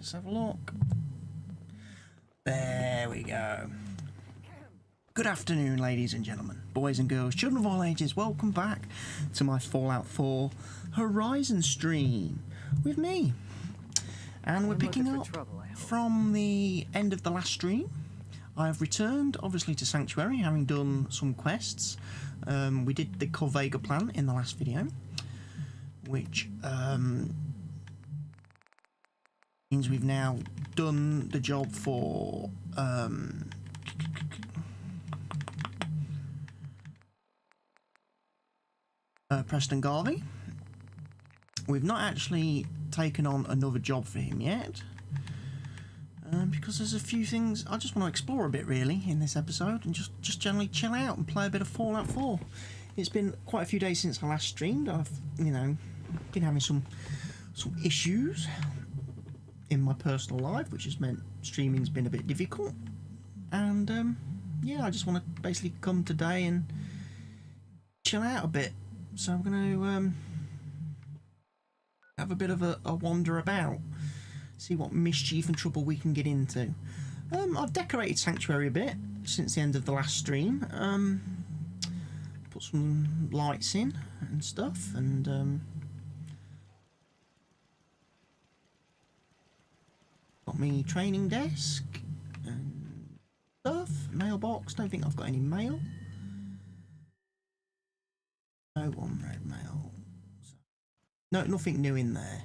Let's have a look. There we go. Good afternoon, ladies and gentlemen, boys and girls, children of all ages. Welcome back to my Fallout 4 Horizon stream with me. And we're picking up from the end of the last stream. I've returned, obviously, to Sanctuary, having done some quests. We did the Corvega plan in the last video, which means we've now done the job for Preston Garvey. We've not actually taken on another job for him yet, because there's a few things I just want to explore a bit really in this episode, and just generally chill out and play a bit of Fallout 4. It's been quite a few days since I last streamed. I've, you know, been having some issues in my personal life, which has meant streaming's been a bit difficult. And yeah, I just want to basically come today and chill out a bit. So I'm going to have a bit of a wander about, see what mischief and trouble we can get into. I've decorated Sanctuary a bit since the end of the last stream. Put some lights in and stuff, and got me training desk and stuff. Mailbox, don't think I've got any mail. No one red mail. No, nothing new in there.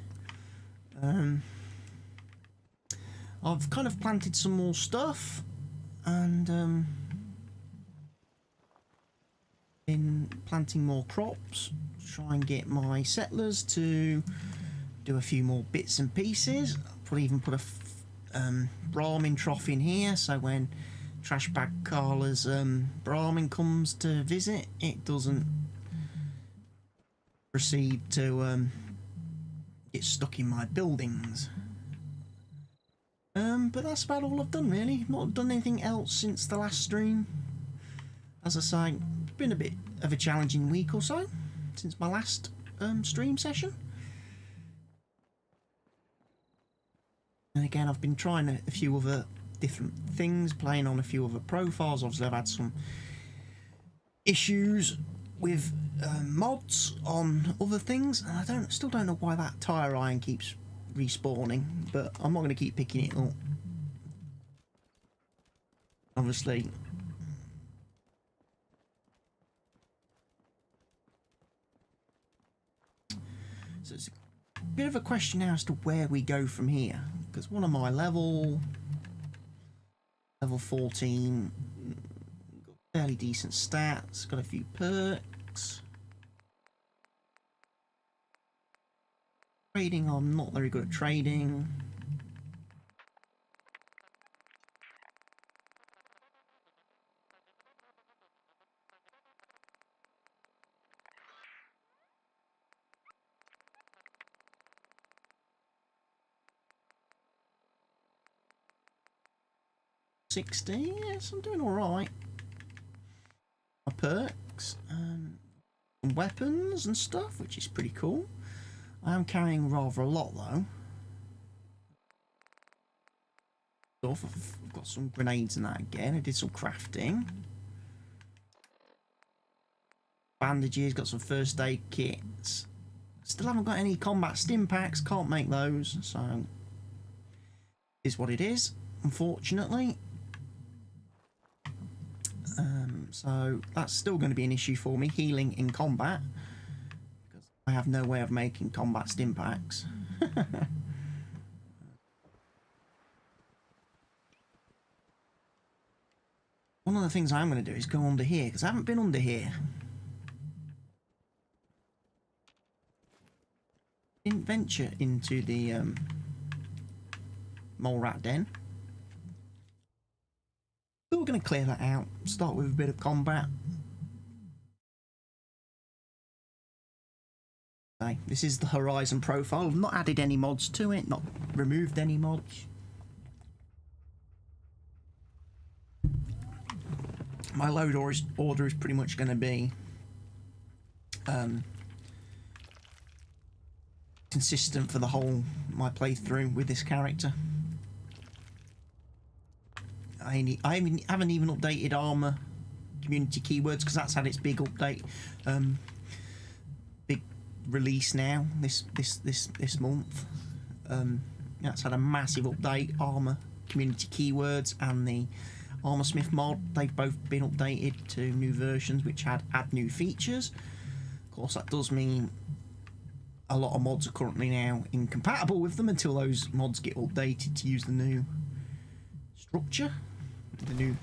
I've kind of planted some more stuff, and been planting more crops to try and get my settlers to do a few more bits and pieces. Even put a Brahmin trough in here, so when Trash Bag Carla's Brahmin comes to visit, it doesn't proceed to get stuck in my buildings. But that's about all I've done really. Not done anything else since the last stream. As I say, it's been a bit of a challenging week or so since my last stream session. And again, I've been trying a few other different things, playing on a few other profiles. Obviously, I've had some issues with mods on other things, and I still don't know why that tire iron keeps respawning, but I'm not going to keep picking it up. Obviously, so it's a bit of a question now as to where we go from here, because one of my level 14, got fairly decent stats, got a few perks. Trading, I'm not very good at trading. Yes, I'm doing all right. My perks, weapons and stuff, which is pretty cool. I am carrying rather a lot though. I've got some grenades and that again. I did some crafting. Bandages, got some first aid kits. Still haven't got any combat stim packs, can't make those, so is what it is, unfortunately. So that's still going to be an issue for me, healing in combat, because I have no way of making combat stim packs. One of the things I'm going to do is go under here, because I haven't been under here. Didn't venture into the mole rat den. So we're going to clear that out, start with a bit of combat. Okay, this is the Horizon profile. I've not added any mods to it, not removed any mods. My load order is pretty much going to be consistent for the whole my playthrough with this character. haven't even updated armor community keywords because that's had its big update, big release now this month. That's had a massive update. Armor community keywords and the Armor Smith mod, they've both been updated to new versions which add new features. Of course, that does mean a lot of mods are currently now incompatible with them until those mods get updated to use the new structure, the new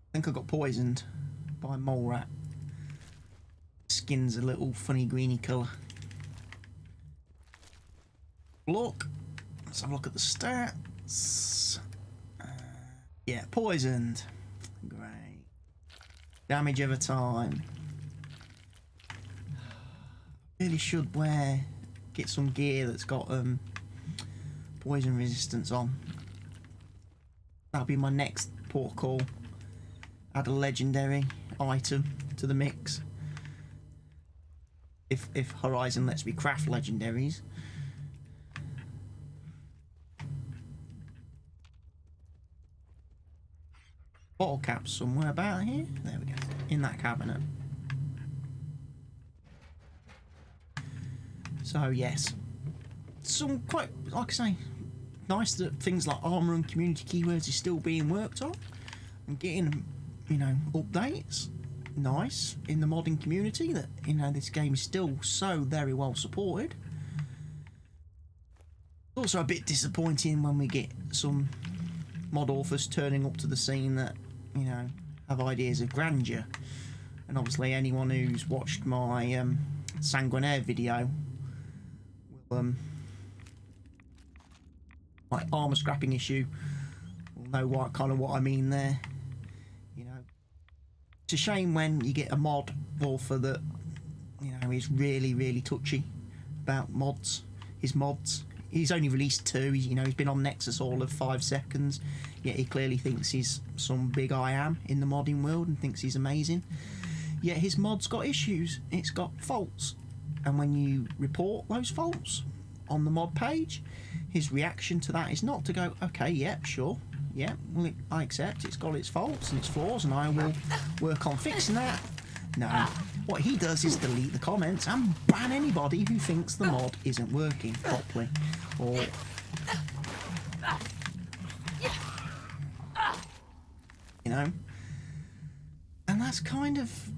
I think I got poisoned by a mole rat. Skin's a little funny greeny colour. Look, let's have a look at the stats. Yeah, poisoned. Great. Damage over time. Really should get some gear that's got poison resistance on. That'll be my next port call. Add a legendary item to the mix. If Horizon lets me craft legendaries. Bottle caps somewhere about here. There we go. In that cabinet. So yes, some quite, like I say, nice that things like armor and community keywords is still being worked on and getting, you know, updates. Nice in the modding community that, you know, this game is still so very well supported. Also a bit disappointing when we get some mod authors turning up to the scene that, you know, have ideas of grandeur. And obviously anyone who's watched my Sanguinaire video will my armor scrapping issue will know what I mean there. You know, it's a shame when you get a mod author that, you know, is really touchy about mods. His mods. He's only released 2. You know, he's been on Nexus all of 5 seconds. Yet he clearly thinks he's some big I am in the modding world and thinks he's amazing. Yet his mod's got issues. It's got faults. And when you report those faults on the mod page, his reaction to that is not to go, okay, yeah, sure, yeah, well, I accept it's got its faults and its flaws and I will work on fixing that. No, what he does is delete the comments and ban anybody who thinks the mod isn't working properly. Or you know, and that's kind of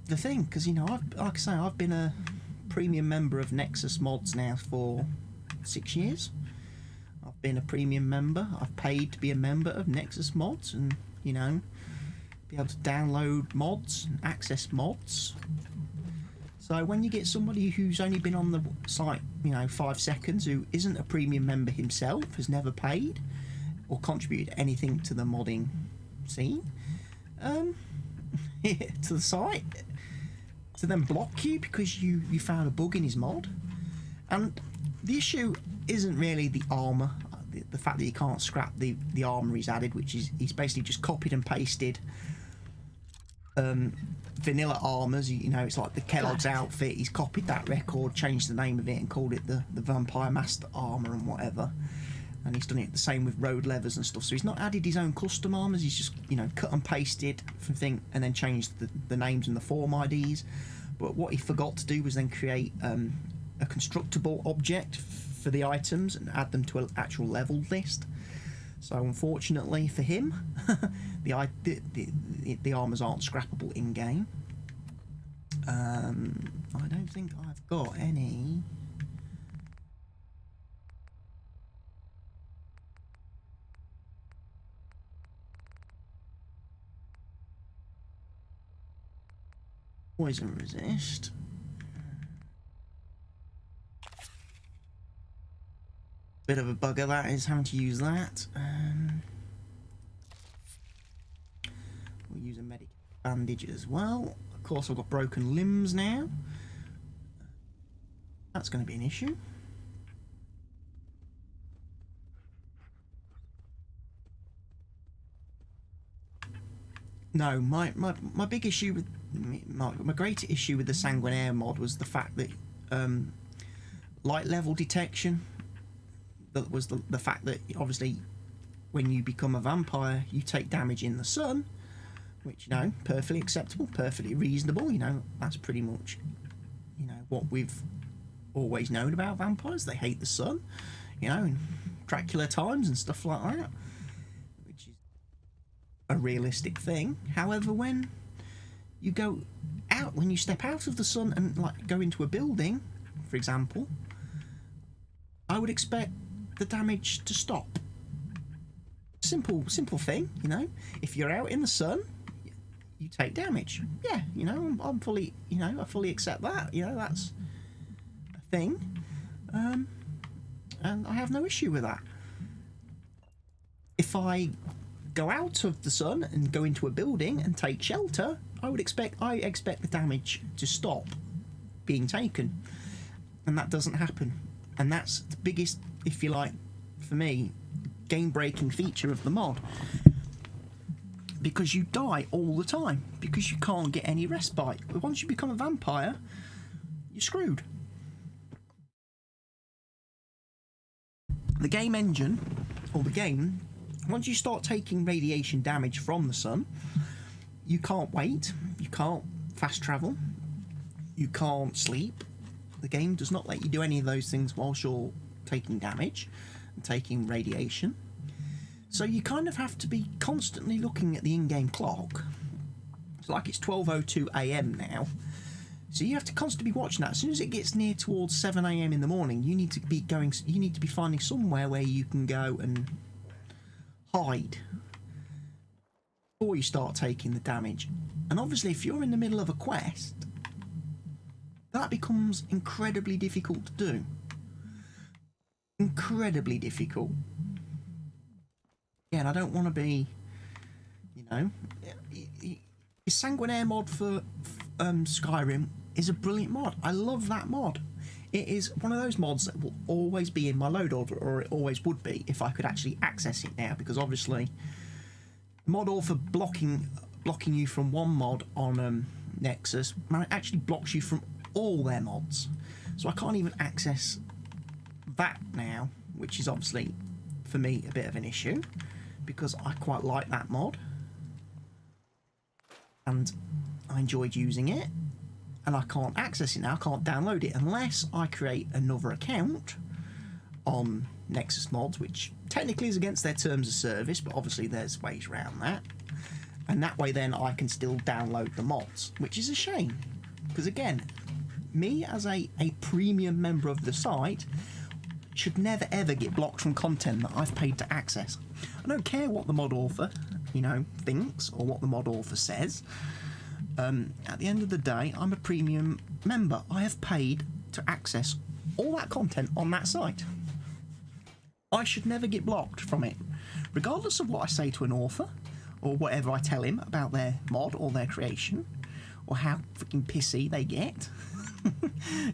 the thing, because, you know, like I say, I've been a premium member of Nexus mods now for 6 years. I've been a premium member. I've paid to be a member of Nexus mods and, you know, be able to download mods and access mods. So when you get somebody who's only been on the site, you know, 5 seconds, who isn't a premium member himself, has never paid or contributed anything to the modding scene, to the site, to then block you because you found a bug in his mod. And the issue isn't really the armor, the fact that you can't scrap the armor he's added, which is he's basically just copied and pasted vanilla armors. You know, it's like the Kellogg's outfit. He's copied that record, changed the name of it and called it the Vampire Master armor and whatever. And he's done it the same with road levers and stuff. So he's not added his own custom armors. He's just, you know, cut and pasted from thing and then changed the names and the form IDs. But what he forgot to do was then create a constructible object for the items and add them to an actual level list. So unfortunately for him, the armors aren't scrappable in game. I don't think I've got any. Poison resist. Bit of a bugger that is, having to use that. We'll use a medic bandage as well. Of course, I've got broken limbs now. That's going to be an issue. No, my big issue with my great issue with the Sanguinaire mod was the fact that light level detection. That was the fact that obviously when you become a vampire, you take damage in the sun, which, you know, perfectly acceptable, perfectly reasonable. You know, that's pretty much, you know, what we've always known about vampires. They hate the sun, you know, in Dracula times and stuff like that, which is a realistic thing. However, when you go out, when you step out of the sun and like go into a building, for example, I would expect the damage to stop. Simple thing, you know. If you're out in the sun, you take damage. Yeah, you know, I'm fully, you know, I fully accept that. You know, that's a thing, and I have no issue with that. If I go out of the sun and go into a building and take shelter, I expect the damage to stop being taken, and that doesn't happen. And that's the biggest, if you like, for me, game-breaking feature of the mod, because you die all the time, because you can't get any respite. But once you become a vampire, you're screwed. The game engine, or the game, once you start taking radiation damage from the sun, you can't wait, you can't fast travel, you can't sleep. The game does not let you do any of those things whilst you're taking damage and taking radiation. So you kind of have to be constantly looking at the in-game clock. It's like it's 12:02 AM now. So you have to constantly be watching that. As soon as it gets near towards 7 AM in the morning, you need to be finding somewhere where you can go and hide before you start taking the damage. And obviously if you're in the middle of a quest, that becomes incredibly difficult to do. Incredibly difficult. Yeah, and I don't want to be, you know, the Sanguinaire mod for Skyrim is a brilliant mod. I love that mod. It is one of those mods that will always be in my load order, or it always would be if I could actually access it now, because obviously mod author blocking you from one mod on Nexus actually blocks you from all their mods, so I can't even access that now, which is obviously for me a bit of an issue, because I quite like that mod and I enjoyed using it, and I can't access it now. I can't download it unless I create another account on Nexus Mods, which technically is against their terms of service, but obviously there's ways around that, and that way then I can still download the mods, which is a shame, because again, me as a premium member of the site should never ever get blocked from content that I've paid to access. I don't care what the mod author, you know, thinks, or what the mod author says. At the end of the day, I'm a premium member. I have paid to access all that content on that site. I should never get blocked from it, regardless of what I say to an author, or whatever I tell him about their mod or their creation, or how freaking pissy they get.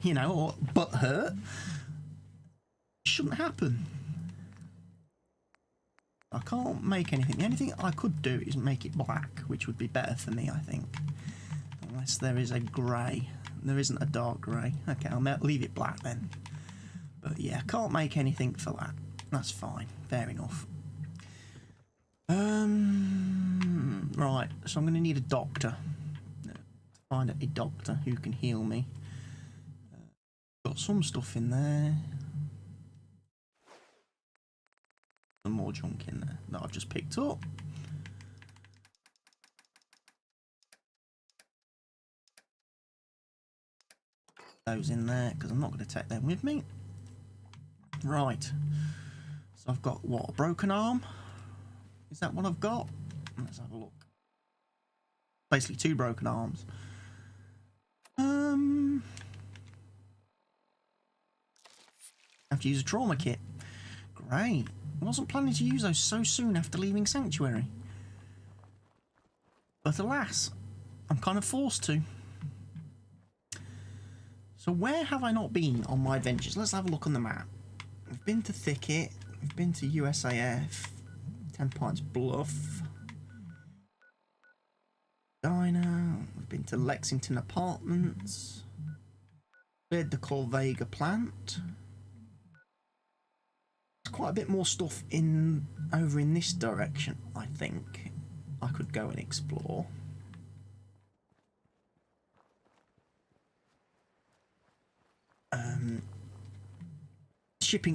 You know, or butthurt. Shouldn't happen. I can't make anything. The only thing I could do is make it black, which would be better for me, I think. Unless there is a grey. There isn't a dark grey. Okay, I'll leave it black then. But yeah, I can't make anything for that. That's fine. Fair enough. Right, so I'm going to need a doctor. To find a doctor who can heal me. Got some stuff in there. Some more junk in there that I've just picked up. Those in there, because I'm not going to take them with me. Right. So I've got, what, a broken arm? Is that what I've got? Let's have a look. Basically 2 broken arms. I have to use a trauma kit. Great. I wasn't planning to use those so soon after leaving Sanctuary. But alas, I'm kind of forced to. So where have I not been on my adventures? Let's have a look on the map. We've been to Thicket, we've been to USAF, 10 Pints Bluff. Diner. We've been to Lexington Apartments. Cleared the Corvega plant. There's quite a bit more stuff over in this direction, I think. I could go and explore.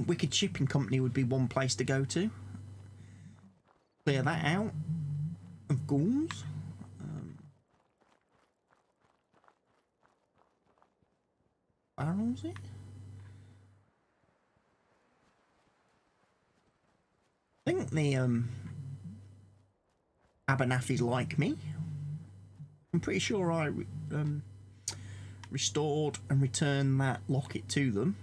Wicked Shipping Company would be one place to go to. Clear that out of ghouls. Barrels it? I think the Abernathy's like me. I'm pretty sure I restored and returned that locket to them.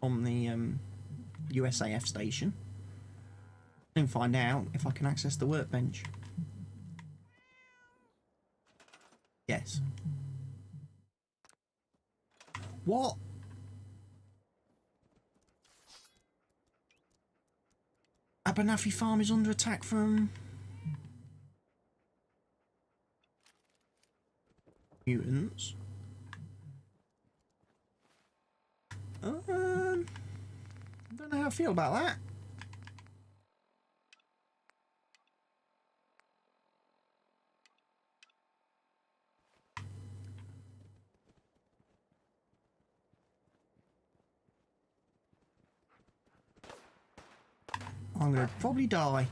On the USAF station. And find out if I can access the workbench. Yes. What? Abernathy Farm is under attack from mutants. I don't know how I feel about that. I'm gonna probably die.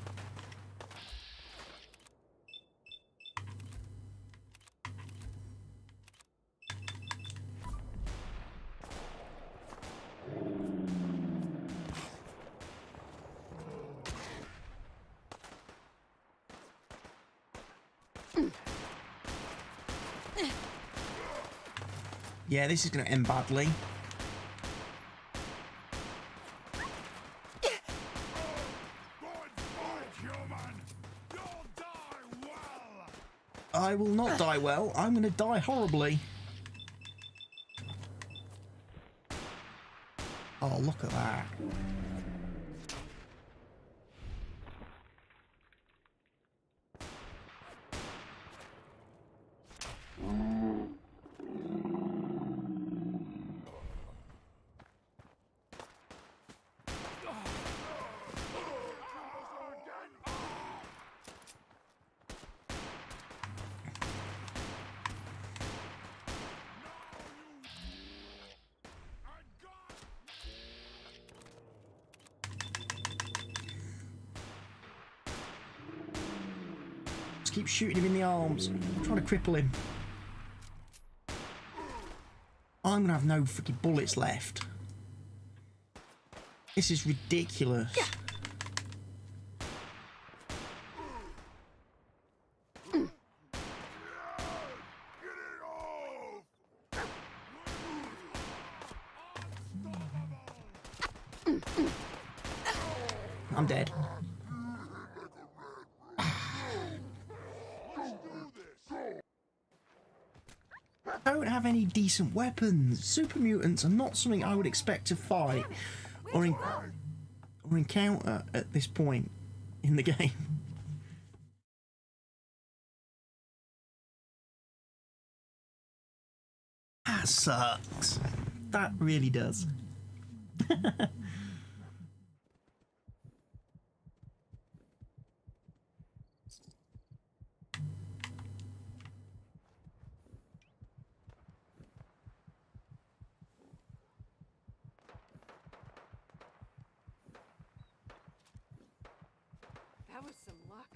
Yeah, this is going to end badly. I will not die well. I'm going to die horribly. Oh, look at that. Keep shooting him in the arms. I'm trying to cripple him. I'm gonna have no freaking bullets left. This is ridiculous. I'm dead. I don't have any decent weapons. Super mutants are not something I would expect to fight or encounter at this point in the game. That sucks. That really does. That was some luck.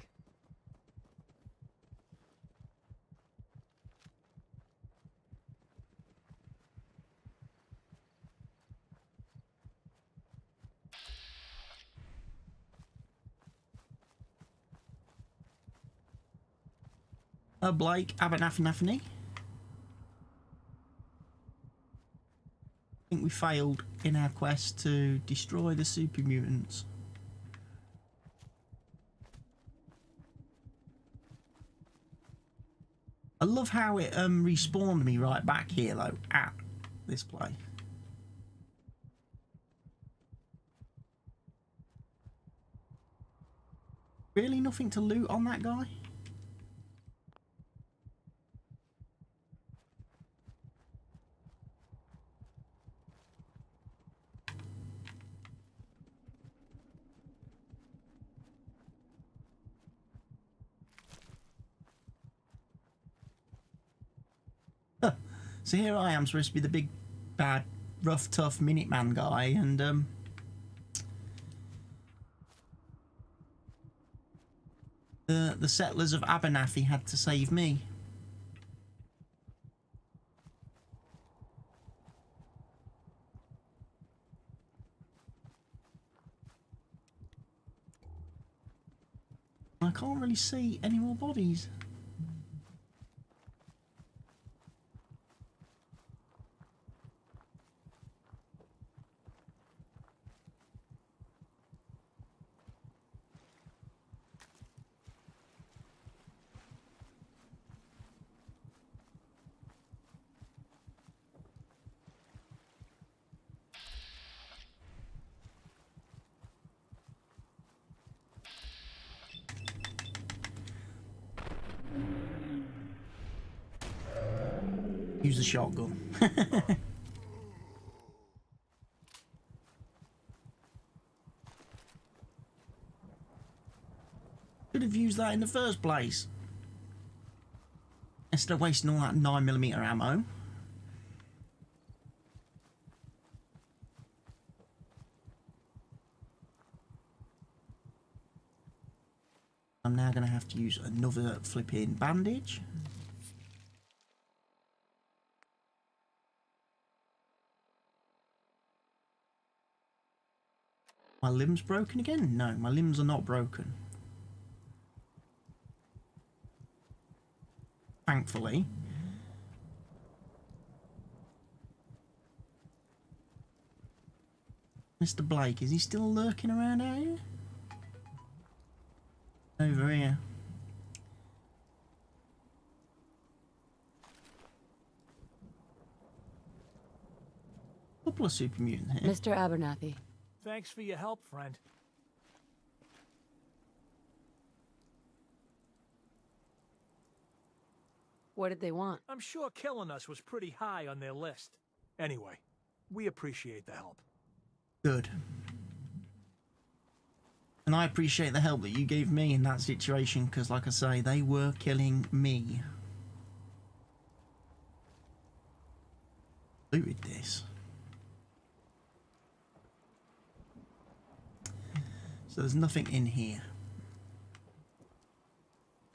Blake, Abernathy. I think we failed in our quest to destroy the super mutants. I love how it respawned me right back here though at this place. Really nothing to loot on that guy? So here I am, supposed to be the big, bad, rough, tough Minuteman guy, and the settlers of Abernathy had to save me. I can't really see any more bodies. Use the shotgun. Should have used that in the first place. Instead of wasting all that 9mm ammo. I'm now going to have to use another flipping bandage. My limb's broken again? No, my limbs are not broken. Thankfully. Mr. Blake, is he still lurking around out here? Over here. Couple of super mutants here. Mr. Abernathy. Thanks for your help, friend. What did they want? I'm sure killing us was pretty high on their list. Anyway, we appreciate the help. Good. And I appreciate the help that you gave me in that situation, because like I say, they were killing me. Looted this. So there's nothing in here.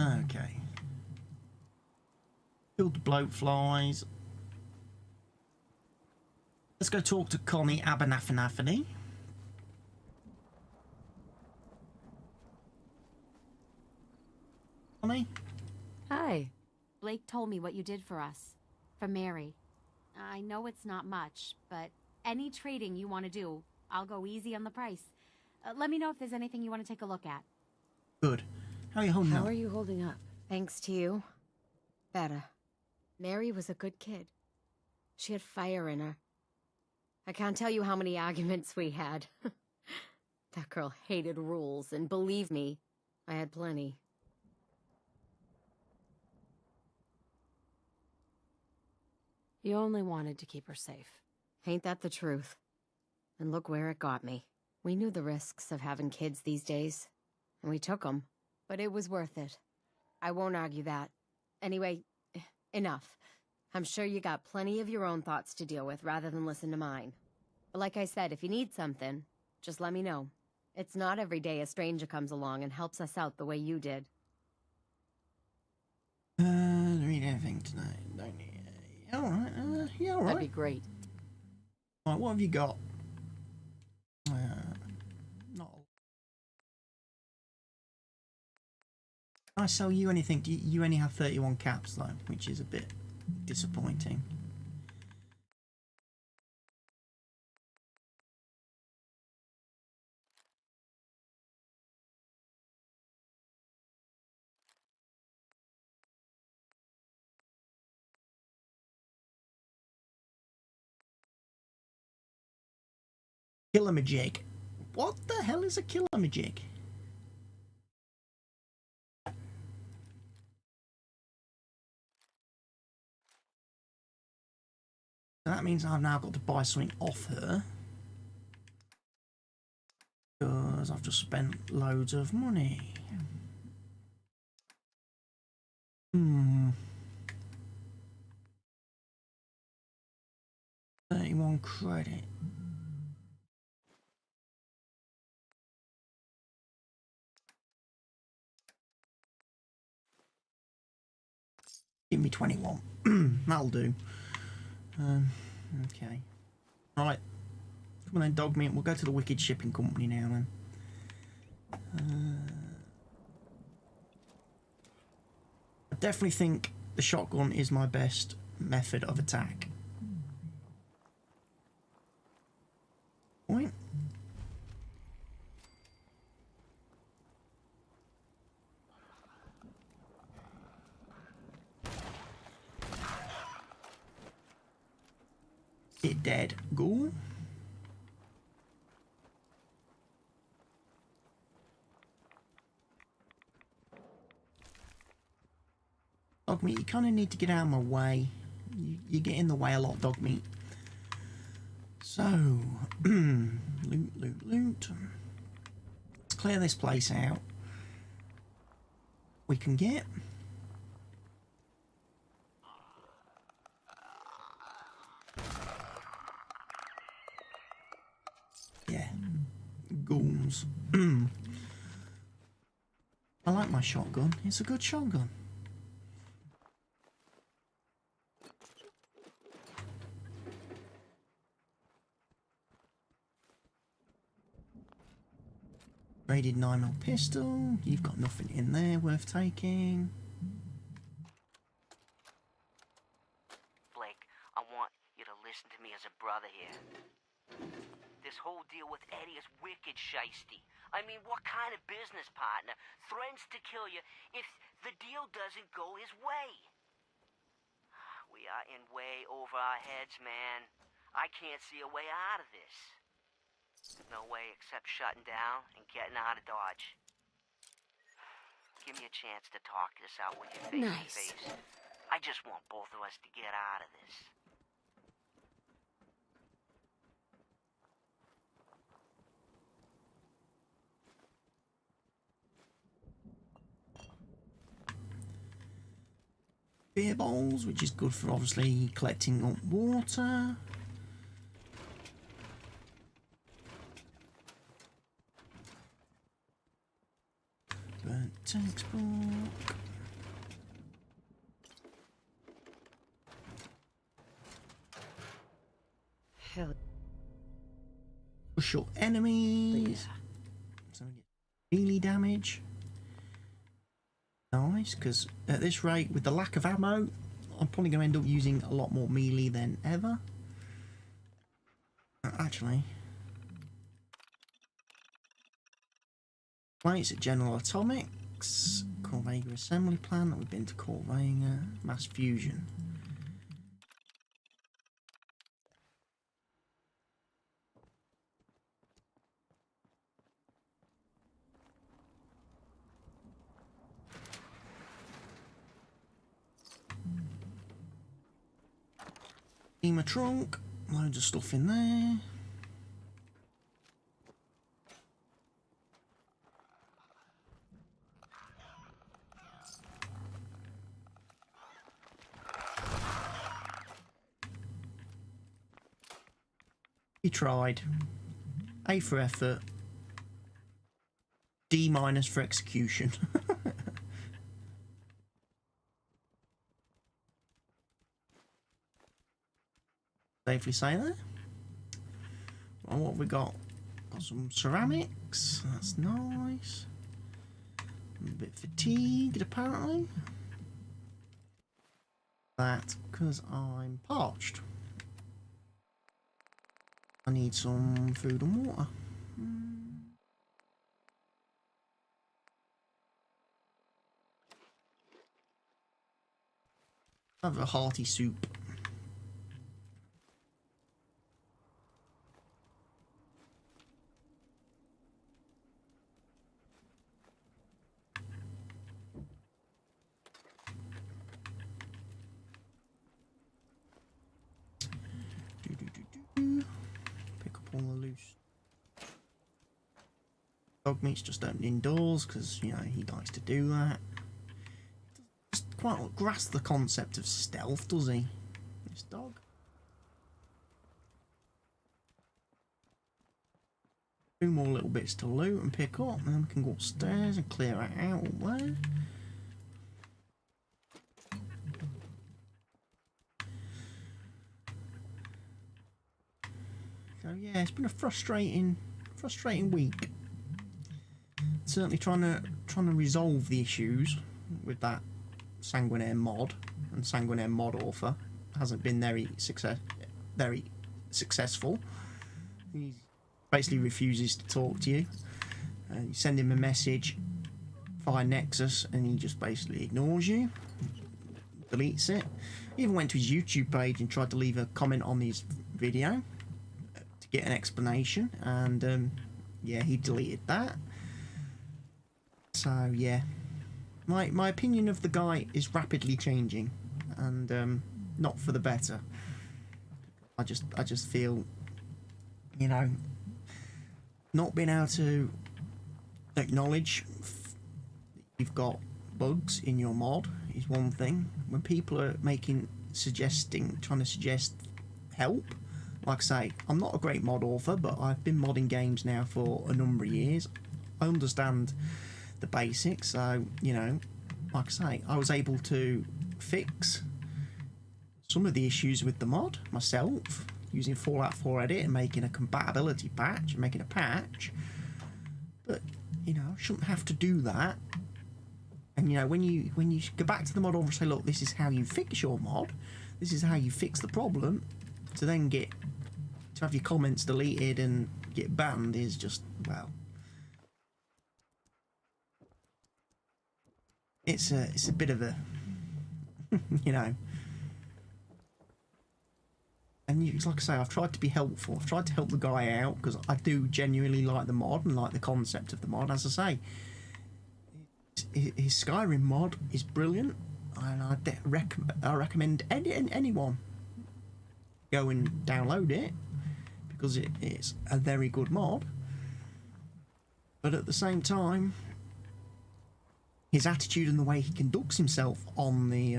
Okay. Killed the bloat flies. Let's go talk to Connie Abernathy. Connie? Hi. Blake told me what you did for us. For Mary. I know it's not much, but any trading you want to do, I'll go easy on the price. Let me know if there's anything you want to take a look at. Good. How are you holding up? How are you holding up? Thanks to you. Better. Mary was a good kid. She had fire in her. I can't tell you how many arguments we had. That girl hated rules, and believe me, I had plenty. You only wanted to keep her safe. Ain't that the truth? And look where it got me. We knew the risks of having kids these days, and we took them. But it was worth it. I won't argue that. Anyway, enough. I'm sure you got plenty of your own thoughts to deal with rather than listen to mine. But like I said, if you need something, just let me know. It's not every day a stranger comes along and helps us out the way you did. Don't read anything tonight, don't you? Alright, yeah, alright. That'd be great. Right, what have you got? Not. Can I sell you anything? You only have 31 caps though, which is a bit disappointing. Killamajig. What the hell is a killamajig? That means I've now got to buy something off her. Because I've just spent loads of money. 31 credit. Give me 21. That'll do. Okay. Right. Come on then, dog meat. We'll go to the Wicked Shipping Company now then. I definitely think the shotgun is my best method of attack. Point. It dead. Ghoul. Dog meat, you kind of need to get out of my way. You get in the way a lot, dog meat. So, loot, loot, loot. Let's clear this place out. We can get. Yeah, ghouls. I like my shotgun. It's a good shotgun. Rated 9mm pistol. You've got nothing in there worth taking. Blake, I want you to listen to me as a brother here. This whole deal with Eddie is wicked shiesty. I mean, what kind of business partner threatens to kill you if the deal doesn't go his way? We are in way over our heads, man. I can't see a way out of this. No way except shutting down and getting out of Dodge. Give me a chance to talk this out with you face to face. I just want both of us to get out of this. Beer bowls, which is good for obviously collecting up water. Burnt textbook. Hell. Push your enemies. So we get melee damage. Nice, because at this rate, with the lack of ammo, I'm probably going to end up using a lot more melee than ever. Actually, plates at General Atomics, Corvega Assembly Plant. We've been to Corvega, Mass Fusion. Steamer trunk, loads of stuff in there. He tried. A for effort. D minus for execution. Safely say that. Well, what have we got? Got some ceramics. That's nice. I'm a bit fatigued, apparently. That because I'm parched. I need some food and water. Have a hearty soup. pull the loose. Dog meat's just opening doors because, you know, he likes to do that. Just quite grasp the concept of stealth, does he? This dog. Two more little bits to loot and pick up, and then we can go upstairs and clear it out up there. So yeah, it's been a frustrating week. Certainly trying to resolve the issues with that Sanguinaire mod, and Sanguinaire mod author hasn't been very successful. He basically refuses to talk to you. You send him a message via Nexus and he just basically ignores you, deletes it. He even went to his YouTube page and tried to leave a comment on his video to get an explanation, and yeah, he deleted that. So yeah, my opinion of the guy is rapidly changing, and not for the better. I just feel, you know, not being able to acknowledge you've got bugs in your mod is one thing. When people are trying to suggest help, like I say, I'm not a great mod author, but I've been modding games now for a number of years. I understand the basics, so, you know, like I say, I was able to fix some of the issues with the mod myself, using Fallout 4 Edit and making a compatibility patch, making a patch. But, you know, I shouldn't have to do that. And, you know, when you go back to the mod author and say, look, this is how you fix your mod, this is how you fix the problem, to then to have your comments deleted and get banned is just, well, it's a bit of a, you know. And it's like I say, I've tried to be helpful. I've tried to help the guy out because I do genuinely like the mod and like the concept of the mod. As I say, his Skyrim mod is brilliant, and I recommend anyone go and download it because it's a very good mod. But at the same time, his attitude and the way he conducts himself on the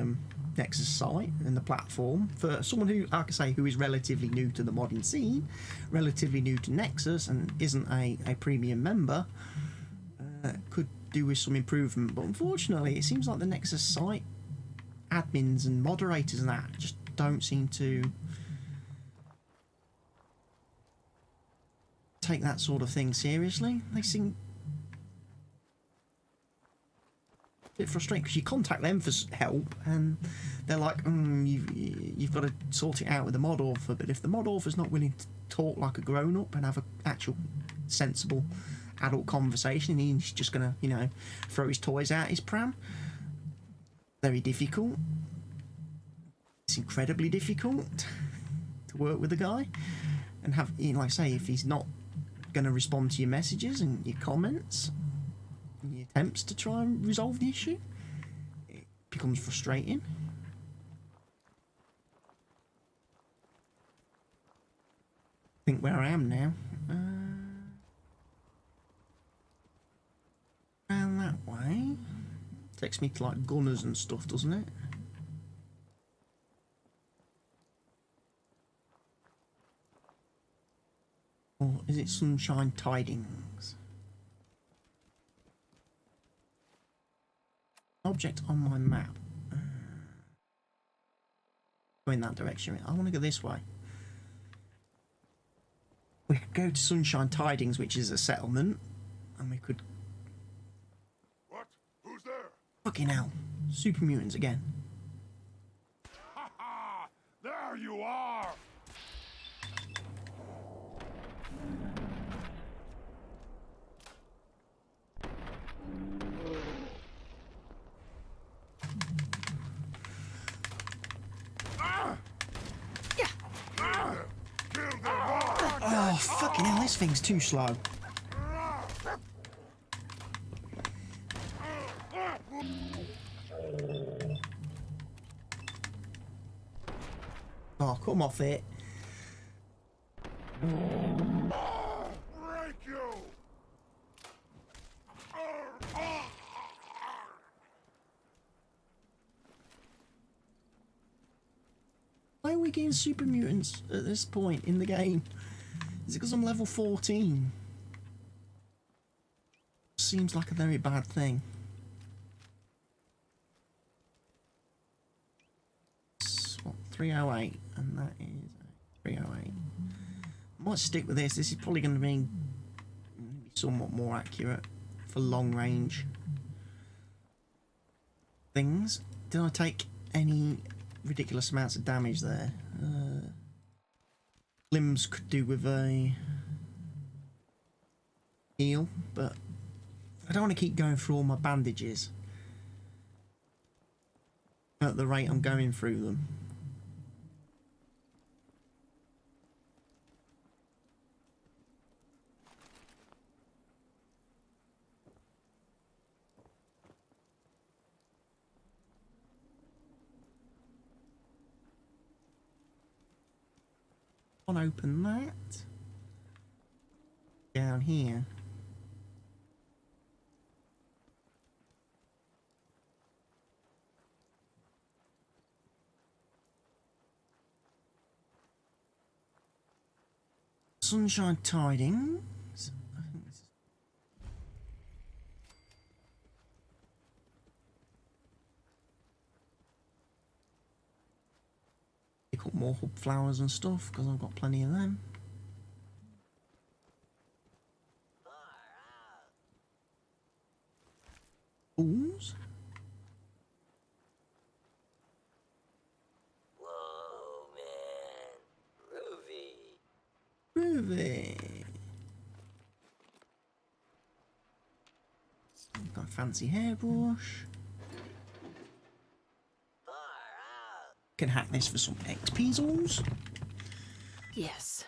Nexus site and the platform, for someone who, like I say, who is relatively new to the modding scene, relatively new to Nexus and isn't a premium member, could do with some improvement. But unfortunately, it seems like the Nexus site admins and moderators and that just don't seem to take that sort of thing seriously. They seem bit frustrating because you contact them for help and they're like, you've got to sort it out with the mod author. But if the mod author's not willing to talk like a grown-up and have an actual sensible adult conversation, and he's just gonna, you know, throw his toys out his pram, very difficult. It's incredibly difficult to work with a guy and have, you know, like I say, if he's not going to respond to your messages and your comments, your attempts to try and resolve the issue, it becomes frustrating. I think where I am now, around that way, takes me to like Gunners and stuff, doesn't it? Or is it Sunshine Tidings? Object on my map. Go in that direction. I want to go this way. We could go to Sunshine Tidings, which is a settlement, and we could... What? Who's there? Fucking hell. Super mutants again. Ha ha! There you are! Oh, fucking hell, this thing's too slow. Oh, come off it. we getting super mutants at this point in the game? Is it because I'm level 14? Seems like a very bad thing. It's, what, 308, and that is 308. I might stick with this. This is probably going to be somewhat more accurate for long range things. Did I take any ridiculous amounts of damage there? Limbs could do with a heal, but I don't want to keep going through all my bandages at the rate I'm going through them. Open that down here. Sunshine tidings. I think this is... Pick up more hub flowers and stuff because I've got plenty of them. Fools. Whoa, man. Groovy. Got a fancy hairbrush. Can hack this for some XP's. Yes.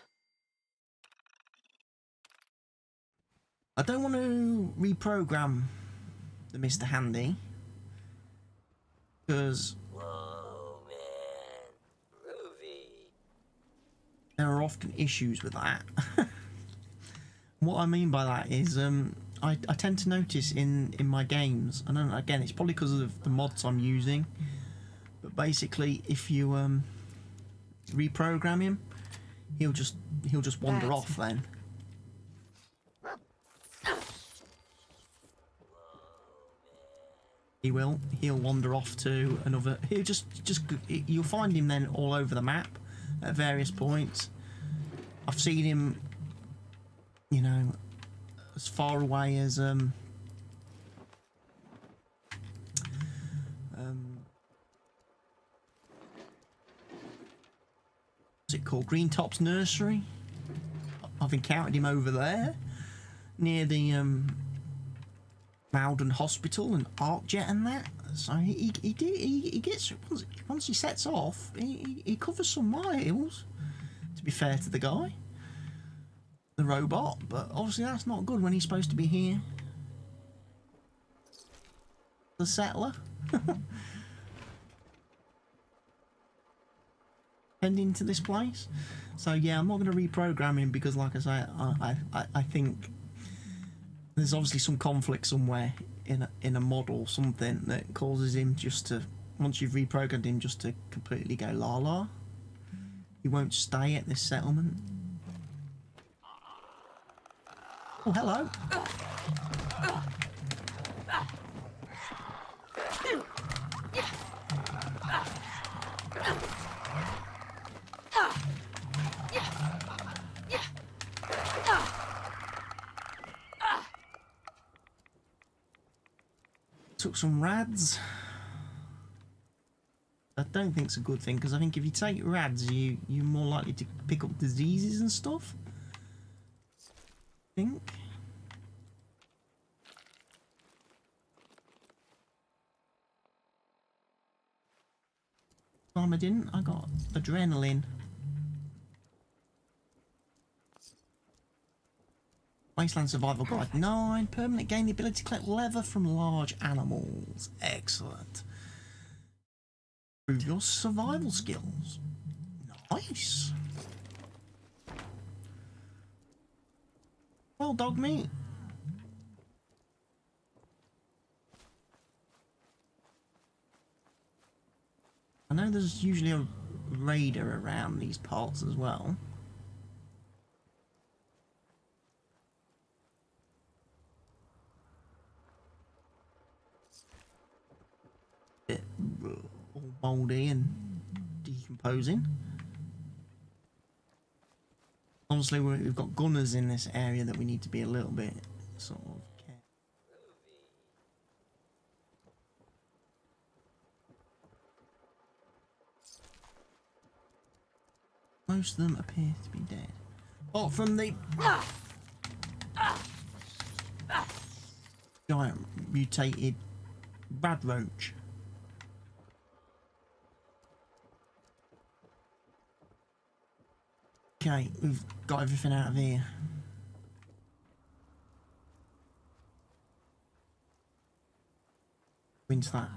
I don't want to reprogram the Mr. Handy because there are often issues with that. What I mean by that is I tend to notice in my games, and again it's probably because of the mods I'm using, but basically if you reprogram him, he'll just wander off then. He'll wander off to another. You'll find him then all over the map at various points. I've seen him, you know, as far away as what's it called? Green Top's Nursery. I've encountered him over there near the Malden Hospital and ArcJet and that. So he gets, once he sets off, he covers some miles, to be fair to the guy, the robot, but obviously that's not good when he's supposed to be here, the settler. Heading to this place. So yeah, I'm not going to reprogram him because, like I say, I think there's obviously some conflict somewhere in a model or something that causes him just to, once you've reprogrammed him, just to completely go la la. He won't stay at this settlement. Oh, hello. Took some rads. I don't think it's a good thing because I think if you take rads, you're more likely to pick up diseases and stuff. I think. Time I didn't. I got adrenaline. Wasteland Survival Guide 9. Permanent gain the ability to collect leather from large animals. Excellent. Improve your survival skills. Nice. Well, dog meat. I know there's usually a raider around these parts as well. Bit all mouldy and decomposing. Obviously, we've got gunners in this area that we need to be a little bit sort of careful. Most of them appear to be dead. Apart from the giant mutated bad roach. Okay, we've got everything out of here. Into that.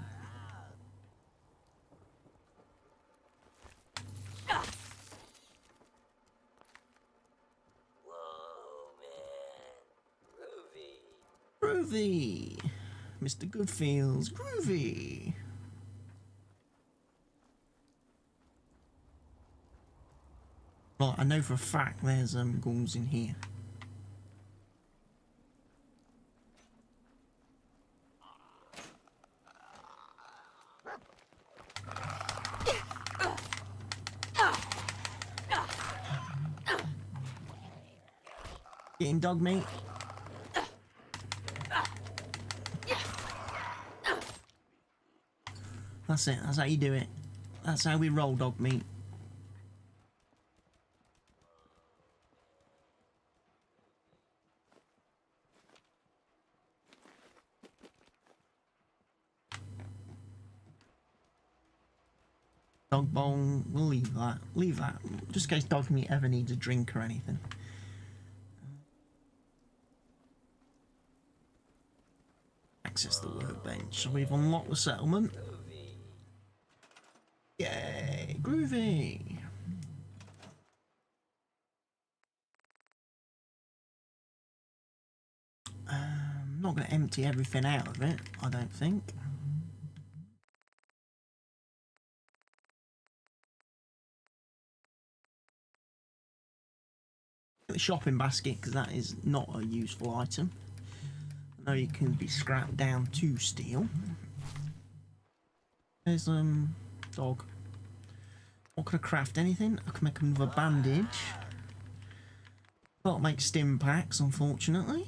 Groovy! Mr. Goodfield's groovy! Right, I know for a fact there's ghouls in here. Getting dog meat. That's it, that's how you do it. That's how we roll dog meat. Dog bone, we'll leave that. Leave that. Just in case dog meat ever needs a drink or anything. Access the workbench. So we've unlocked the settlement. Yay! Groovy! I'm not going to empty everything out of it, I don't think. The shopping basket, because that is not a useful item. I know you can be scrapped down to steel. There's dog. What could I craft? Anything? I can make another bandage. Can't make stim packs, unfortunately.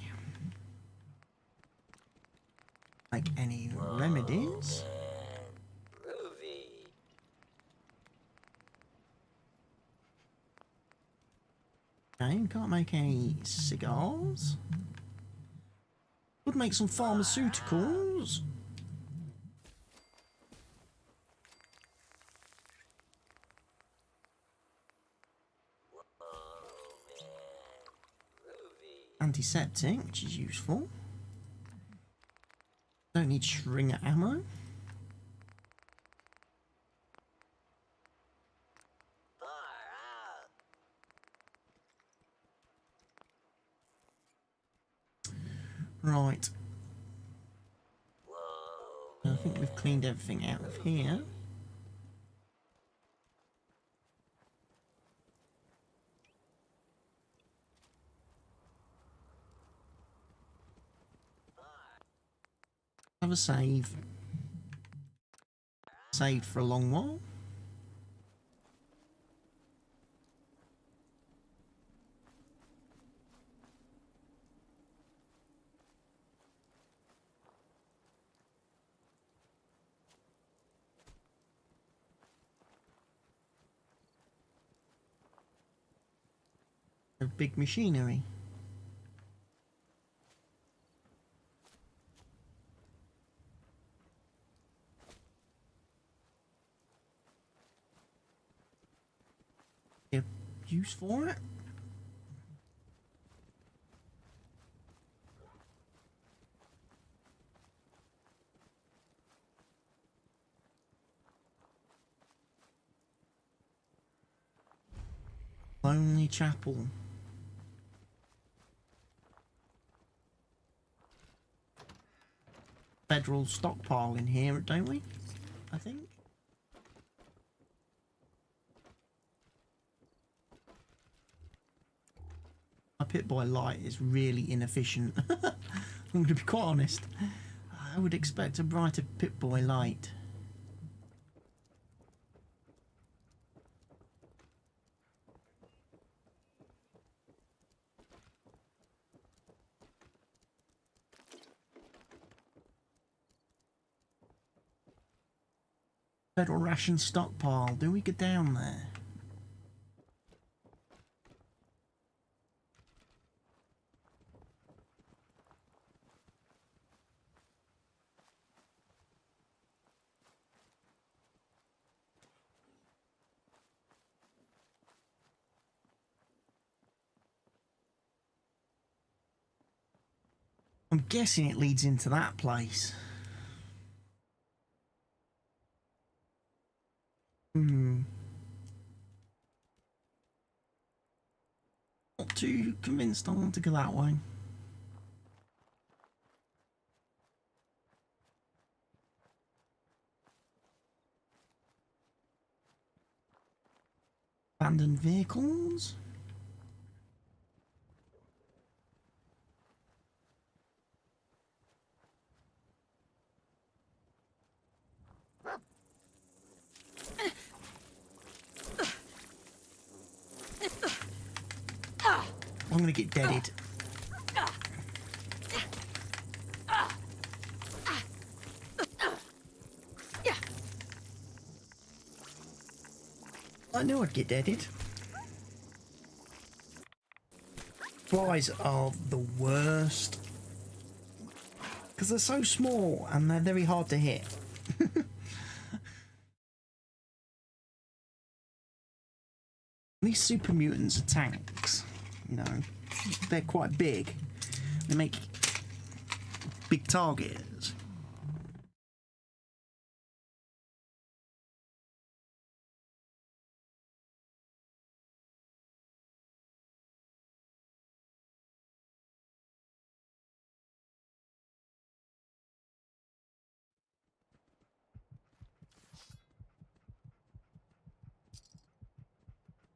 Make any remedies. Okay, can't make any cigars. Would make some pharmaceuticals. Antiseptic, which is useful. Don't need Stringer ammo. Right. I think we've cleaned everything out of here. Have a save. Saved for a long while. Big machinery. Use for it? Lonely Chapel. Federal stockpile in here, don't we? I think. Pit-Boy light is really inefficient. I'm going to be quite honest. I would expect a brighter Pit-Boy light. Federal ration stockpile. Do we get down there? I'm guessing it leads into that place. Not too convinced I want to go that way. Abandoned vehicles. I'm gonna get deaded. I knew I'd get deaded. Flies are the worst. Because they're so small and they're very hard to hit. These super mutants are tanks, you know, they're quite big. They make big targets.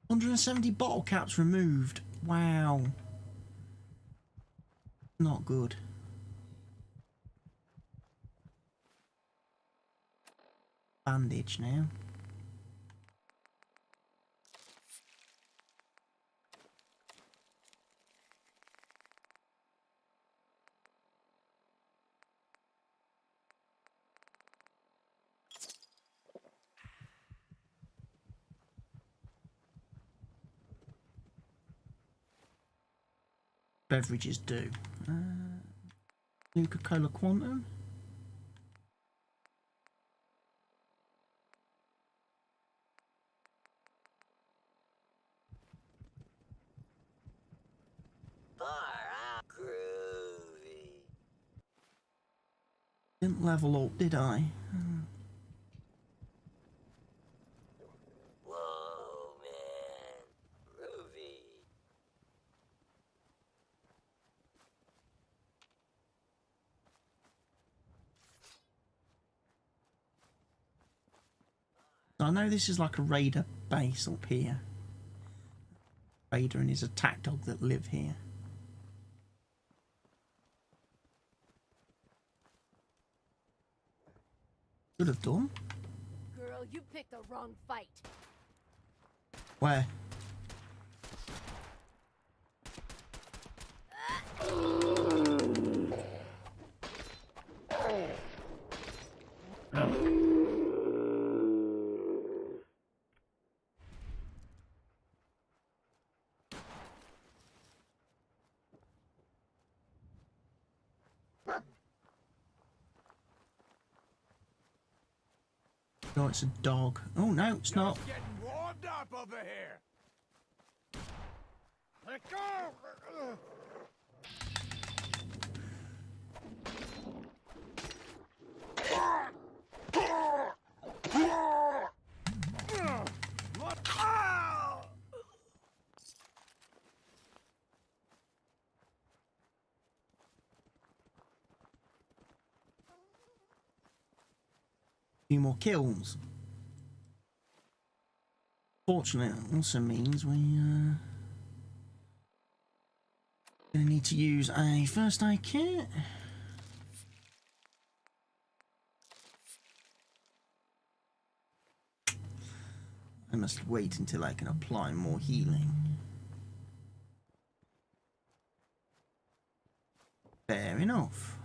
$170 bottle caps removed. Wow. Not good. Bandage now. Beverages do. Coca-Cola Quantum. Groovy. Didn't level up, did I? Whoa, man. Groovy. I know this is like a raider base up here. Raider and his attack dog that live here. Could have done. Girl, you picked the wrong fight. Where? No, it's a dog. Oh no, it's not. Just getting warmed up over here. Let go! Few more kills. Fortunately, that also means we Gonna need to use a first aid kit. I must wait until I can apply more healing. Fair enough.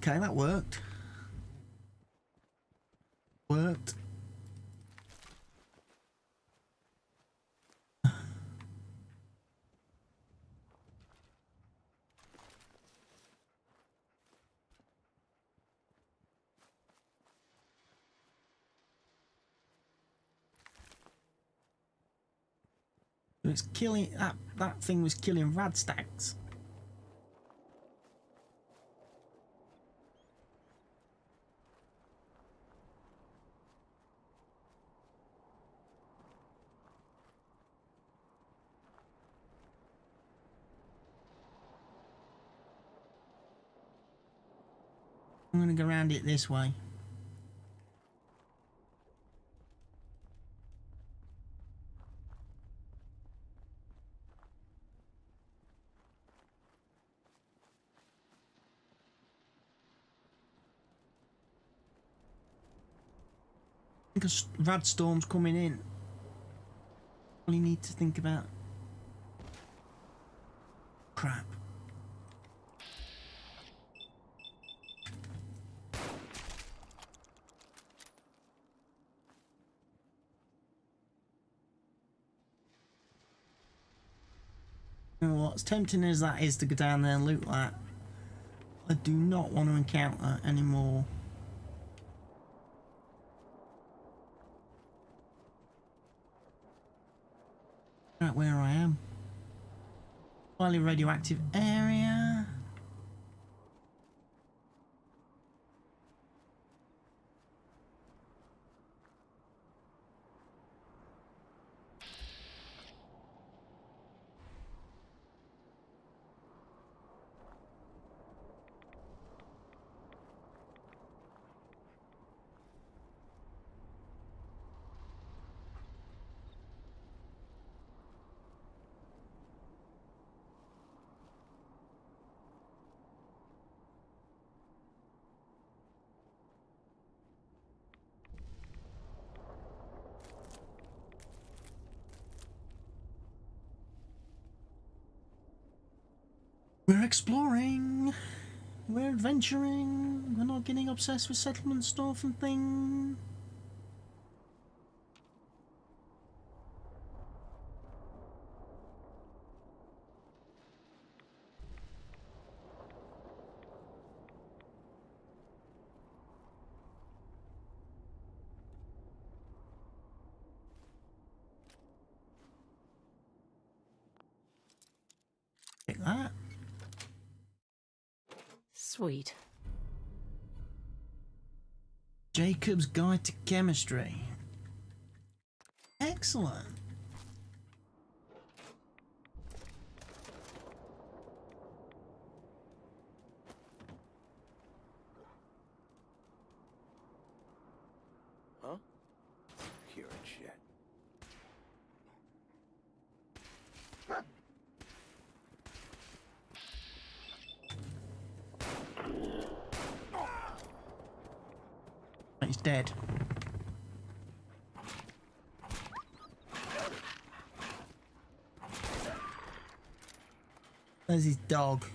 Okay, that worked. Worked. It's killing that thing was killing radstags. I'm gonna go around it this way. Because rad storm's coming in. All you need to think about. Crap. You know what, as tempting as that is to go down there and loot that, I do not want to encounter any more. Right where I am. Highly radioactive area. We're exploring, we're adventuring, we're not getting obsessed with settlement stuff and things. Take that. Sweet. Jacob's Guide to Chemistry. Excellent. Huh? Pure shit. He's dead. There's his dog.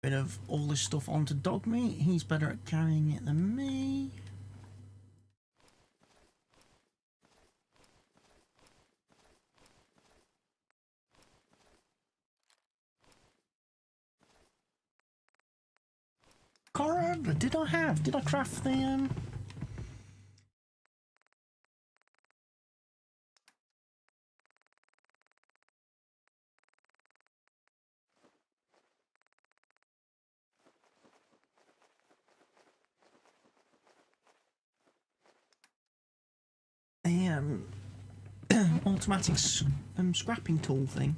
Bit of all this stuff onto dog meat. He's better at carrying it than me. Conrad, did I craft the automatic scrapping tool thing?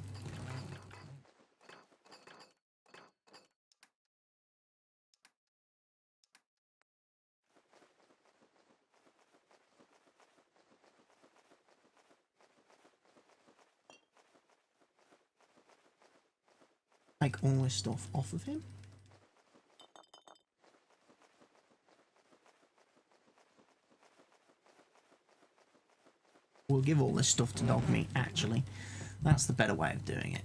Take all this stuff off of him. We'll give all this stuff to dog meat, actually. That's the better way of doing it.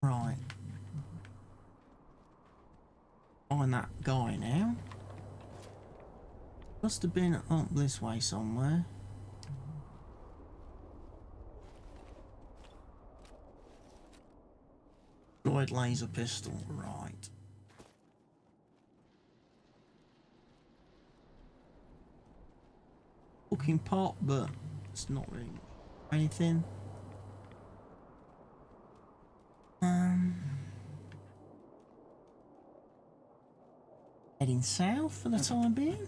Right. Find that guy now. Must have been up this way somewhere. Droid laser pistol, right. Cooking pot, but it's not really anything. Heading south for the time being.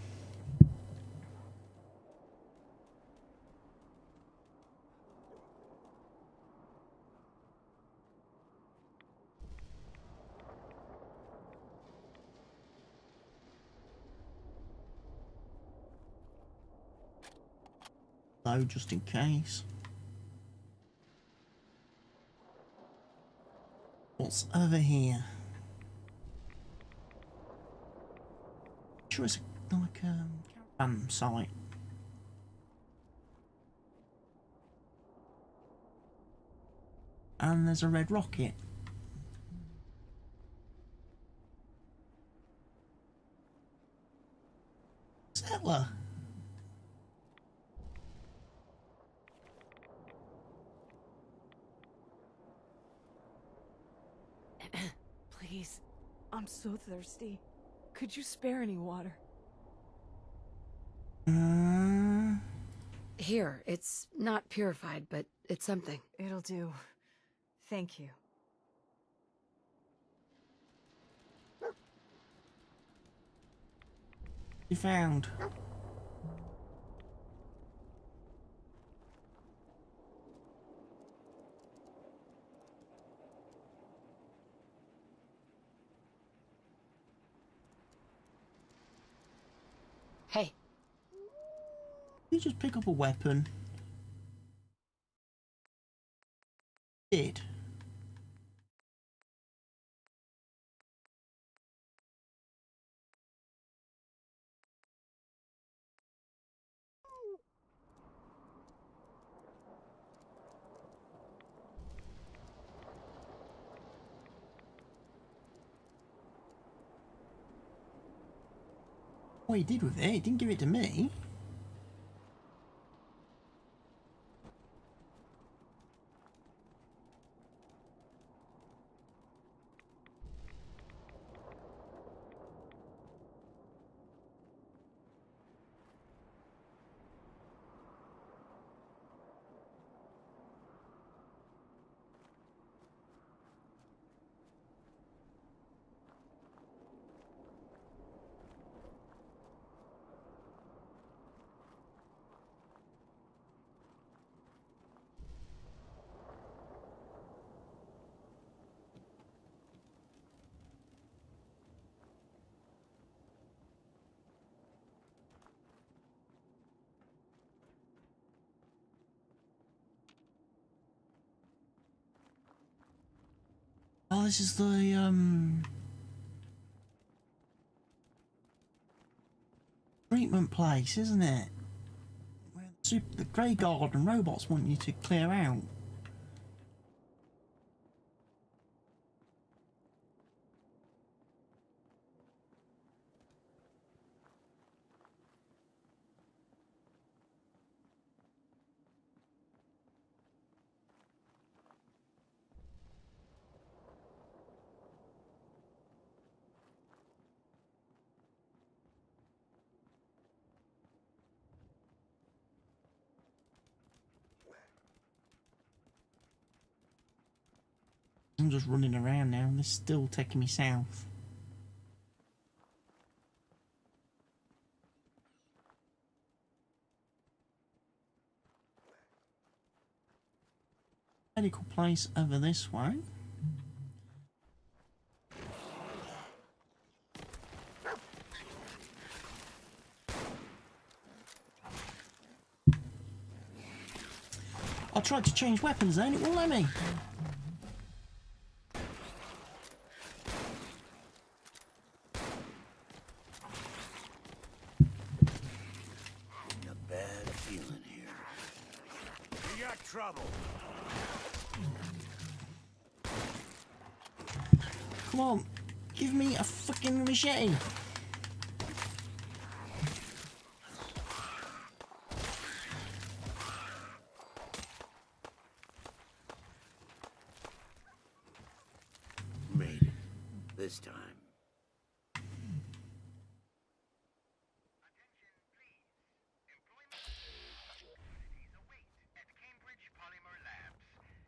Though, just in case. What's over here? Sure, it's like a caravan site. And there's a red rocket. Settler. Please, I'm so thirsty. Could you spare any water? Here, it's not purified, but it's something. It'll do. Thank you. You found. Hey. You just pick up a weapon. Did. What he did with it, he didn't give it to me. Oh, this is the treatment place, isn't it? Where the Grey Guard and robots want you to clear out. I'm just running around now, and this is still taking me south. Medical place over this way. I tried to change weapons then, it won't let me. A bad feeling here. We got trouble. Come on, give me a fucking machete. Made it. This time.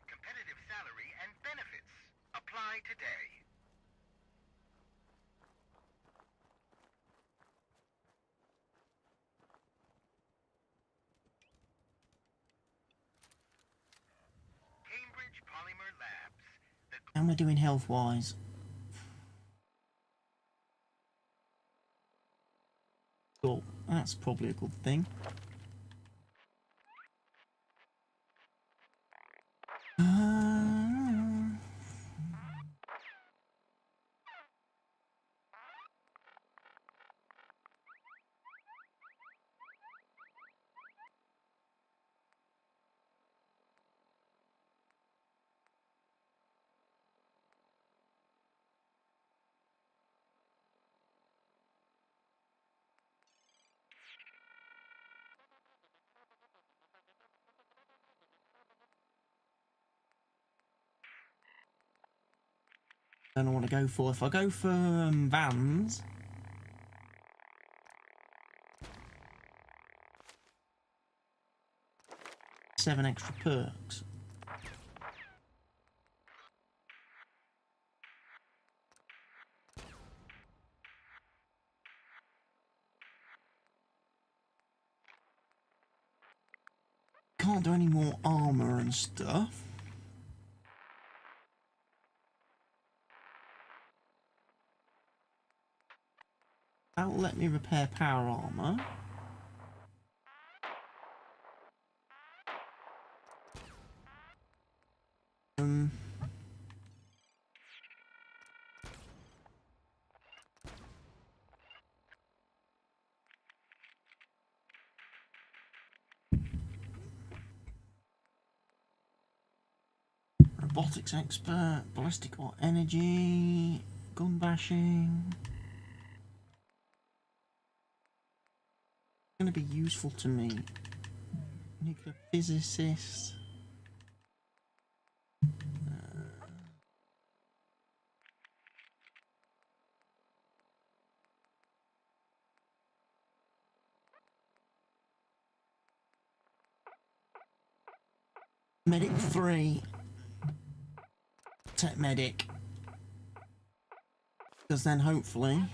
Competitive salary and benefits. Apply today. Cambridge Polymer Labs. How am I doing health-wise? Cool, that's probably a good thing. Don't know what to go for. If I go for vans, seven extra perks. Can't do any more armor and stuff. That will let me repair power armor. Robotics expert, ballistic or energy, gun bashing. Going to be useful to me. Nuclear physicist. Medic 3. Tech medic. Because then hopefully Leader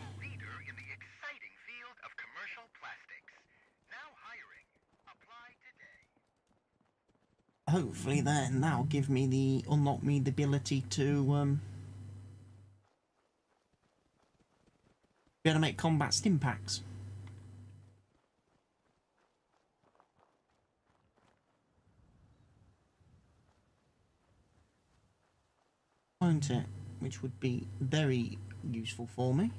in the exciting field of commercial plastics. Now hiring. Apply today. hopefully then that'll give me the unlock me the ability to be able to make combat stim packs. Won't it? Which would be very useful for me.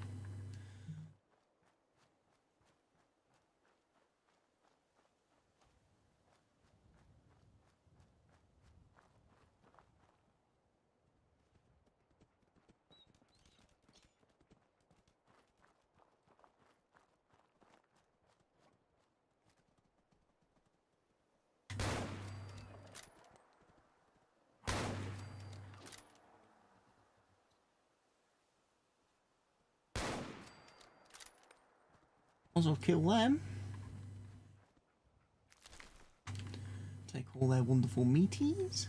Might as well kill them. Take all their wonderful meaties.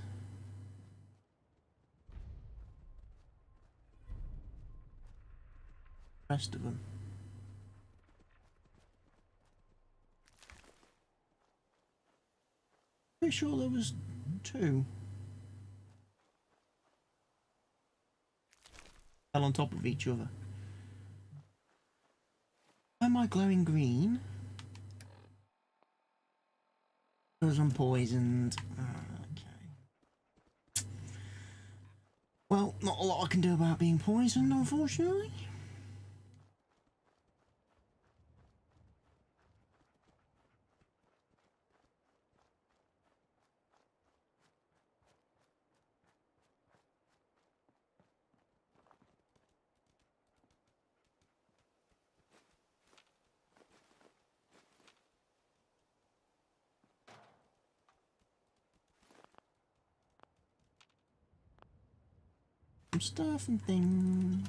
rest of them. Pretty sure there was 2. Fell on top of each other. Why am I glowing green? Because I'm poisoned. Okay. Well, not a lot I can do about being poisoned, unfortunately. Some stuff and things.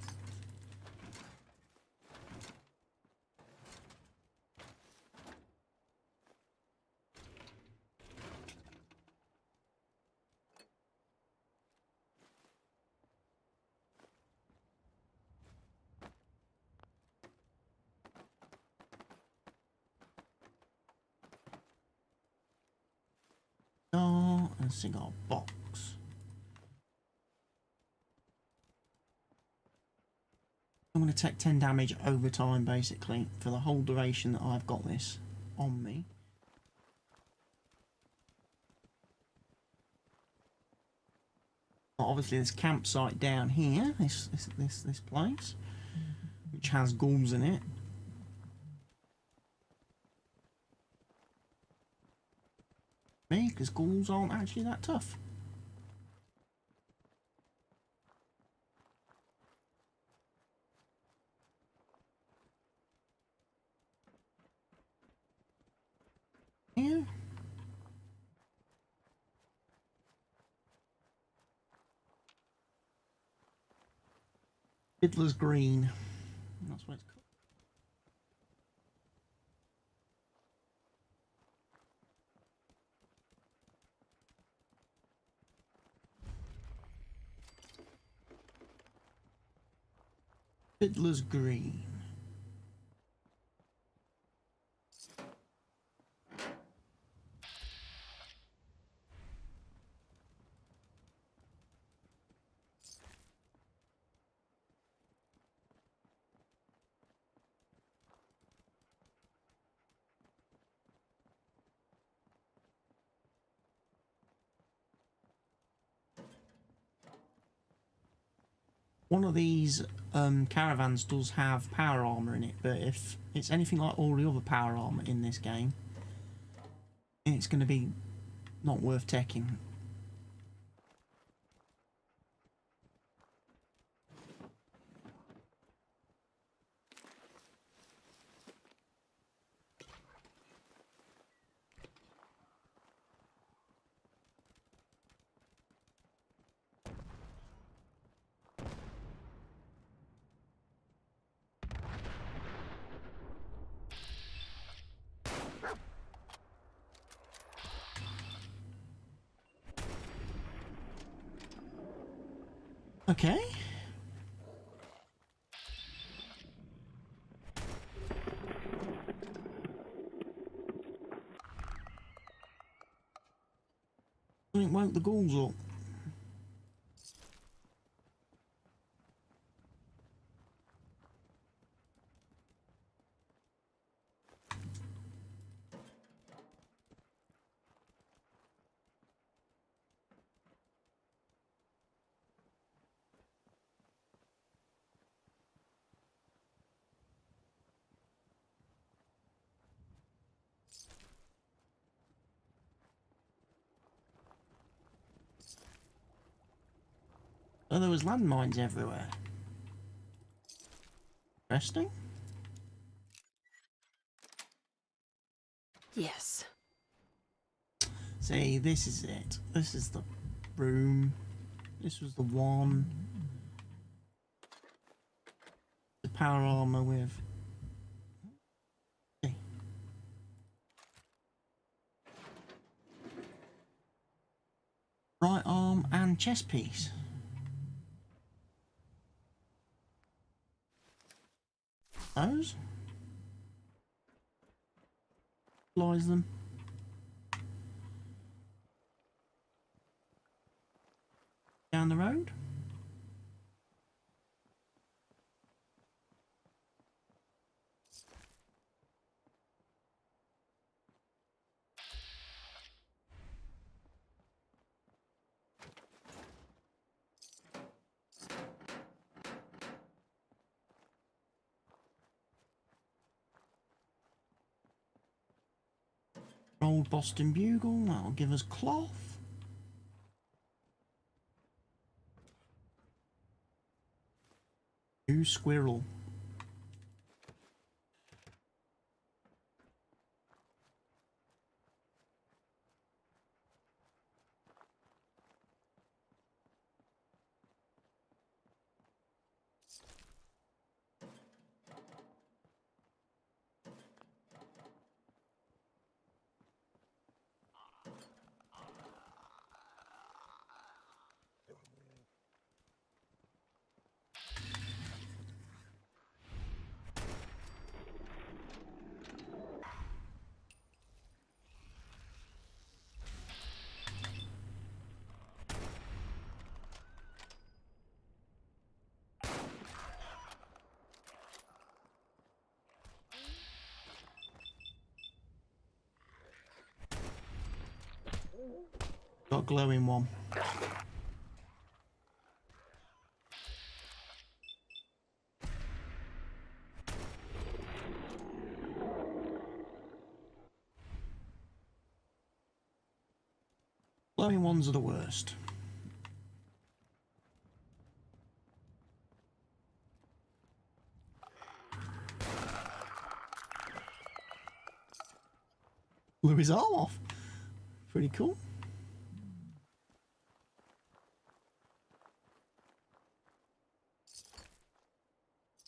Oh, and a cigar box. I'm going to take 10 damage over time, basically, for the whole duration that I've got this on me. Obviously, this campsite down here, this place, which has ghouls in it. Me, because ghouls aren't actually that tough. Yeah. Fiddler's Green. That's what it's called. Fiddler's Green. One of these caravans does have power armor in it, but if it's anything like all the other power armor in this game, it's going to be not worth taking. Okay. It woke the ghouls up. Oh, there was landmines everywhere. Interesting. Yes. See, this is it. This is the room. This was the one. The power armor with. Okay. Right arm and chest piece. those. Utilize them. Down the road. Old Boston Bugle, that'll give us cloth. New squirrel. Got a glowing one. Glowing ones are the worst. Blew his arm off. Pretty cool.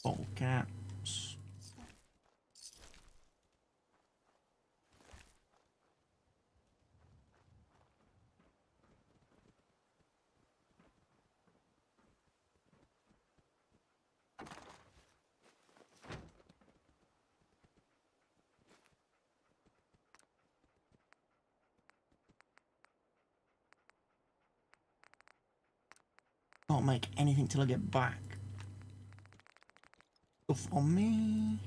Bottle caps. Can't make anything till I get back. Stuff on me.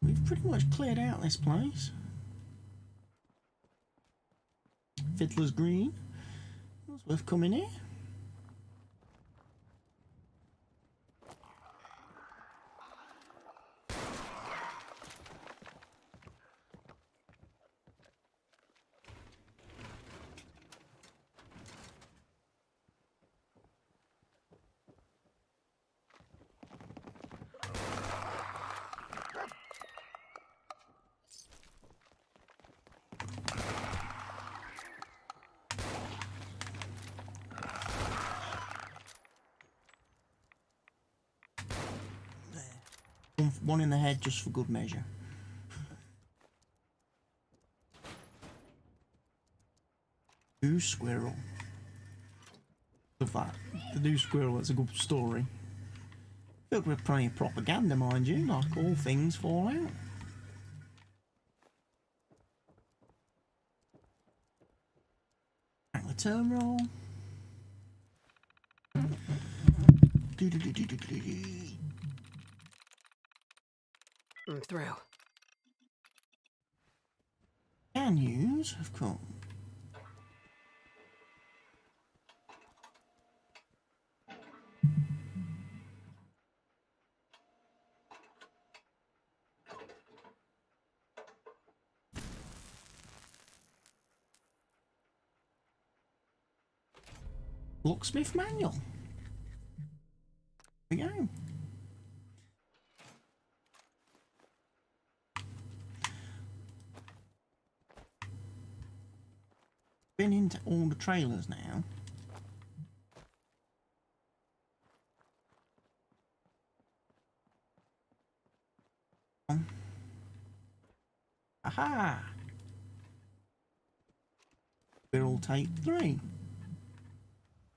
We've pretty much cleared out this place. Fiddler's Green. That's worth coming here. One in the head just for good measure. New squirrel. Love that. The new squirrel, that's a good story. Filled with plenty of propaganda, mind you, like all things Fallout. Back the terminal. I'm through. Can use, of course. Locksmith manual. There we go. Been into all the trailers now. Aha! Squirrel take 3.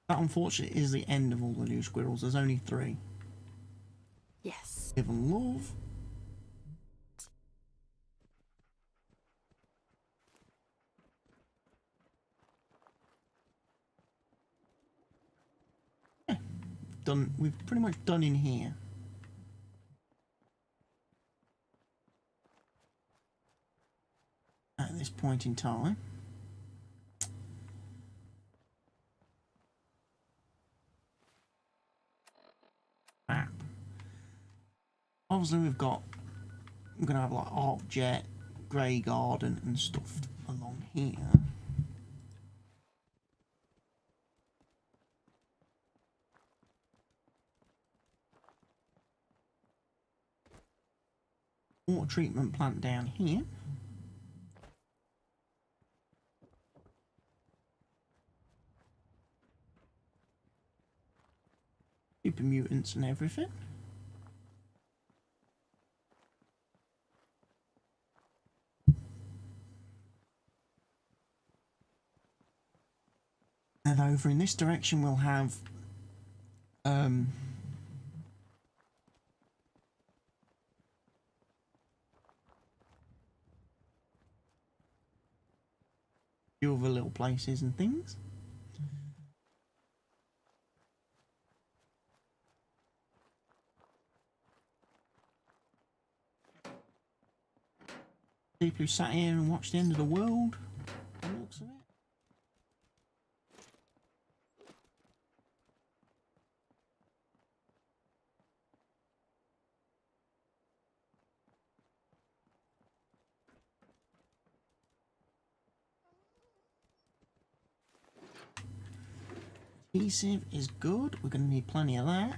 That unfortunately is the end of all the new squirrels. There's only 3. Yes. Give them love. Yeah, done. We've pretty much done in here. At this point in time. Map. Obviously we're gonna have like Arc Jet, Grey Garden and stuff along here. Water treatment plant down here. Super mutants and everything. And over in this direction we'll have the other little places and things. People who sat here and watched the end of the world, by the looks of it. Adhesive is good. We're going to need plenty of that.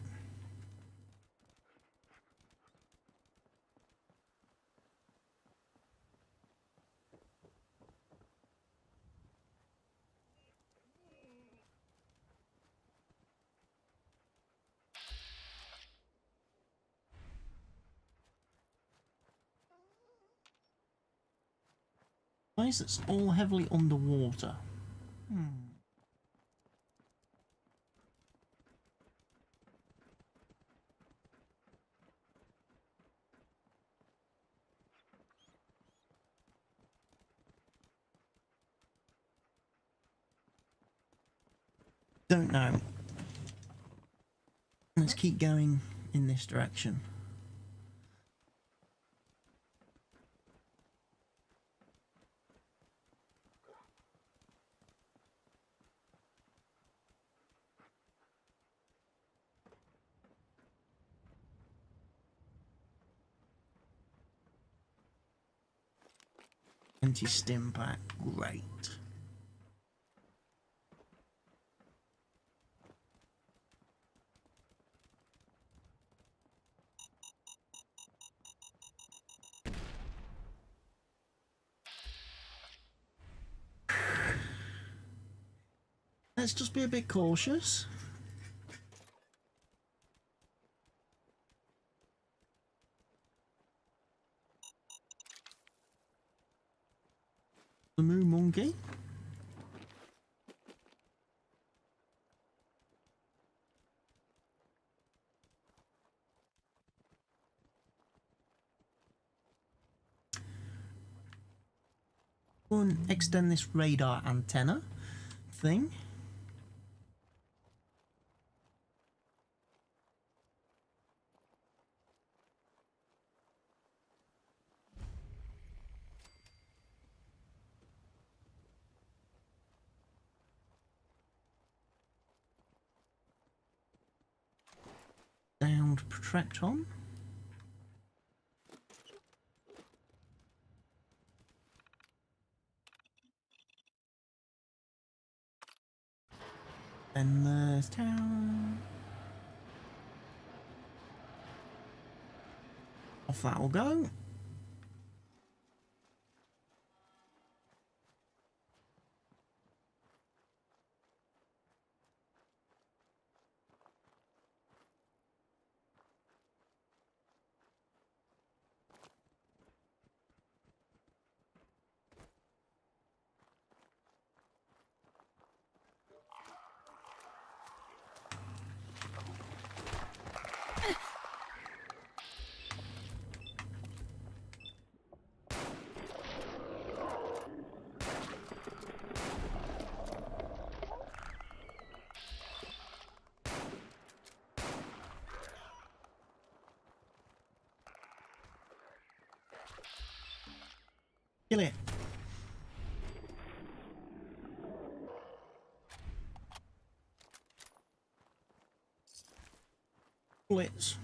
Place that's all heavily underwater. Don't know. Let's keep going in this direction. Anti-stim pack, great. Let's just be a bit cautious. The Moo Monkey. We'll extend this radar antenna thing. Sound Protecton. Then there's tower. Off that will go. Kill it. Bullets.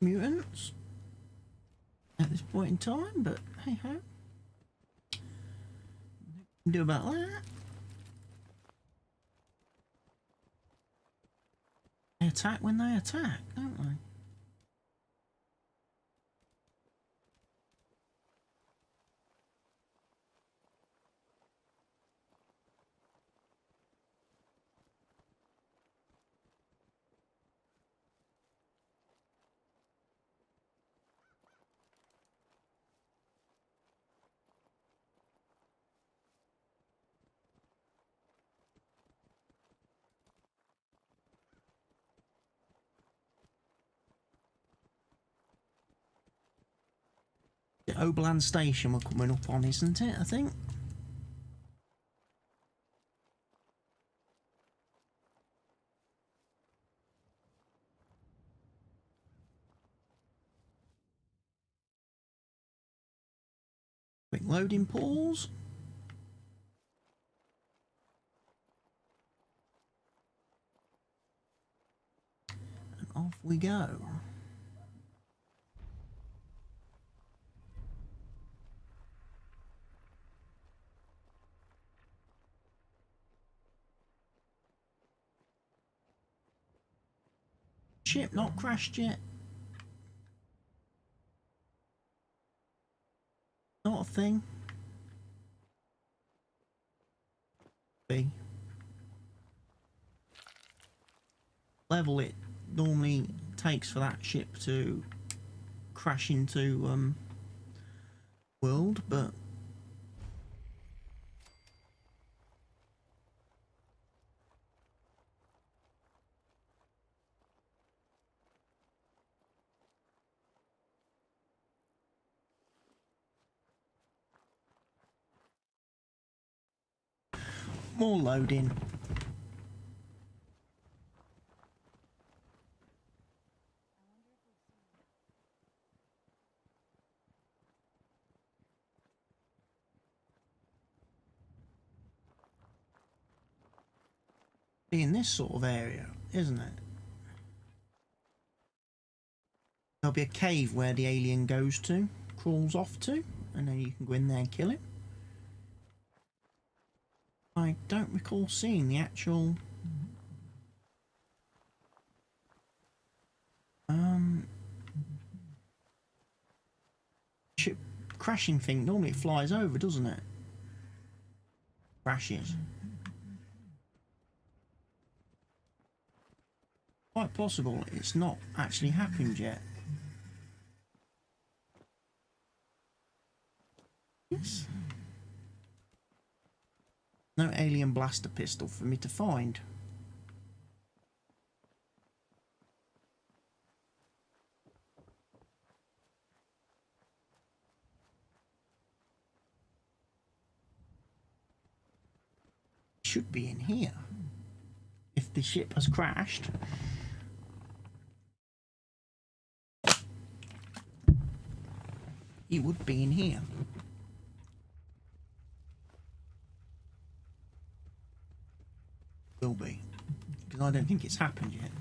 Mutants at this point in time, but hey ho. Nothing we can do about that. They attack when they attack, don't they? The Oberland Station we're coming up on, isn't it? I think. Quick loading pause. And off we go. Ship not crashed yet. Not a thing. B. Level it normally takes for that ship to crash into world, but more loading. Be in this sort of area, isn't it? There'll be a cave where the alien goes to, crawls off to, and then you can go in there and kill him. I don't recall seeing the actual ship crashing thing. Normally it flies over, doesn't it? Crashes. Quite possible it's not actually happened yet. Yes. No alien blaster pistol for me to find. Should be in here. If the ship has crashed. It would be in here. Will be. Because I don't think it's happened yet.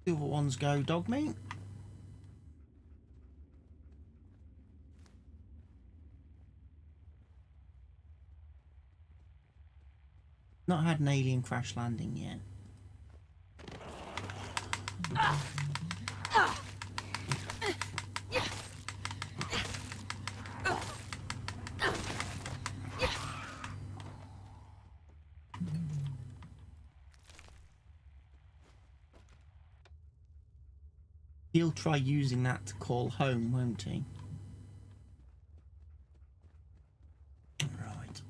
The other ones go dog meat. Not had an alien crash landing yet. He'll try using that to call home, won't he? Right.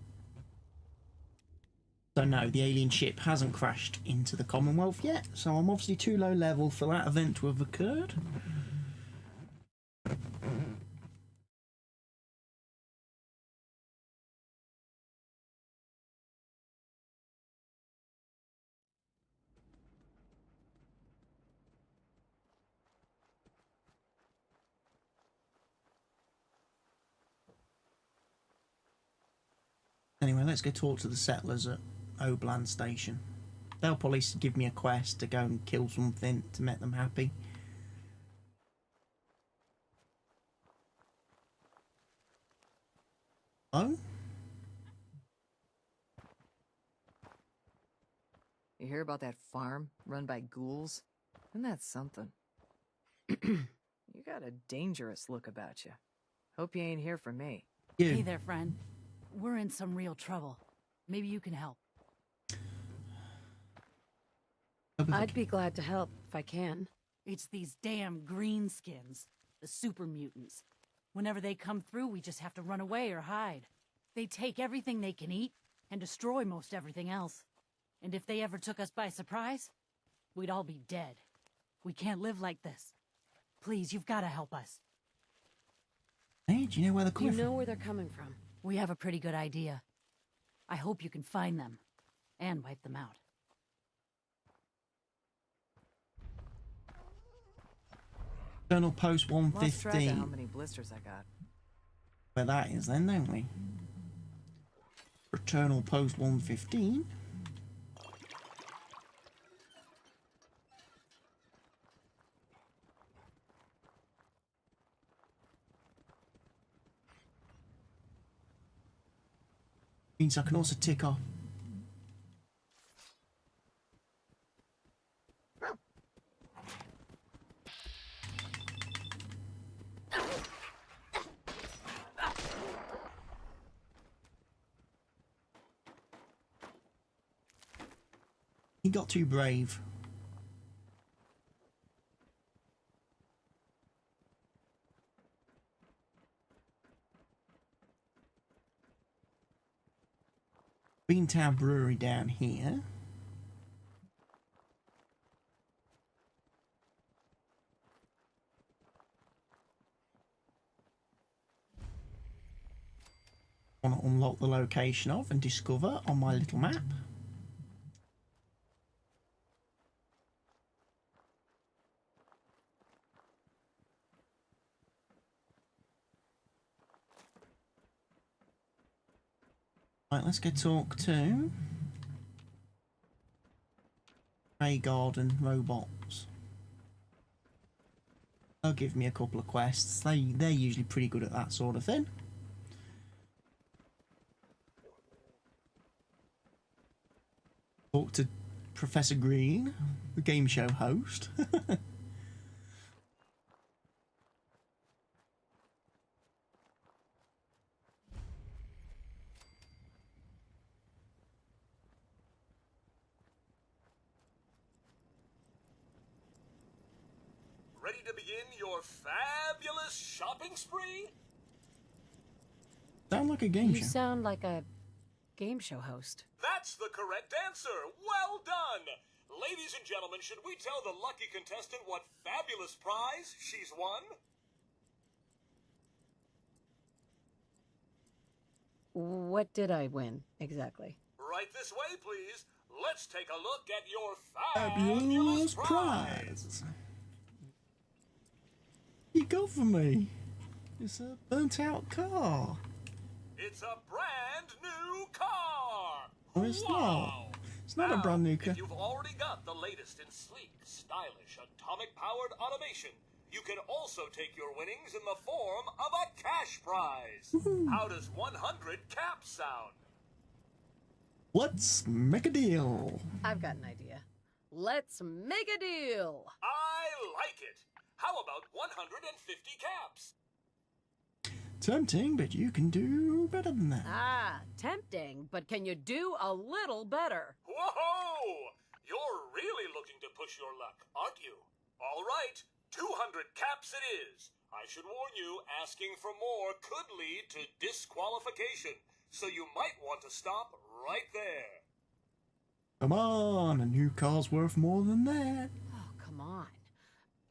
So no, the alien ship hasn't crashed into the Commonwealth yet, so I'm obviously too low level for that event to have occurred. Anyway, let's go talk to the settlers at Obland Station. They'll probably give me a quest to go and kill something to make them happy. Oh? You hear about that farm run by ghouls? Isn't that something? You got a dangerous look about you. Hope you ain't here for me. You. Hey there, friend. We're in some real trouble. Maybe you can help. I'd be glad to help if I can. It's these damn greenskins, the super mutants. Whenever they come through, we just have to run away or hide. They take everything they can eat and destroy most everything else. And if they ever took us by surprise, we'd all be dead. We can't live like this. Please, you've got to help us. Hey, do you know where they're Do you coming know from? where they're coming from? We have a pretty good idea. I hope you can find them and wipe them out. Journal Post Lost track of how 115. many blisters I got. Where that is then, don't we? Returnal Post 115. Means I can also tick off. He got too brave. Beantown Brewery down here. I want to unlock the location of and discover on my little map. Right, let's go talk to Grey Garden Robots. They'll give me a couple of quests. They're usually pretty good at that sort of thing. Talk to Professor Green, the game show host. ready to begin your fabulous shopping spree? Sound like a game You show. sound like a game show host. That's the correct answer. Well done. Ladies and gentlemen, should we tell the lucky contestant what fabulous prize she's won? What did I win, exactly? Right this way, please. Let's take a look at your Fabulous prize. You got for me. It's a burnt-out car. It's a brand new car. Oh, it's Wow. not. It's not a Now, brand new car. If you've already got the latest in sleek, stylish, atomic-powered automation, you can also take your winnings in the form of a cash prize. How does 100 caps sound? Let's make a deal. I've got an idea. Let's make a deal! I like it. How about 150 caps? Tempting, but you can do better than that. Ah, tempting, but can you do a little better? Whoa! You're really looking to push your luck, aren't you? All right, 200 caps it is. I should warn you, asking for more could lead to disqualification, so you might want to stop right there. Come on, a new car's worth more than that. Oh, come on.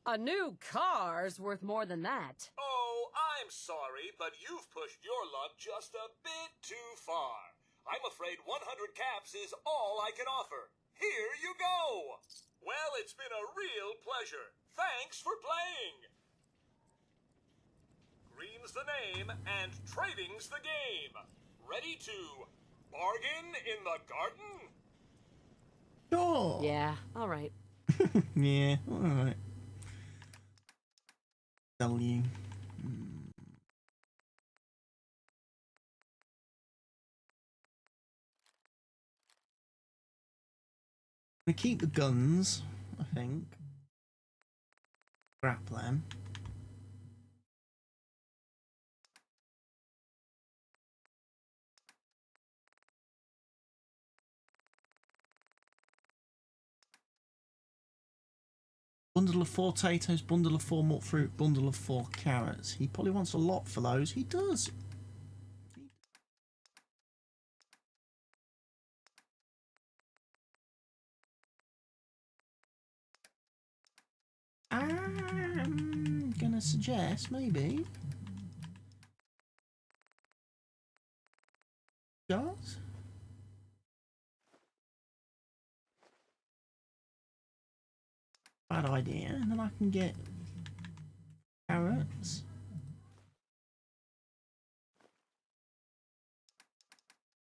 A new car's worth more than that. Oh, I'm sorry, but you've pushed your luck just a bit too far. I'm afraid 100 caps is all I can offer. Here you go! Well, it's been a real pleasure. Thanks for playing! Green's the name, and trading's the game. Ready to bargain in the garden? Sure. Yeah, all right. Yeah, alright. Tell you. We keep the guns, I think. Scrap them. Bundle of 4 potatoes, bundle of 4 malt fruit, bundle of 4 carrots. He probably wants a lot for those. He does. I'm gonna suggest maybe. Does? Bad idea, and then I can get carrots.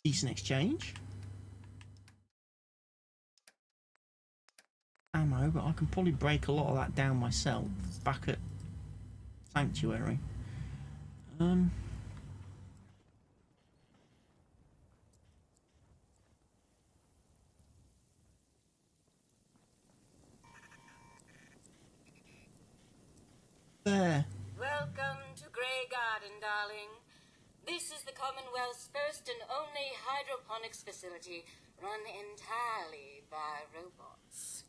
Decent exchange. Ammo, but I can probably break a lot of that down myself back at Sanctuary. There. Welcome to Grey Garden, darling. This is the Commonwealth's first and only hydroponics facility run entirely by robots.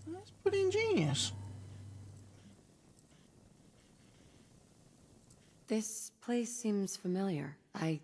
That's pretty ingenious. This place seems familiar. I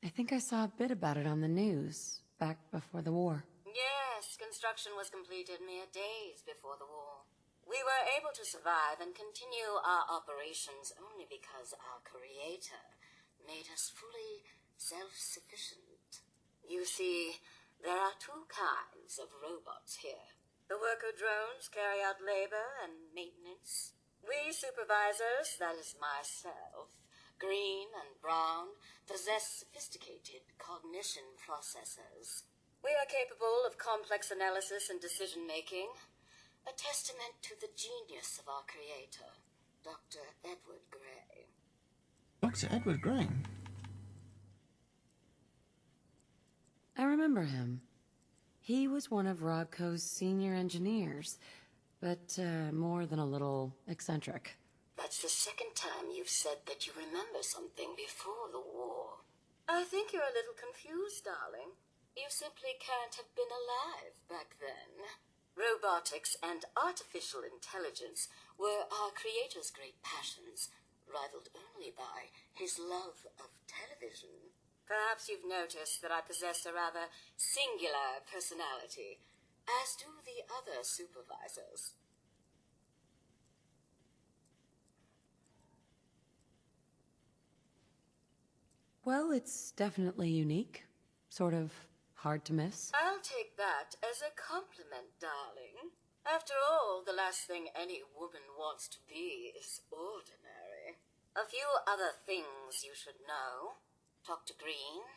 think I saw a bit about it on the news back before the war. Yes, construction was completed mere days before the war. We were able to survive and continue our operations only because our creator made us fully self-sufficient. You see, there are two kinds of robots here. The worker drones carry out labor and maintenance. We supervisors, that is myself, Green and Brown, possess sophisticated cognition processors. We are capable of complex analysis and decision-making, a testament to the genius of our creator, Dr. Edward Gray. Dr. Edward Gray? I remember him. He was one of Rodco's senior engineers, but more than a little eccentric. That's the second time you've said that you remember something before the war. I think you're a little confused, darling. You simply can't have been alive back then. Robotics and artificial intelligence were our creator's great passions, rivaled only by his love of television. Perhaps you've noticed that I possess a rather singular personality, as do the other supervisors. Well, it's definitely unique. Sort of hard to miss. I'll take that as a compliment, darling. After all, the last thing any woman wants to be is ordinary. A few other things you should know. Talk to Green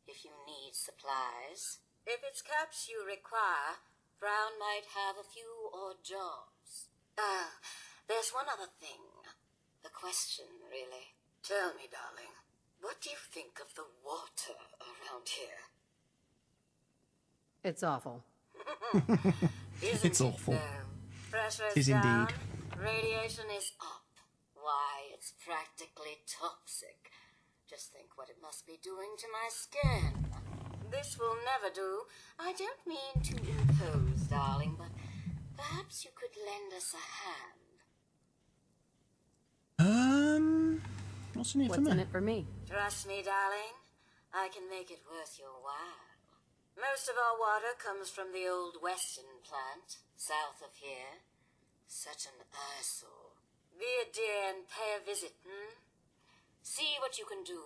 if you need supplies. If it's caps you require, Brown might have a few odd jobs. There's one other thing. A question, really. Tell me, darling, what do you think of the water around here? It's awful. It's awful. Pressure It is down, indeed. radiation is up. Why, it's practically toxic. Just think what it must be doing to my skin. This will never do. I don't mean to impose, darling, but perhaps you could lend us a hand. What's in it for What's me? in it for me? Trust me, darling. I can make it worth your while. Most of our water comes from the old Western plant, south of here. Such an eyesore. Be a dear and pay a visit, See what you can do.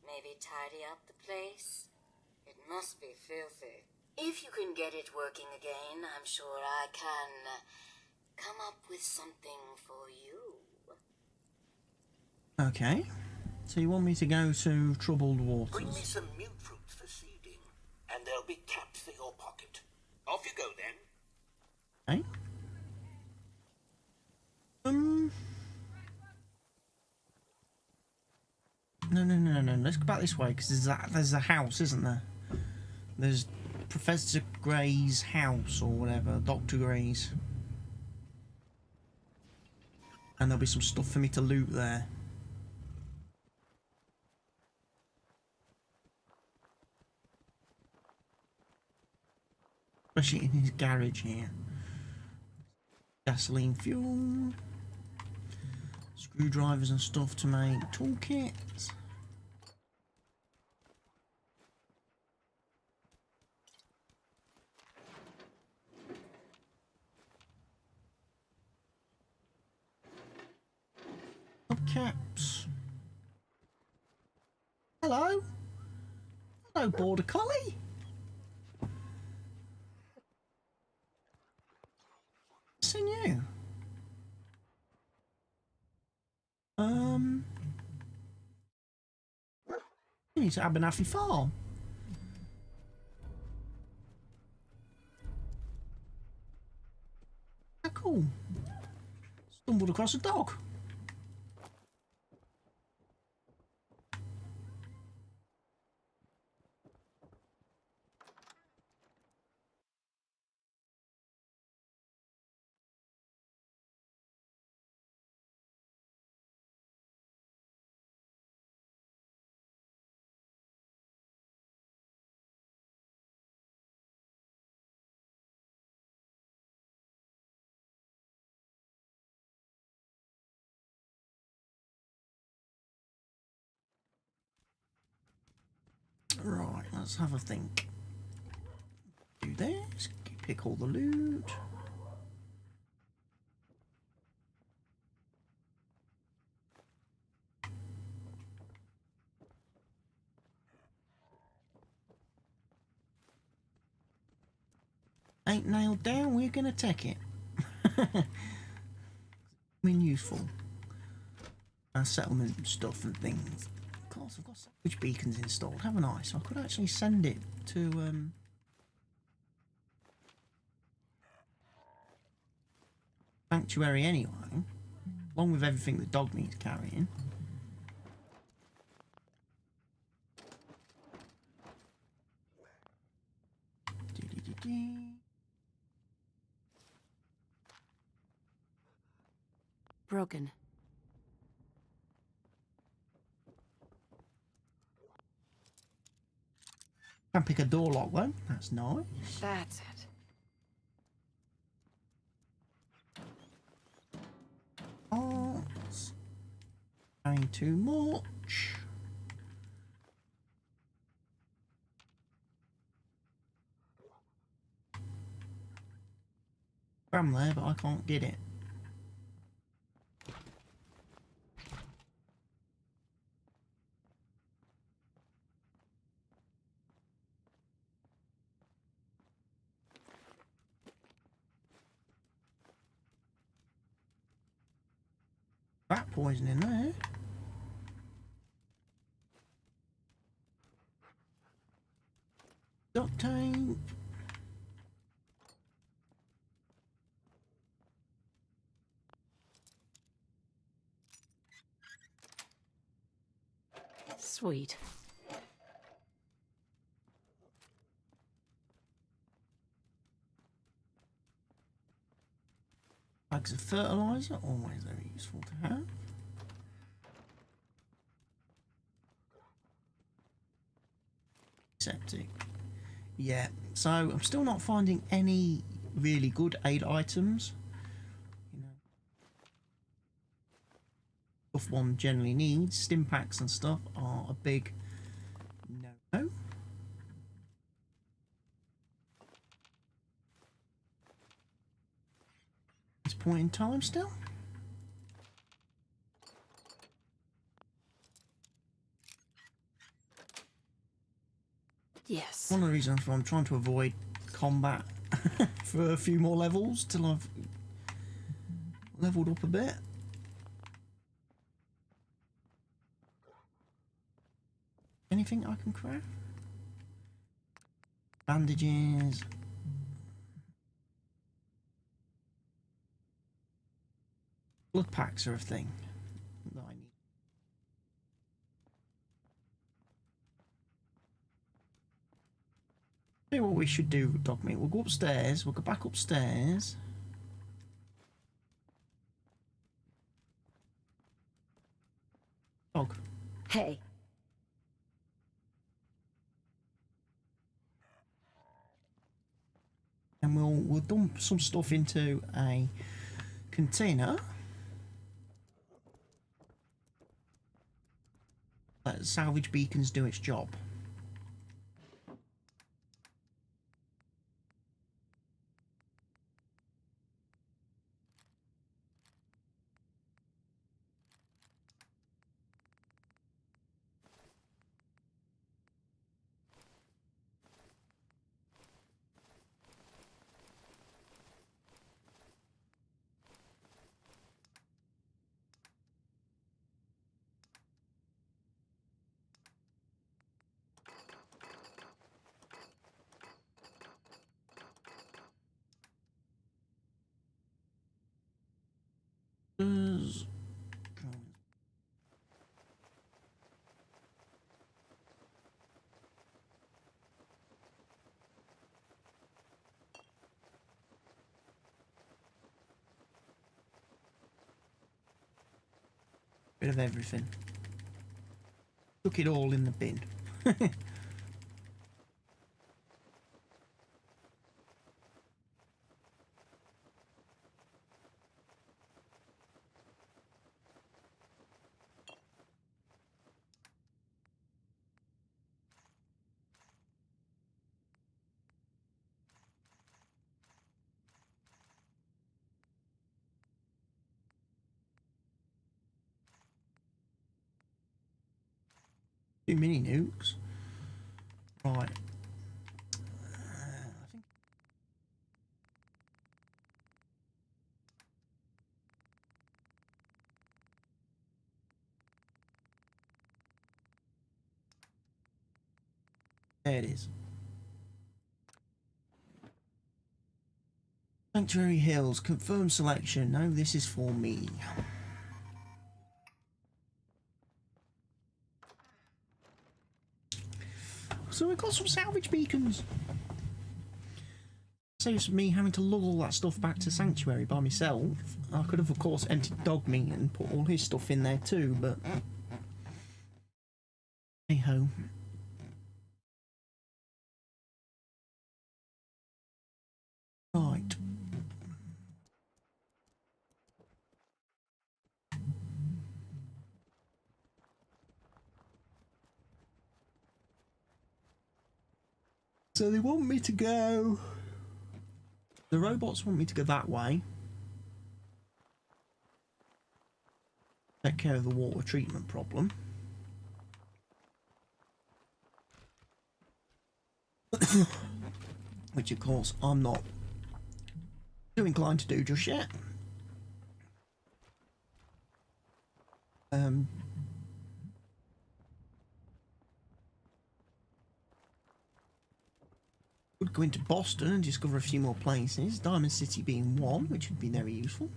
Maybe tidy up the place. It must be filthy. If you can get it working again, I'm sure I can come up with something for you. Okay. So you want me to go to troubled Bring me waters? some mute fruits for seeding, and there'll be caps for your pocket. Off you go, then. Okay. No. Let's go back this way because there's a house, isn't there? There's Professor Gray's house or whatever, Dr. Gray's, and there'll be some stuff for me to loot there. Especially in his garage here. Gasoline, fuel, screwdrivers and stuff to make toolkits. Hubcaps. Hello. Hello, Border Collie. Seen you. You need to Abernathy Farm. How cool. Stumbled across a dog. Right, let's have a think. Do this, pick all the loot. Ain't nailed down, we're gonna take it. I mean, useful. Settlement stuff and things. Of course, I've got sandwich beacons installed, haven't I? So I could actually send it to Sanctuary anyway, along with everything that Dogmeat's carrying. Broken. Can pick a door lock though, that's nice. That's it. too much. I'm there, but I can't get it. Rat poison in there. Duct tape. Sweet. Bags of fertilizer, always very useful to have. Septic. Yeah, so I'm still not finding any really good aid items. You know, stuff one generally needs. Stim packs and stuff are a big no-no. This point in time still. Yes. One of the reasons why I'm trying to avoid combat for a few more levels till I've leveled up a bit. Anything I can craft? Bandages. Blood packs are a thing that I need. Tell you what we should do, Dogmeat. We'll go upstairs. We'll go back upstairs. Dog. Hey. And we'll dump some stuff into a container. Let salvage beacons do its job. Does bit of everything. Took it all in the bin. 2 mini nukes. Right. I think there it is. Sanctuary Hills, confirm selection. No, this is for me. So we've got some salvage beacons. Saves me having to lug all that stuff back to Sanctuary by myself. I could have, of course, emptied Dogmeat and put all his stuff in there too, but hey ho. Right. So they want me to go... The robots want me to go that way. Take care of the water treatment problem. Which of course I'm not too inclined to do just yet. Would go into Boston and discover a few more places, Diamond City being one, which would be very useful.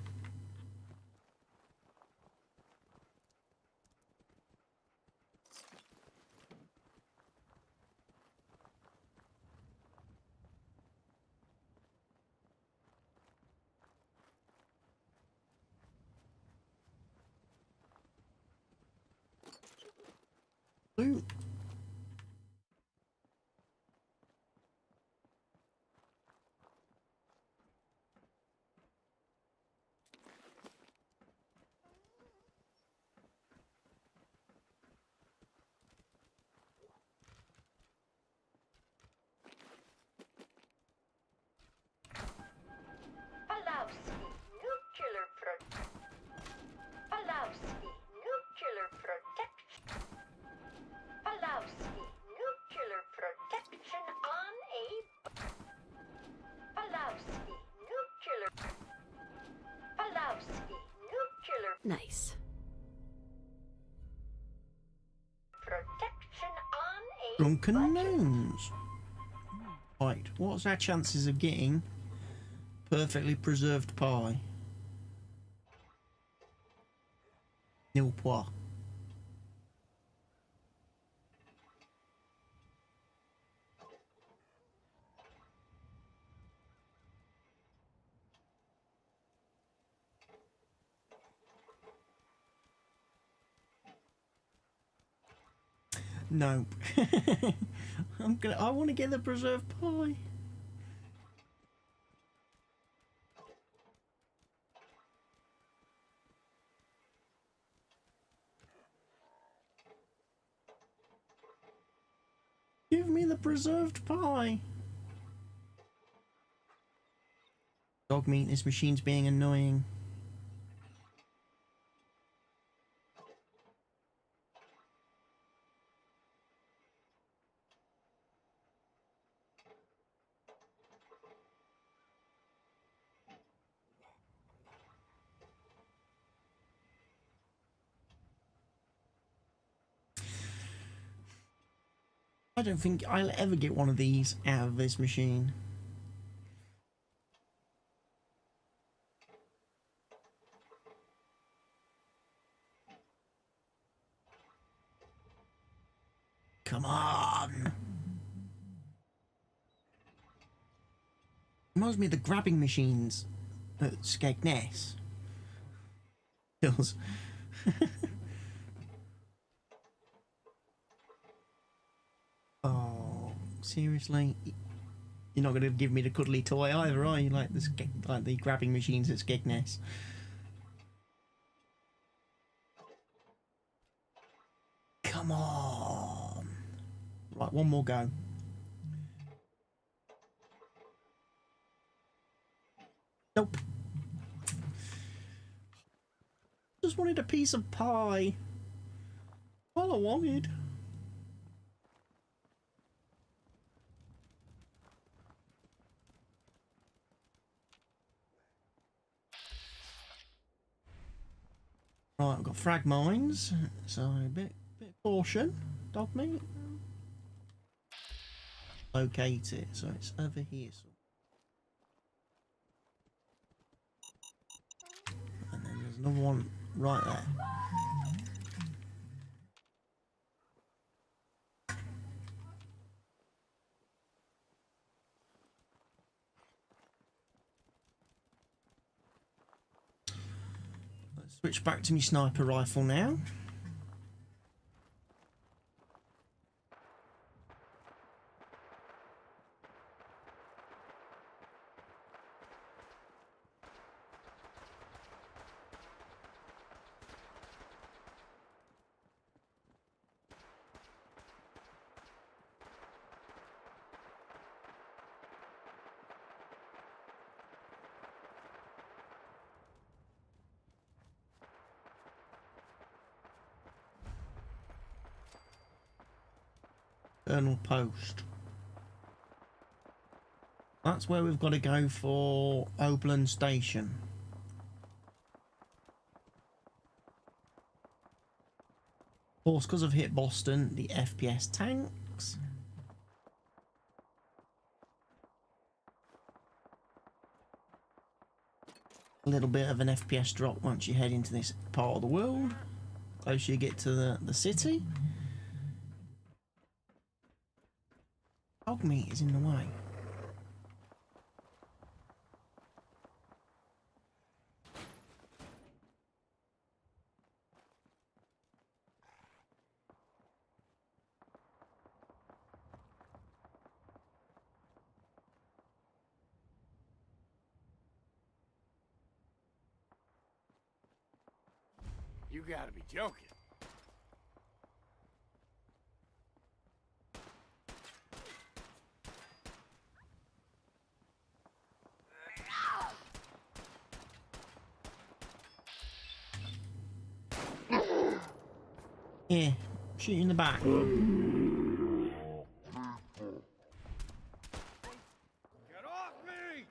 Blue. Nice. Drunken Gnomes. Right, what's our chances of getting perfectly preserved pie? Nil point. Nope. I want to get the preserved pie. Give me the preserved pie. Dog meat, this machine's being annoying. I don't think I'll ever get one of these out of this machine. Come on. Reminds me of the grabbing machines at Skegness. Feels. Oh, seriously? You're not going to give me the cuddly toy either, are you? Like the grabbing machines at Skegness. Come on. Right, one more go. Nope. Just wanted a piece of pie. All I wanted. Right, I've got frag mines, so a bit caution. Dog meat. Locate it, so it's over here. And then there's another one right there. Let's switch back to my sniper rifle now. Colonel Post. That's where we've got to go for Oberlin Station. Of course, because I've hit Boston, the FPS tanks. A little bit of an FPS drop once you head into this part of the world. Closer you get to the city. Dog meat is in the way. You gotta be joking. Yeah, shoot you in the back. Get off me!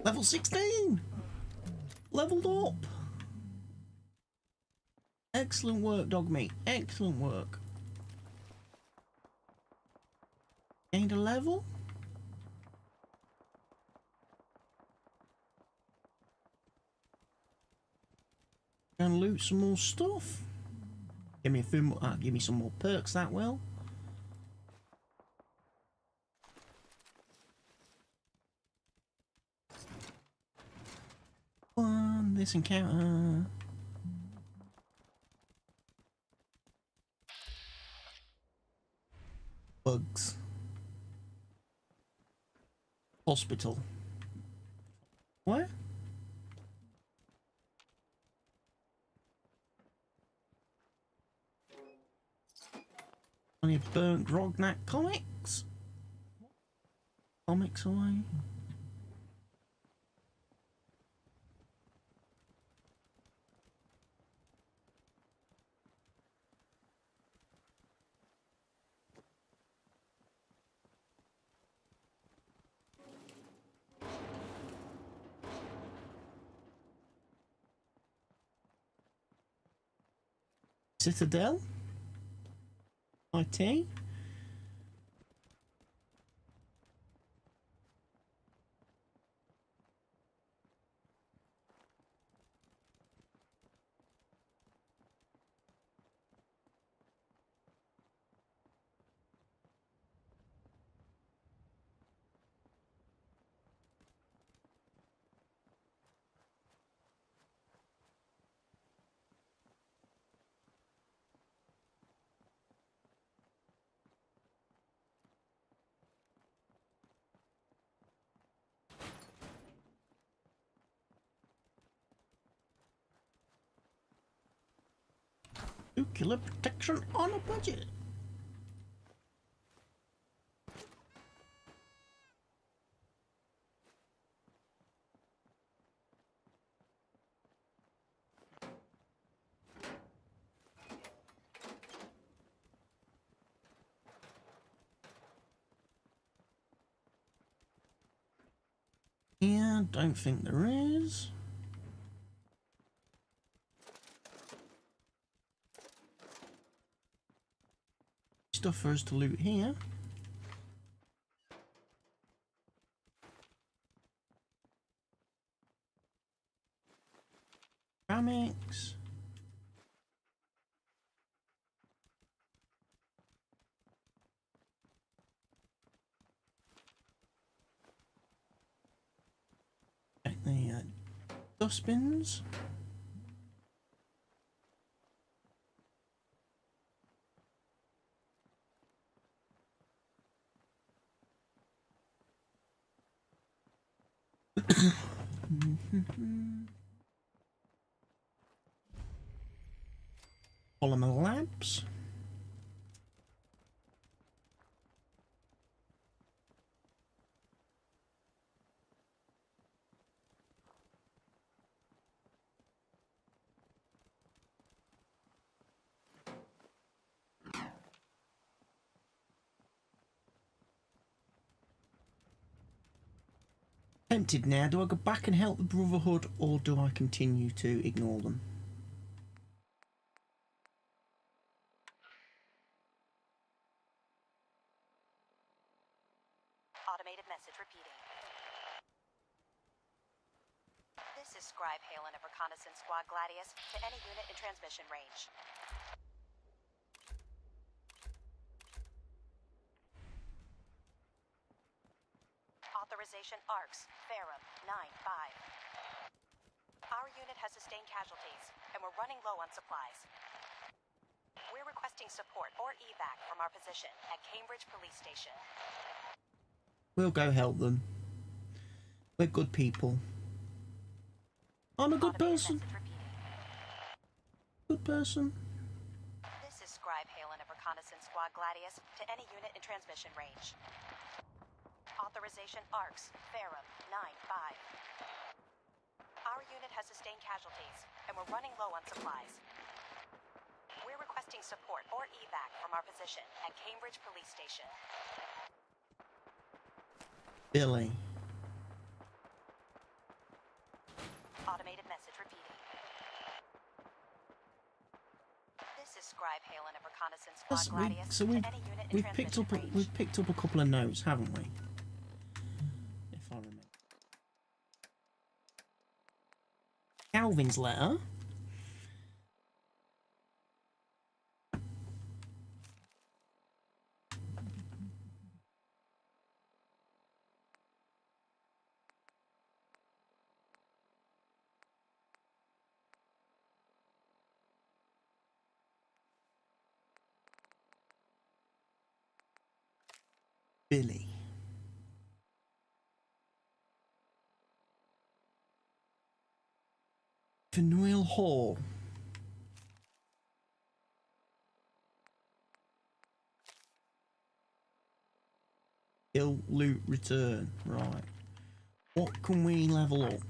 Level 16! Leveled up! Excellent work, dog meat. Excellent work. Gained a level? Gonna loot some more stuff. Give me a few more, give me some more perks, that will. One, this encounter. Bugs. Hospital. Where? Only a burnt Grognak comics? Comics away. Citadel? IT? Nuclear protection on a budget. Yeah, don't think there is. Stuff for us to loot here. Ceramics. The dustbins. Polymer labs. Tempted now. Do I go back and help the Brotherhood, or do I continue to ignore them? Automated message repeating. This is Scribe Halen of Reconnaissance Squad Gladius to any unit in transmission range. Authorization ARCS, Ferrum, 9-5. Our unit has sustained casualties, and we're running low on supplies. We're requesting support or evac from our position at Cambridge Police Station. We'll go help them. We're good people. I'm a good person. Good person. This is Scribe Halen of Reconnaissance Squad Gladius to any unit in transmission range. Authorization ARCS, Ferrum, 9-5. Our unit has sustained casualties, and we're running low on supplies. We're requesting support or evac from our position at Cambridge Police Station. Billy. Automated message repeating. This is Scribe Halen of Reconnaissance Squad Gladius to any unit in transmission range. We've picked up a couple of notes, haven't we? If I remember. Calvin's letter. Billy. Faneuil Hall. Kill, loot, return. Right. What can we level up?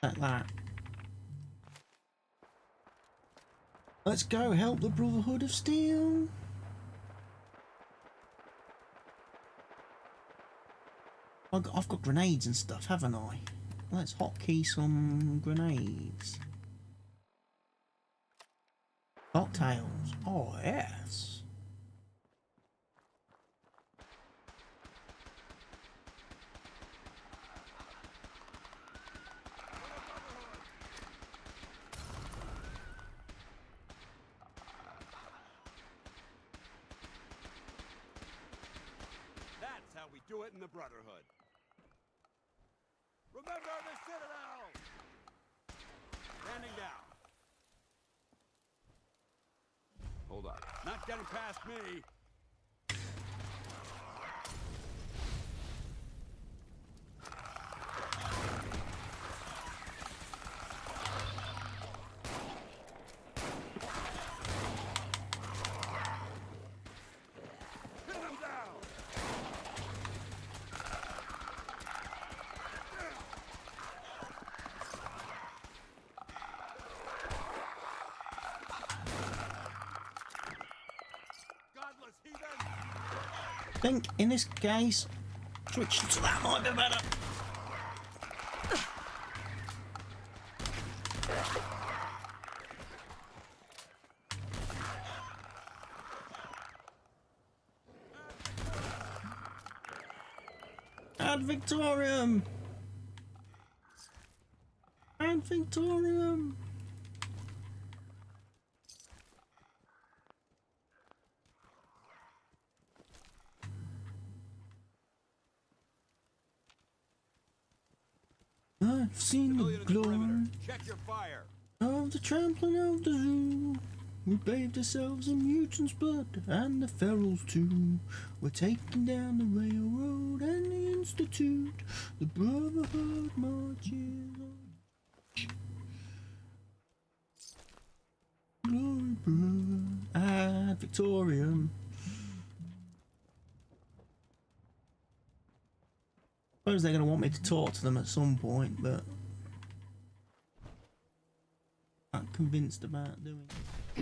Like that. Let's go help the Brotherhood of Steel. I've got grenades and stuff, haven't I? Let's hotkey some grenades. Cocktails. Oh, yes. That's how we do it in the Brotherhood. Remember the Citadel! Standing down. Hold on. Not getting past me. Pin him down! I think in this case, switching to that might be better. Ad Victorium! Ad Victorium! I've seen the glory Check your fire. of the trampling of the zoo. We bathed ourselves in mutants' blood, and the ferals too. We're taking down the railroad and the institute. The Brotherhood marches on. Glory blood ad Victorium. I suppose they're going to want me to talk to them at some point, but I'm not convinced about doing it.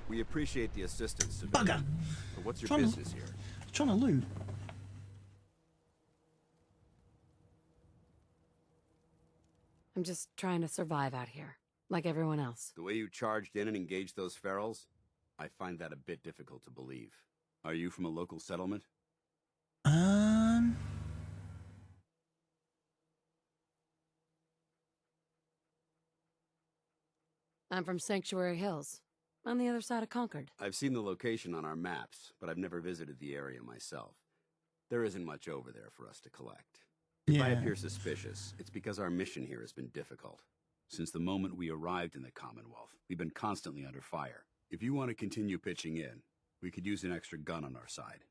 We appreciate the assistance, civilian. Bugger! But what's your Trying to- business here? Trying to loot. I'm just trying to survive out here, like everyone else. The way you charged in and engaged those ferals, I find that a bit difficult to believe. Are you from a local settlement? I'm from Sanctuary Hills, on the other side of Concord. I've seen the location on our maps, but I've never visited the area myself. There isn't much over there for us to collect. If I appear suspicious, it's because our mission here has been difficult. Since the moment we arrived in the Commonwealth, we've been constantly under fire. If you want to continue pitching in, we could use an extra gun on our side.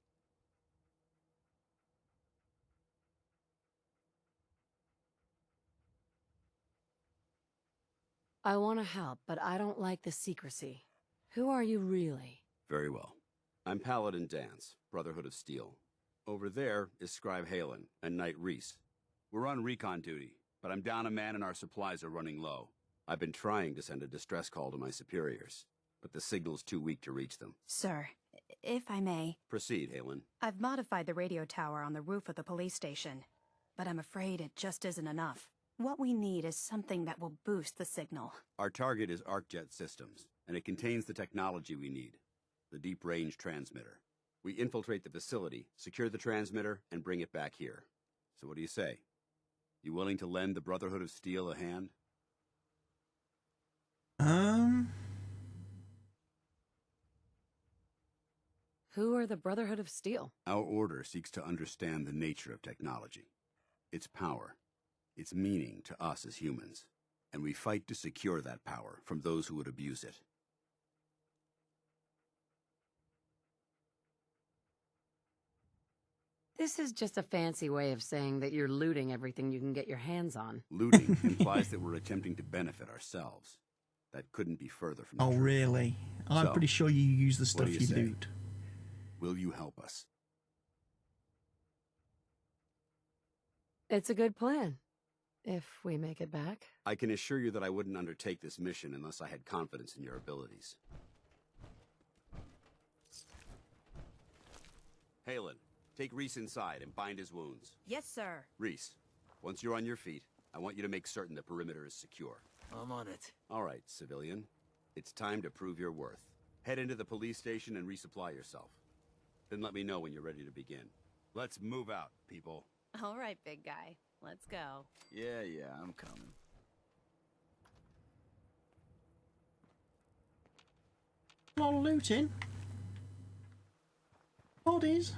I want to help, but I don't like the secrecy. Who are you really? Very well. I'm Paladin Dance, Brotherhood of Steel. Over there is Scribe Halen and Knight Reese. We're on recon duty, but I'm down a man and our supplies are running low. I've been trying to send a distress call to my superiors, but the signal's too weak to reach them. Sir, if I may, Proceed, Halen. I've modified the radio tower on the roof of the police station, but I'm afraid it just isn't enough. What we need is something that will boost the signal. Our target is ArcJet Systems, and it contains the technology we need, the deep-range transmitter. We infiltrate the facility, secure the transmitter, and bring it back here. So what do you say? You willing to lend the Brotherhood of Steel a hand? Who are the Brotherhood of Steel? Our order seeks to understand the nature of technology, its power, its meaning to us as humans, and we fight to secure that power from those who would abuse it. This is just a fancy way of saying that you're looting everything you can get your hands on. Looting implies that we're attempting to benefit ourselves. That couldn't be further from the Oh, truth. really? I'm So, pretty sure you use the what stuff do you you say? loot. Will you help us? It's a good plan, if we make it back. I can assure you that I wouldn't undertake this mission unless I had confidence in your abilities. Halen, take Reese inside and bind his wounds. Yes, sir. Reese, once you're on your feet, I want you to make certain the perimeter is secure. I'm on it. All right, civilian. It's time to prove your worth. Head into the police station and resupply yourself. Then let me know when you're ready to begin. Let's move out, people. All right, big guy. Let's go. Yeah, I'm coming. A lot of looting. Bodies.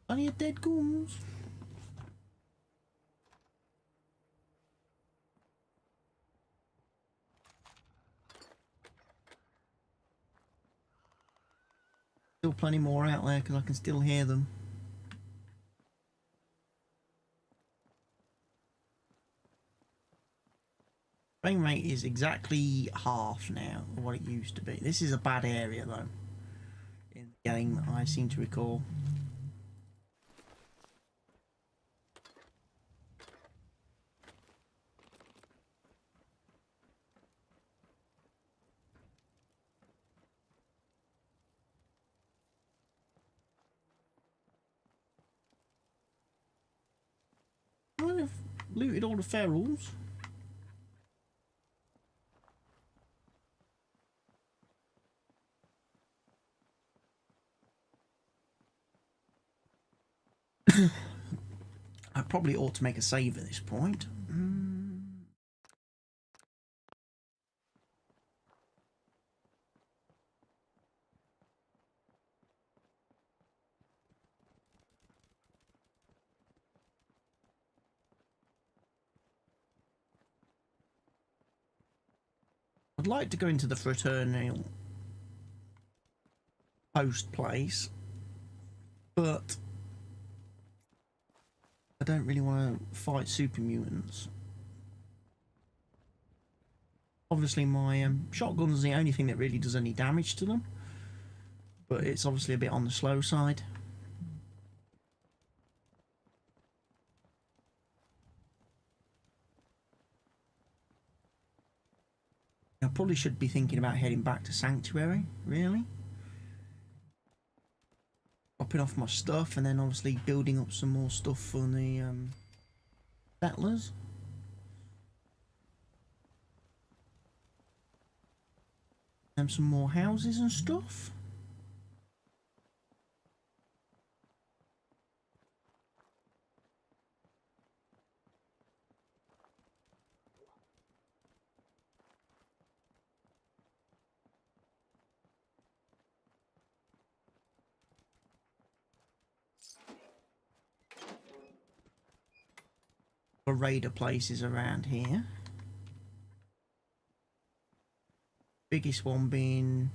Plenty of dead ghouls. Still plenty more out there because I can still hear them. Frame rate is exactly half now of what it used to be. This is a bad area though in the game, I seem to recall. I've looted all the ferals. I probably ought to make a save at this point. I'd like to go into the fraternal post place, but I don't really want to fight super mutants. Obviously my shotgun's the only thing that really does any damage to them, but it's obviously a bit on the slow side. I probably should be thinking about heading back to Sanctuary, really. Dropping off my stuff and then obviously building up some more stuff for the settlers. And some more houses and stuff. For raider places around here. Biggest one being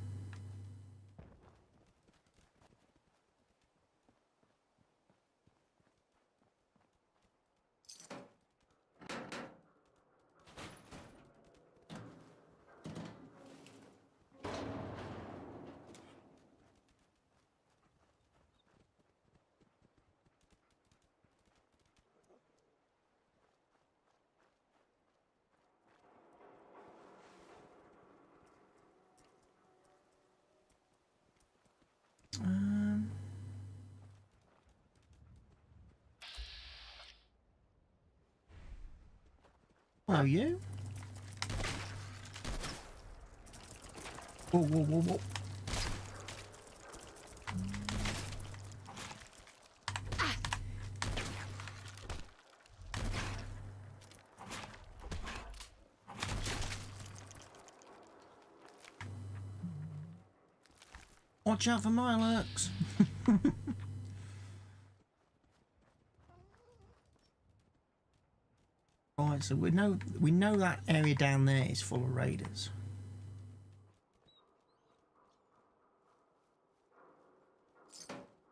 hello, you. Whoa, whoa, whoa, whoa. Watch out for Milex. Right, so we know that area down there is full of raiders.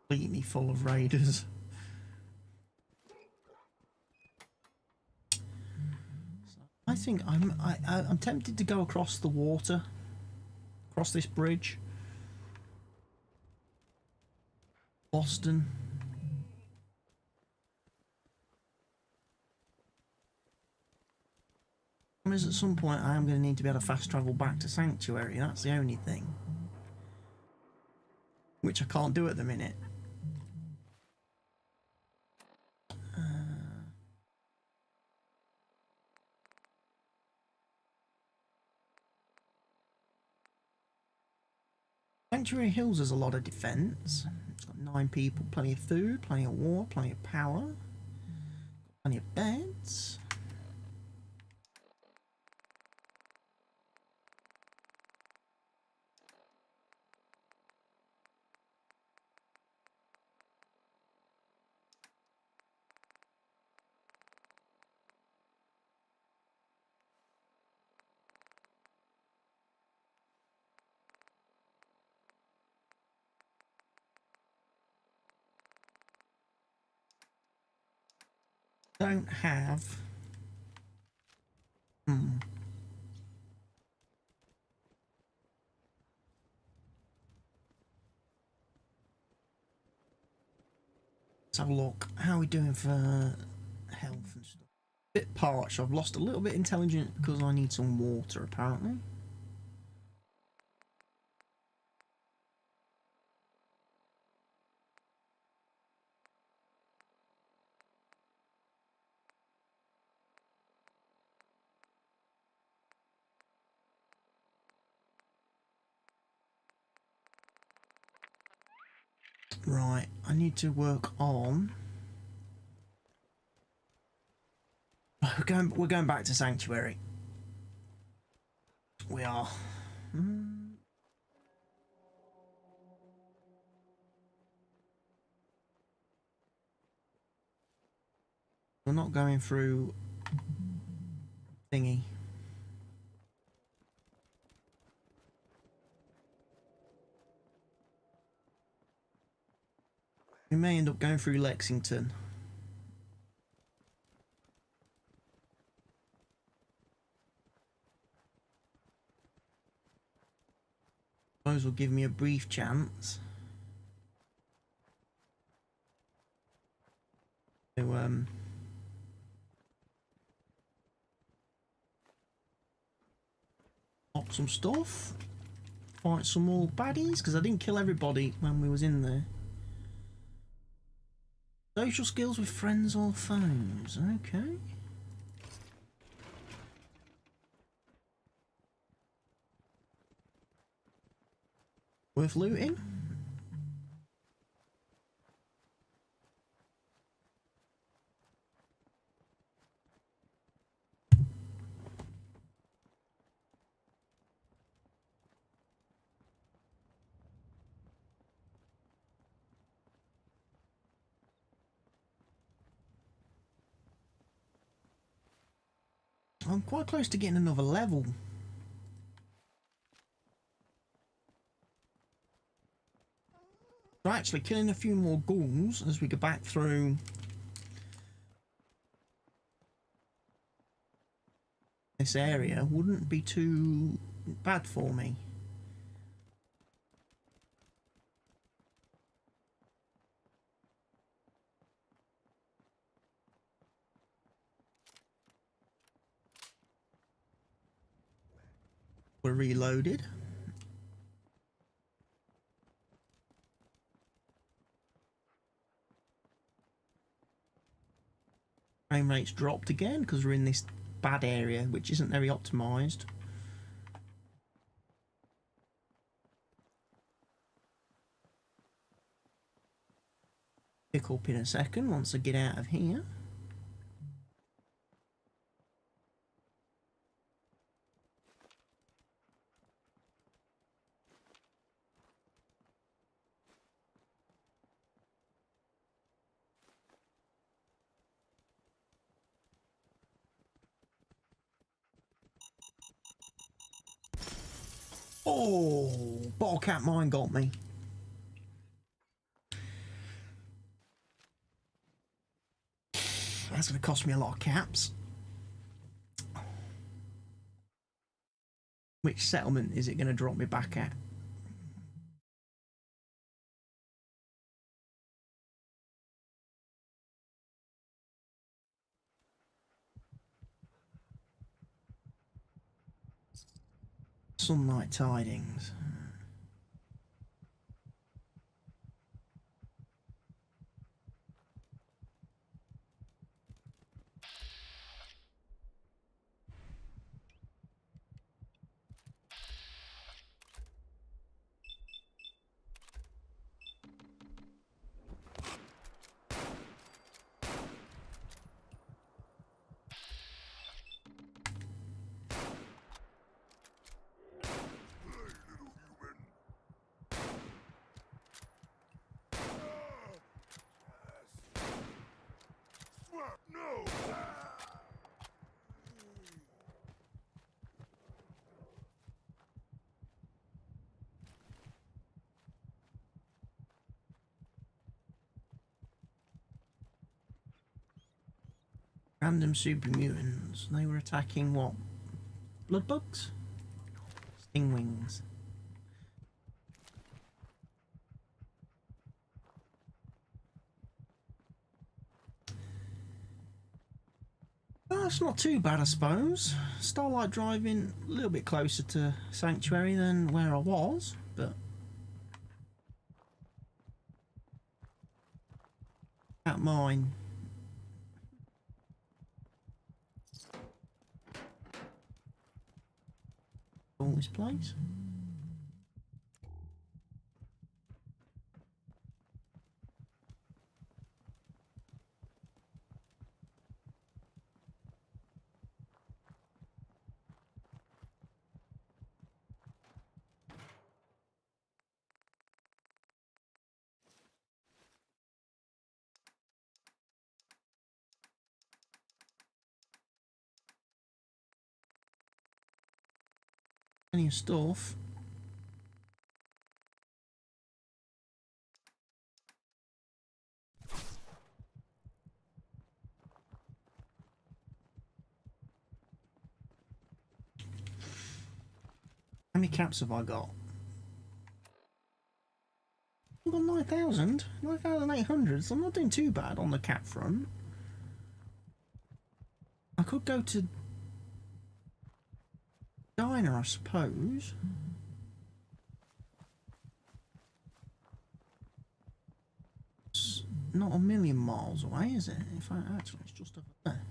Completely full of raiders. So I think I'm tempted to go across the water, across this bridge. Boston. At some point I am going to need to be able to fast travel back to Sanctuary. That's the only thing. Which I can't do at the minute. Sanctuary Hills has a lot of defence. It's got 9 people, plenty of food, plenty of water, plenty of power, plenty of beds. Don't have let's have a look. How are we doing for health and stuff? Bit parched. I've lost a little bit intelligence because I need some water apparently. Right, I need to work on. We're going back to Sanctuary. We are. We're not going through thingy. We may end up going through Lexington. Those will give me a brief chance. lock some stuff, fight some more baddies, because I didn't kill everybody when we was in there. Social skills with friends or foes, okay. Worth looting. I'm quite close to getting another level. So actually killing a few more ghouls as we go back through this area wouldn't be too bad for me. We're reloaded. Frame rate's dropped again because we're in this bad area which isn't very optimized. Pick up in a second once I get out of here. Oh, bottle cap mine got me. That's going to cost me a lot of caps. Which settlement is it going to drop me back at? Sunlight Tidings. Random super mutants. They were attacking what? Blood bugs? Stingwings. Well, that's not too bad, I suppose. Starlight driving a little bit closer to Sanctuary than where I was, but at mine. All this place. Plenty of stuff. How many caps have I got? I've got 9,000, 9,800, so I'm not doing too bad on the cap front. could go to diner, I suppose. It's not a million miles away, is it? In fact, actually, it's just over there.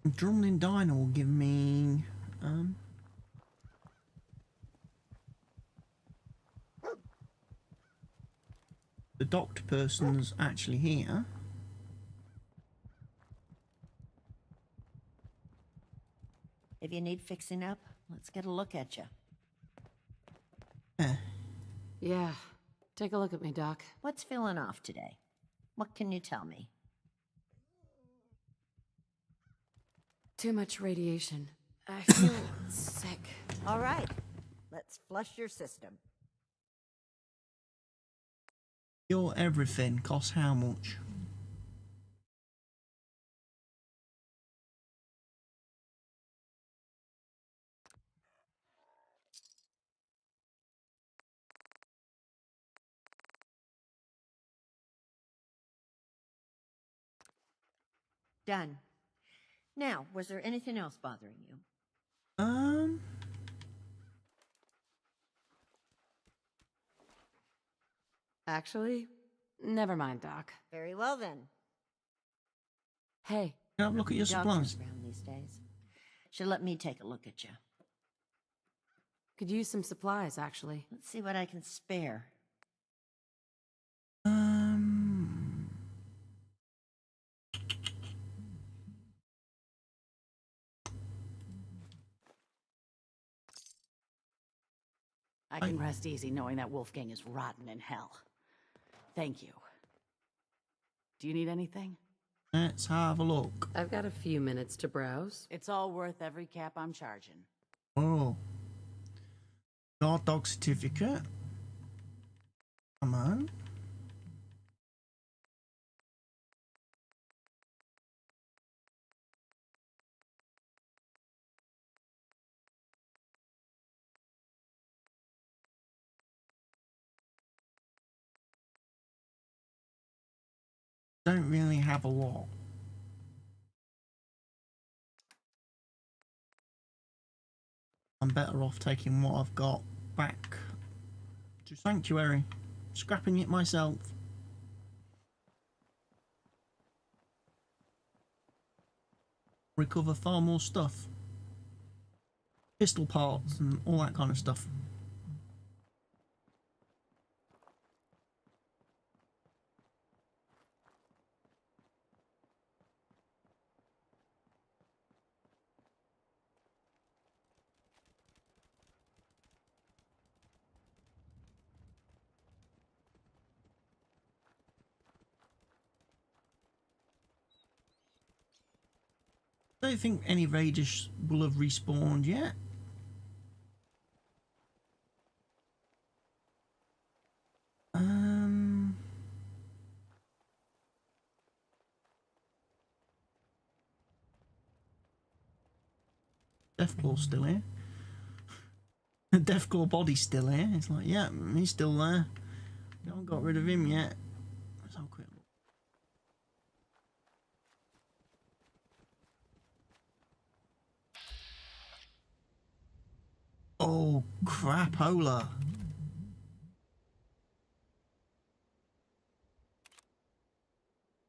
Drumlin Diner will give me the doctor person's actually here. If you need fixing up, let's get a look at you. Yeah. Take a look at me, Doc. What's feeling off today? What can you tell me? Too much radiation. I feel sick. All right. Let's flush your system. Your everything costs how much? Done. Now, was there anything else bothering you? Actually, never mind, Doc. Very well then. Hey. Have a look at your Doctors supplies. around these days. Should let me take a look at you. Could use some supplies, actually. Let's see what I can spare. I can rest easy knowing that Wolfgang is rotten in hell. Thank you. Do you need anything? Let's have a look. I've got a few minutes to browse. It's all worth every cap I'm charging. Oh. Guard dog certificate. Come on. Don't really have a lot. I'm better off taking what I've got back to Sanctuary, scrapping it myself. Recover far more stuff. Pistol parts and all that kind of stuff. I don't think any raiders will have respawned yet. Deathclaw's still here. Deathclaw body's still here. It's like, yeah, he's still there. We haven't got rid of him yet. Let's have a quick look. Oh, crapola.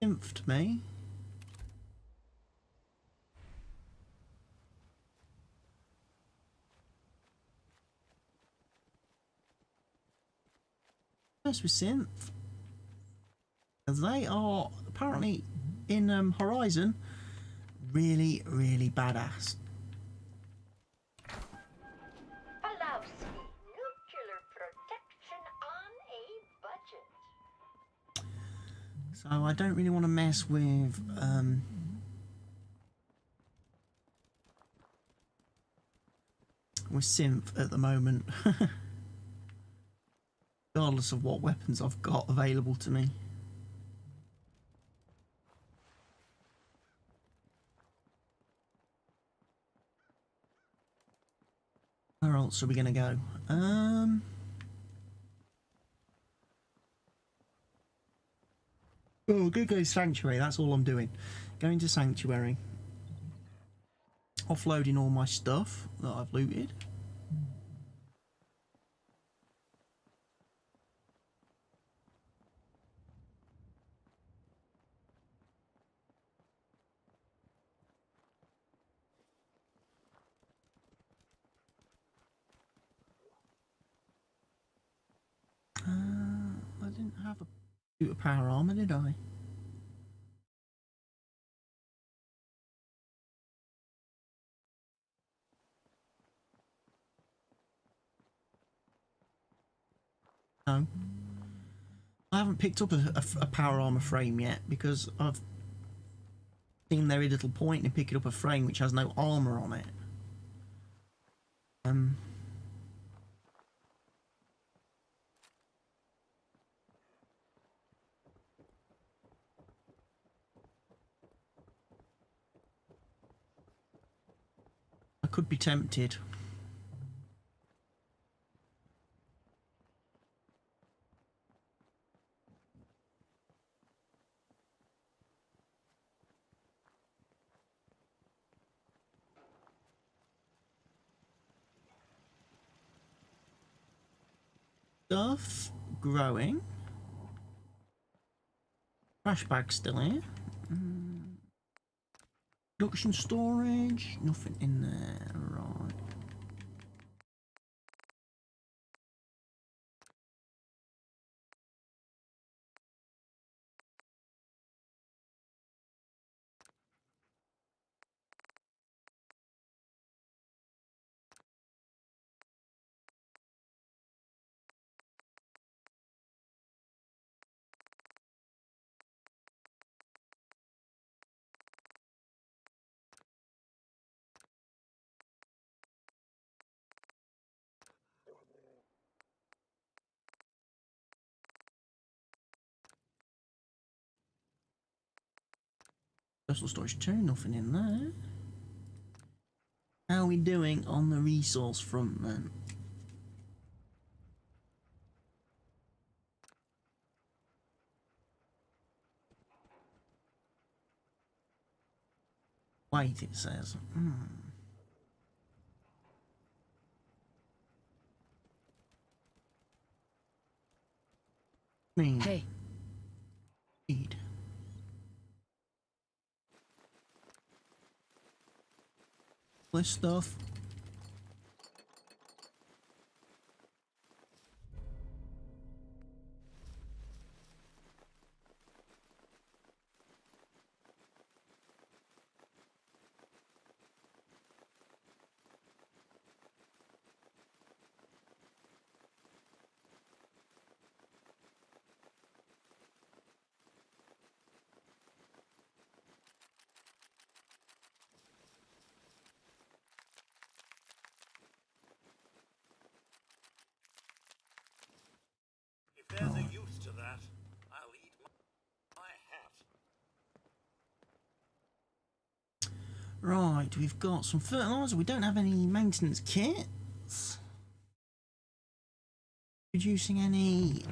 Infed me. Yes, with synth. They are apparently in Horizon really, really badass. Allows nuclear protection on a budget. So I don't really want to mess with synth at the moment. Regardless of what weapons I've got available to me. Where else are we going to go? Oh, good go Sanctuary, that's all I'm doing. Going to Sanctuary. Offloading all my stuff that I've looted. I didn't have a suit of power armor, did I? No. I haven't picked up a power armor frame yet because I've seen very little point in picking up a frame which has no armor on it. I could be tempted. Stuff growing. Trash bag still here. Production storage, nothing in there, right. Personal storage 2, nothing in there. How are we doing on the resource front then? Wait, it says. Hey. Speed. This stuff. If there's a use to that, I'll eat my hat. Right, we've got some fertilizer. We don't have any maintenance kits. Producing any.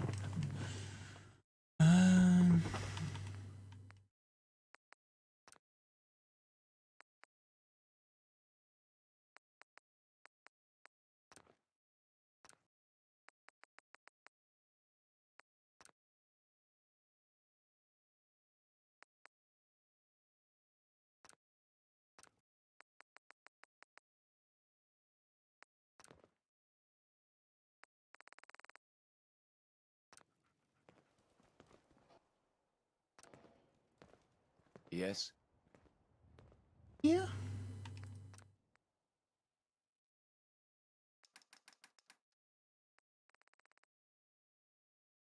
Yes? Yeah.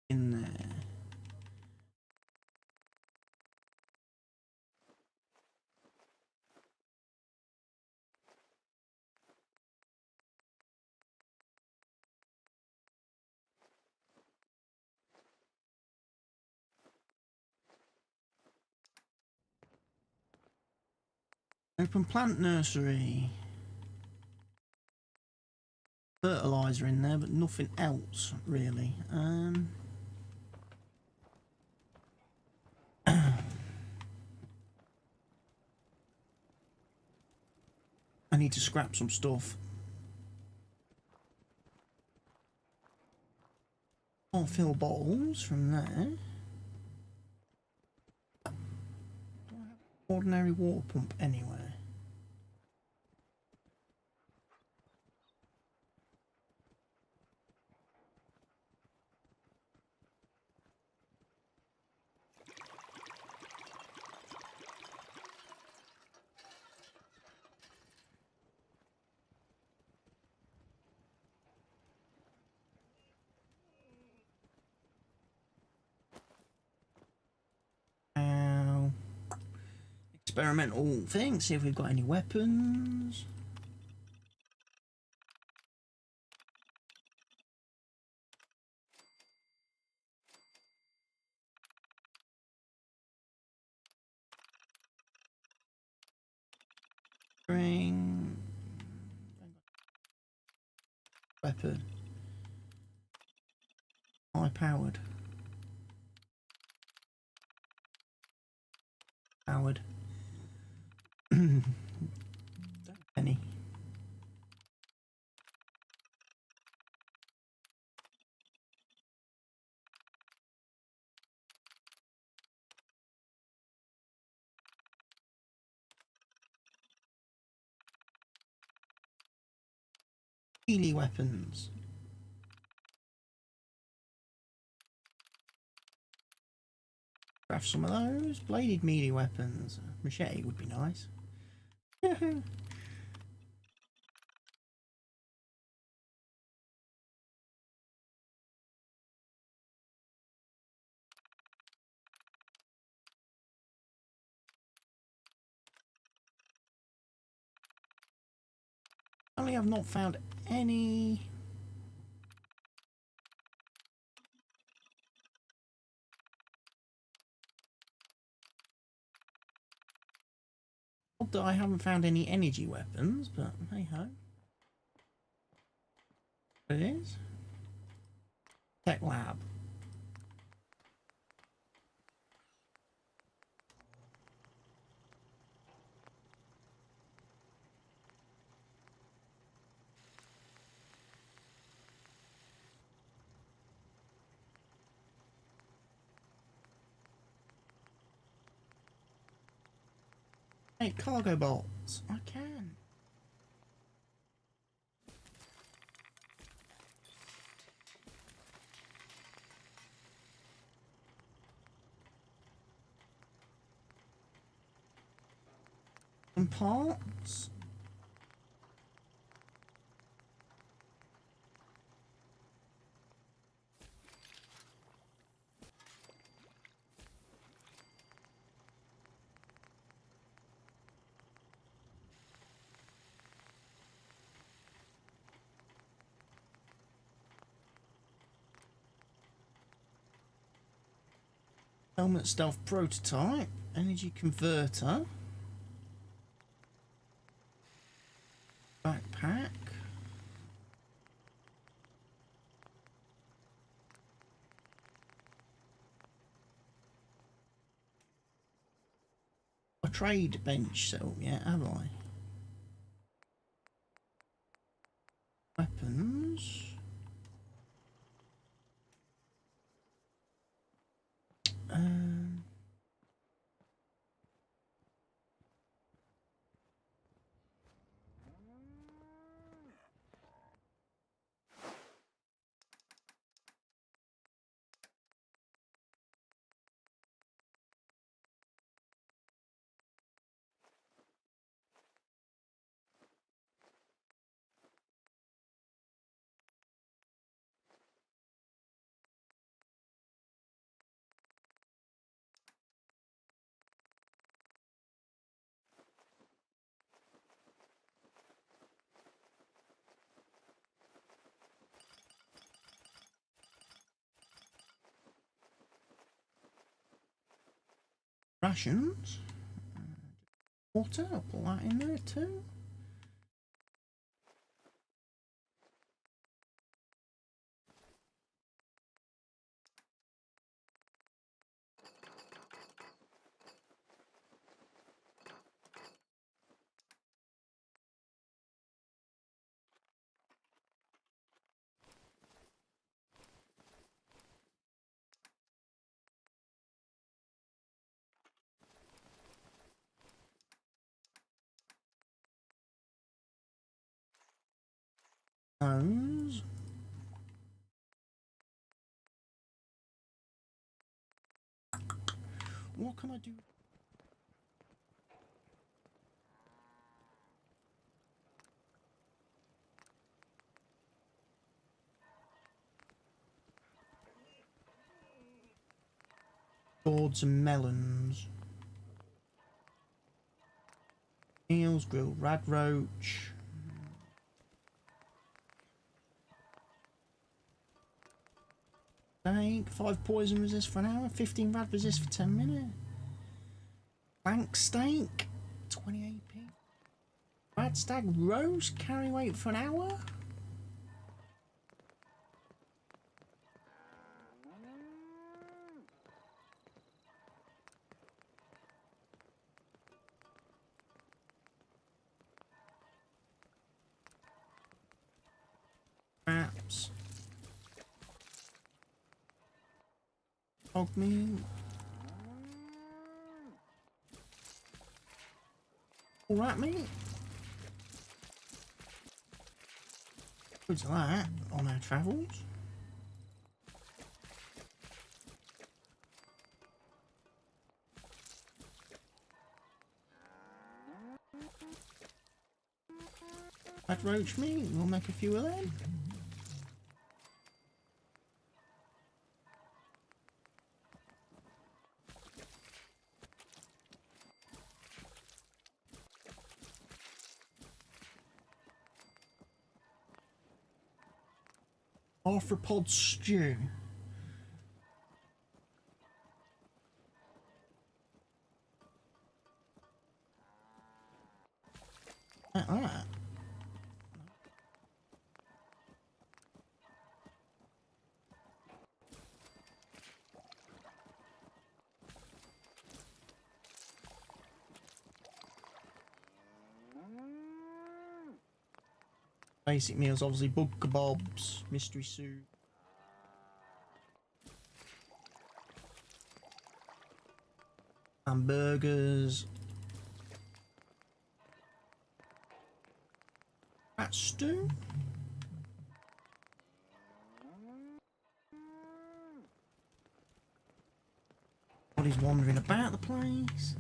In there. Open plant nursery. Fertilizer in there, but nothing else really. need to scrap some stuff. I'll fill bottles from there. Do I have an ordinary water pump anywhere? Experimental thing, see if we've got any weapons. Ring. Weapon. High powered. Powered. Any. Melee weapons. Craft some of those. Bladed melee weapons. Machete would be nice. Only I've not found any. Not that I haven't found any energy weapons, but hey ho. What it is? Tech lab. Hey, cargo bolts. I can. Some parts. Helmet stealth prototype, energy converter, backpack, a trade bench set up yet, have I? Weapons. Rations. Water, I'll put that in there too. Those. What can I do? Boards and melons. Eels, grilled rad roach. Steak, 5 poison resist for an hour, 15 rad resist for 10 minutes. Bank steak, 28p. Rad stag roast, carry weight for an hour. Wraps. Hog meat. All right, mate. Loads of that on our travels. That roach meat, we'll make a few of them. Arthropod stew. Like that. Basic meals, obviously, bug kebabs, mystery soup. Hamburgers. Rat stew. Body's wandering about the place.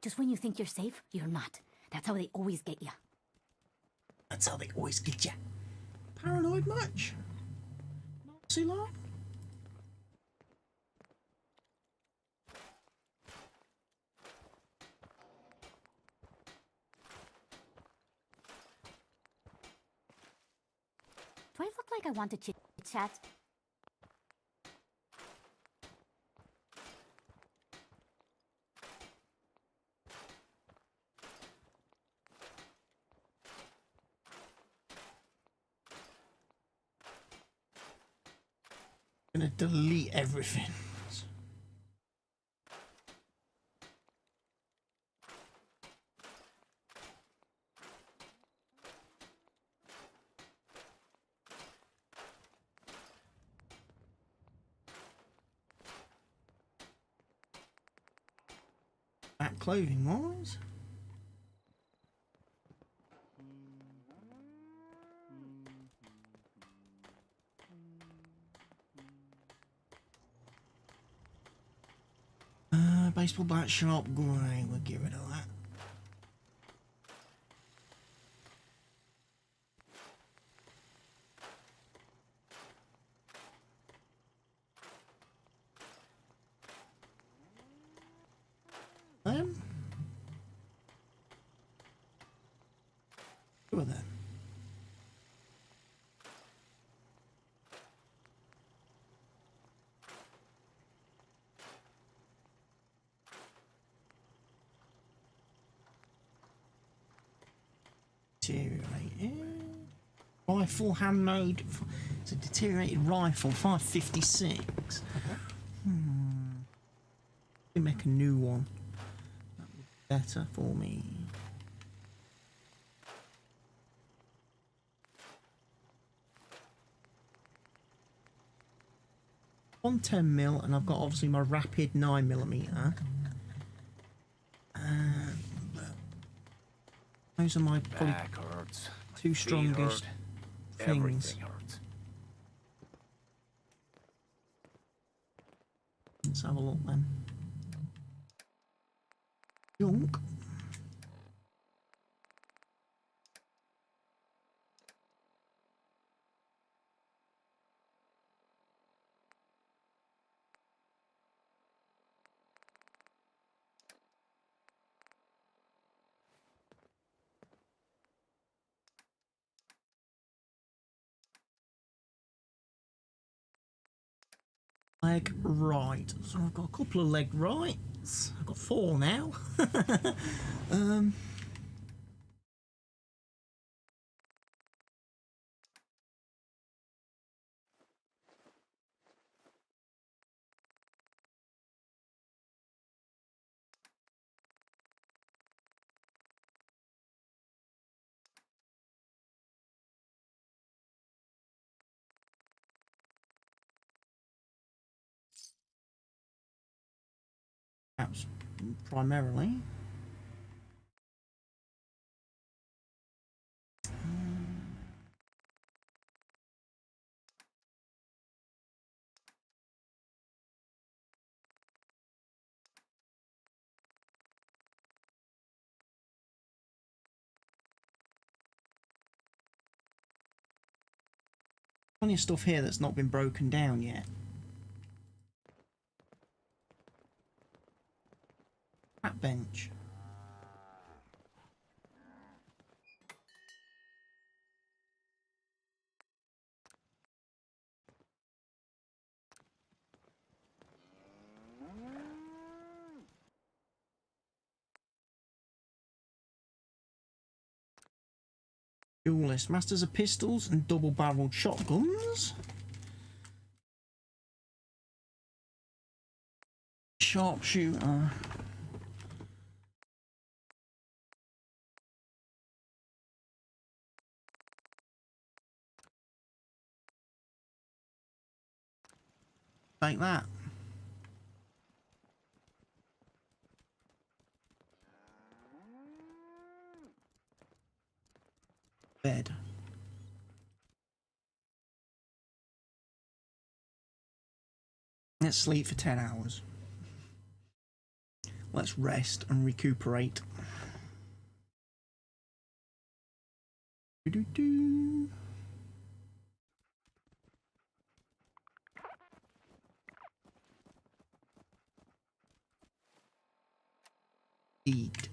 Just when you think you're safe, you're not. That's how they always get you. That's how they always get you. Paranoid much? Not too long? Do I look like I want to chit-chat? Gonna delete everything. That clothing wise. Baseball bat sharp grey, we'll get rid of that. Two of them. Deteriorated. Rifle handmade. It's a deteriorated rifle, 556. We make a new one. That would be better for me. On 10mm, and I've got obviously my rapid 9mm. Those are my probably Back hurts. two strongest things. Everything hurts. Let's have a look then. Junk. Leg right. So I've got a couple of leg rights. I've got 4 now. Perhaps primarily. Plenty of stuff here that's not been broken down yet. That bench. Duelist. Masters of pistols and double-barreled shotguns. Sharpshooter. Take that. Bed. Let's sleep for 10 hours. Let's rest and recuperate. Do-do-do. Eat.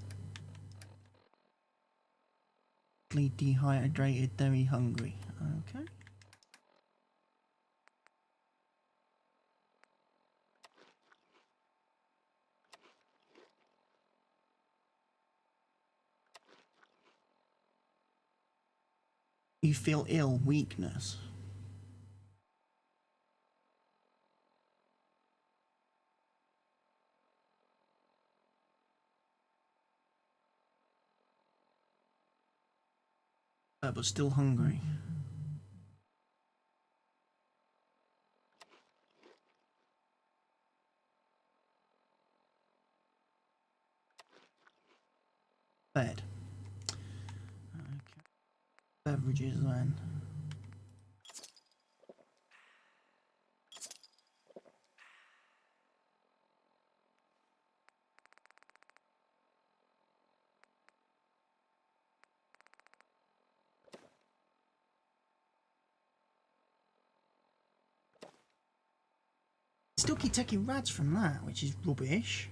Dehydrated, very hungry. Okay. You feel ill, weakness. But still hungry. Bed. Okay. Beverages then. Still keep taking rads from that, which is rubbish.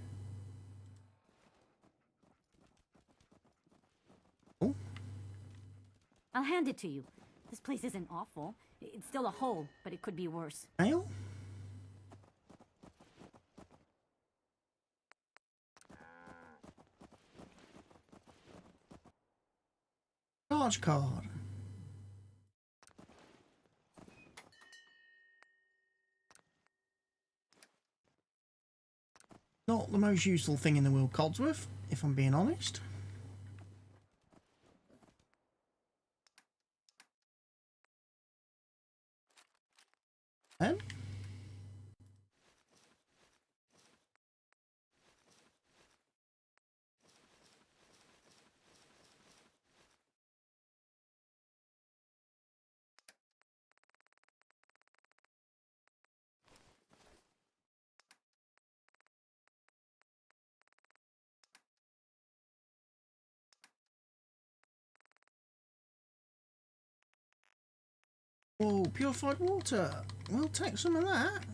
Oh. I'll hand it to you. This place isn't awful. It's still a hole, but it could be worse. Ale? Charge card. Not the most useful thing in the world, Codsworth, if I'm being honest. And Whoa, purified water. We'll take some of that.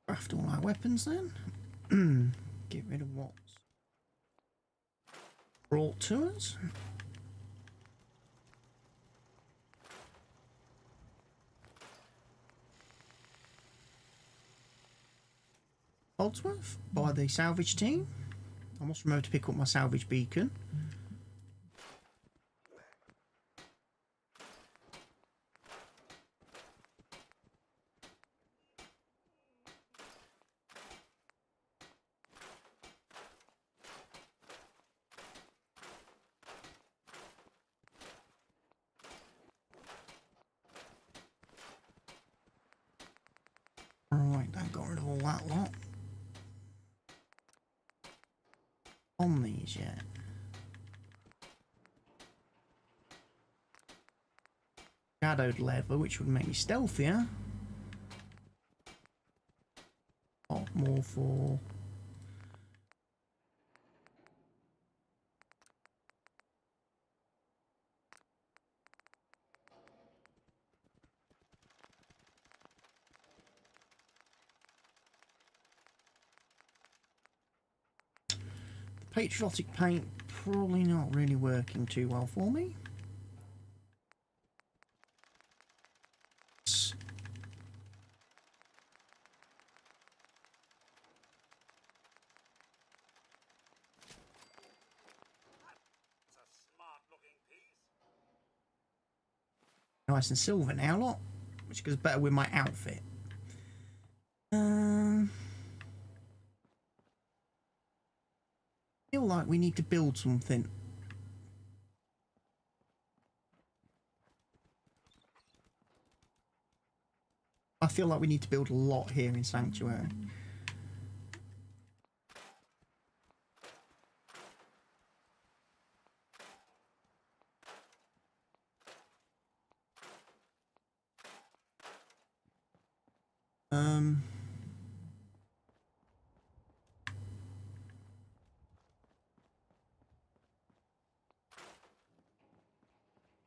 Craft all our weapons then. Get rid of what's brought to us. Holdsworth by the salvage team. I must remember to pick up my salvage beacon. Right, I got rid of all that lot. On these yet. Shadowed leather, which would make me stealthier. Lot more for patriotic paint. Probably not really working too well for me. Nice and silver now, lot, which goes better with my outfit. Feel like we need to build something. I feel like we need to build a lot here in Sanctuary.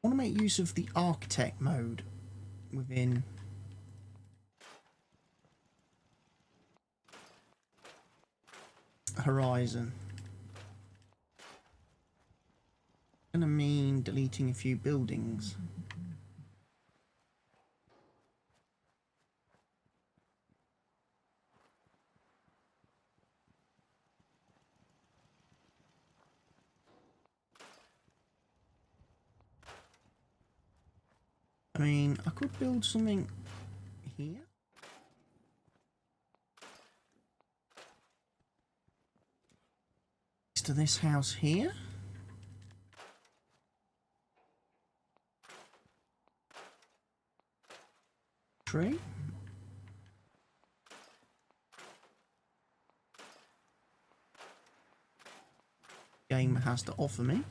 I want to make use of the architect mode within Horizon. Gonna mean deleting a few buildings. I mean, I could build something here. Next to this house here. Tree. Game has to offer me.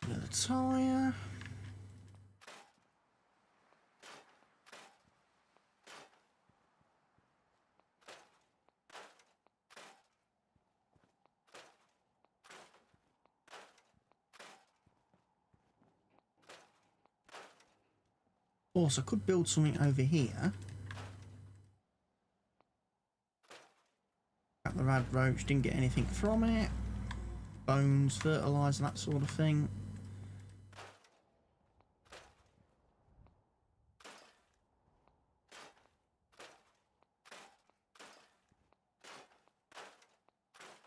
Another tire. Of course, I could build something over here. Got the rad roach, didn't get anything from it. Bones, fertilizer, that sort of thing.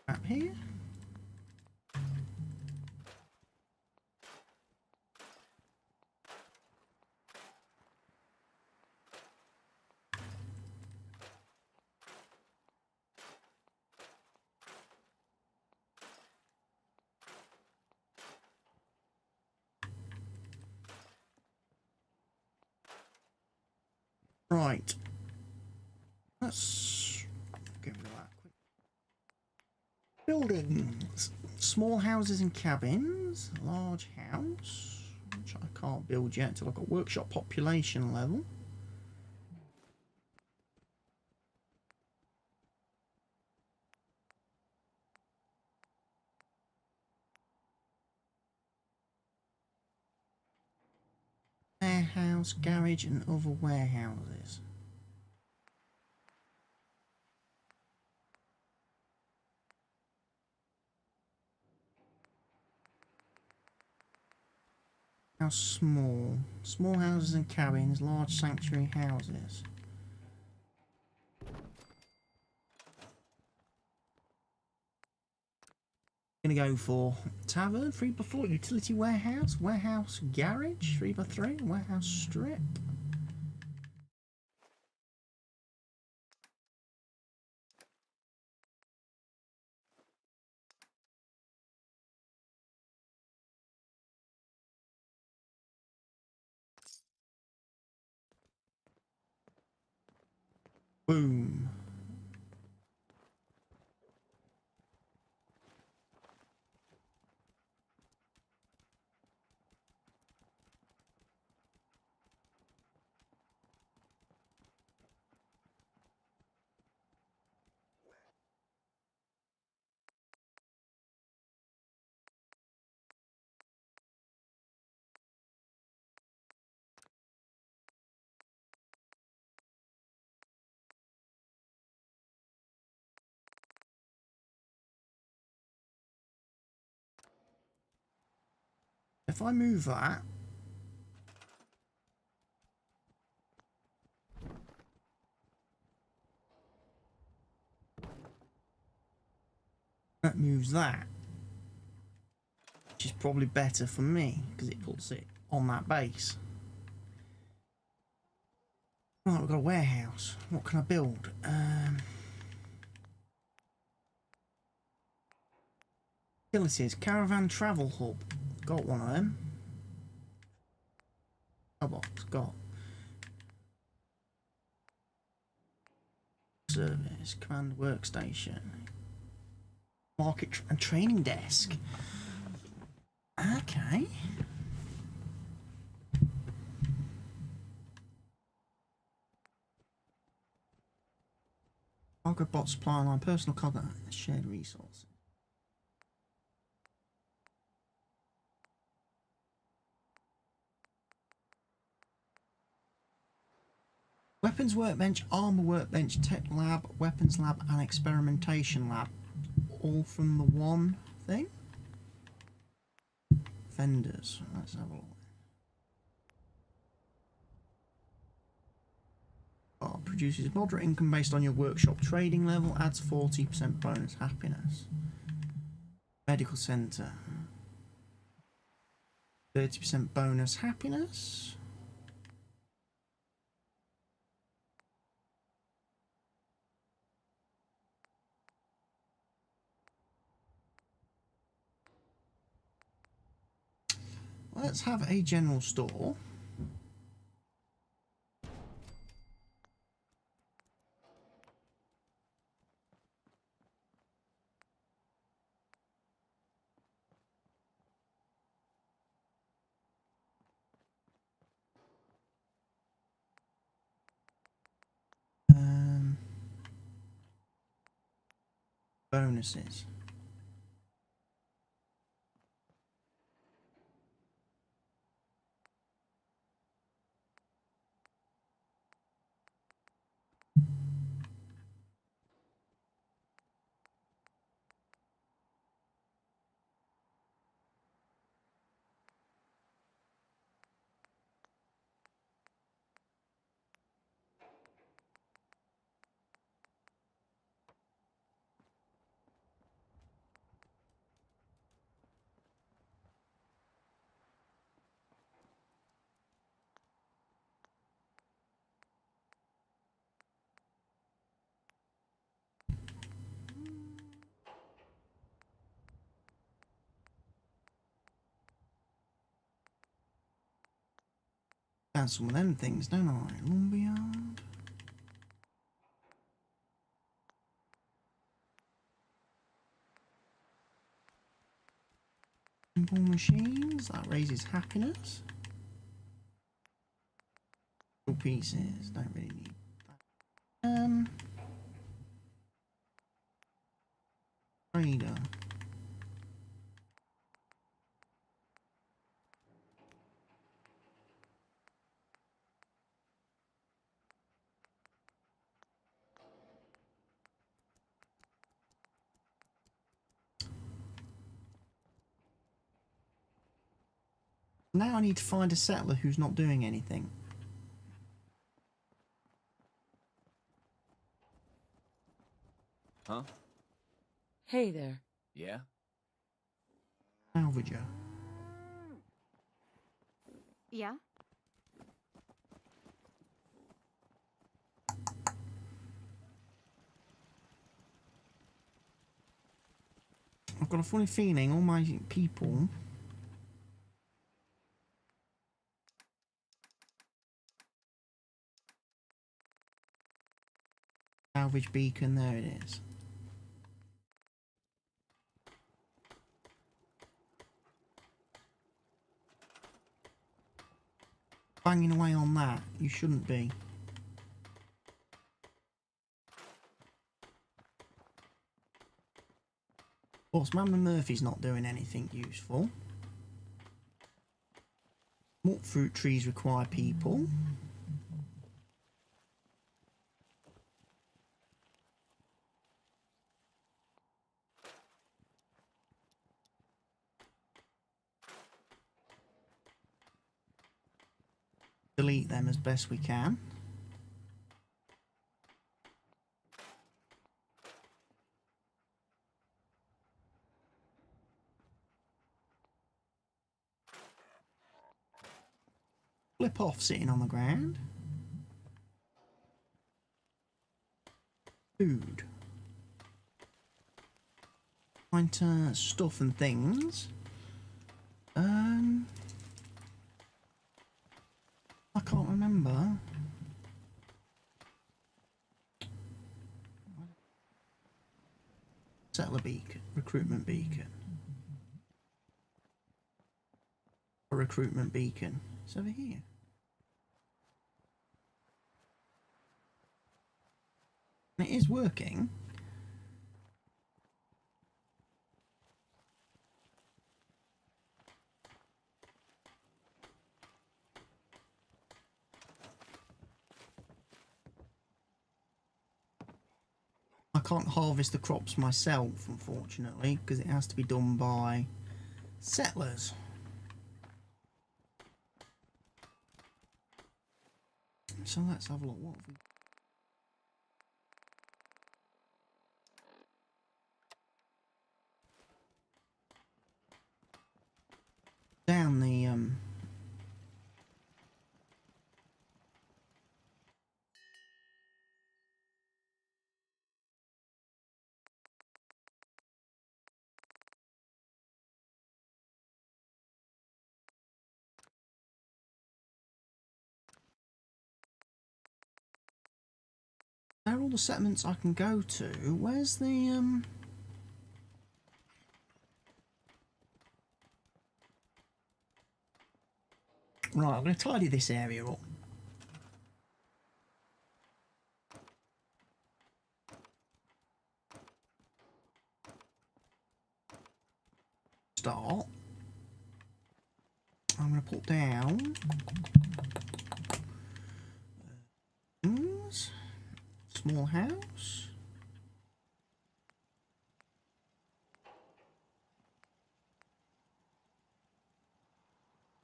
Back here. Right. Let's get rid of that quick. Buildings. Small houses and cabins. Large house, which I can't build yet until I've got workshop population level. Warehouse, garage and other warehouses. How small? Small houses and cabins, large sanctuary houses. Gonna go for tavern, 3x4, utility warehouse, warehouse garage, 3x3, warehouse strip. Boom. If I move that, that moves that, which is probably better for me because it puts it on that base. Right, we've got a warehouse. What can I build? Utilities, caravan travel hub. Got one of them. Box, got. Service, command workstation. Market and training desk. Okay. Cargo bot supply line, personal cargo, shared resources. Weapons workbench, armor workbench, tech lab, weapons lab, and experimentation lab. All from the one thing? Vendors. Let's have a look. Oh, produces moderate income based on your workshop trading level, adds 40% bonus happiness. Medical centre. 30% bonus happiness. Let's have a general store. Bonuses. Found some of them things, don't I? Lumberyard. Simple machines, that raises happiness. Pieces, don't really need that. Trader. Now I need to find a settler who's not doing anything. Huh? Hey there. Yeah? Salvager. Yeah? I've got a funny feeling all my people salvage beacon, there it is. Banging away on that, you shouldn't be. Of course, Mamma Murphy's not doing anything useful. More fruit trees require people. Delete them as best we can. Flip off sitting on the ground. Food. Find stuff and things. I can't remember. Settler beacon, recruitment beacon. A recruitment beacon. It's over here. And it is working. I can't harvest the crops myself, unfortunately, because it has to be done by settlers. So let's have a look. What have we... Down the There are all the settlements I can go to. Where's the Right, I'm going to tidy this area up. Start. I'm going to put down small house.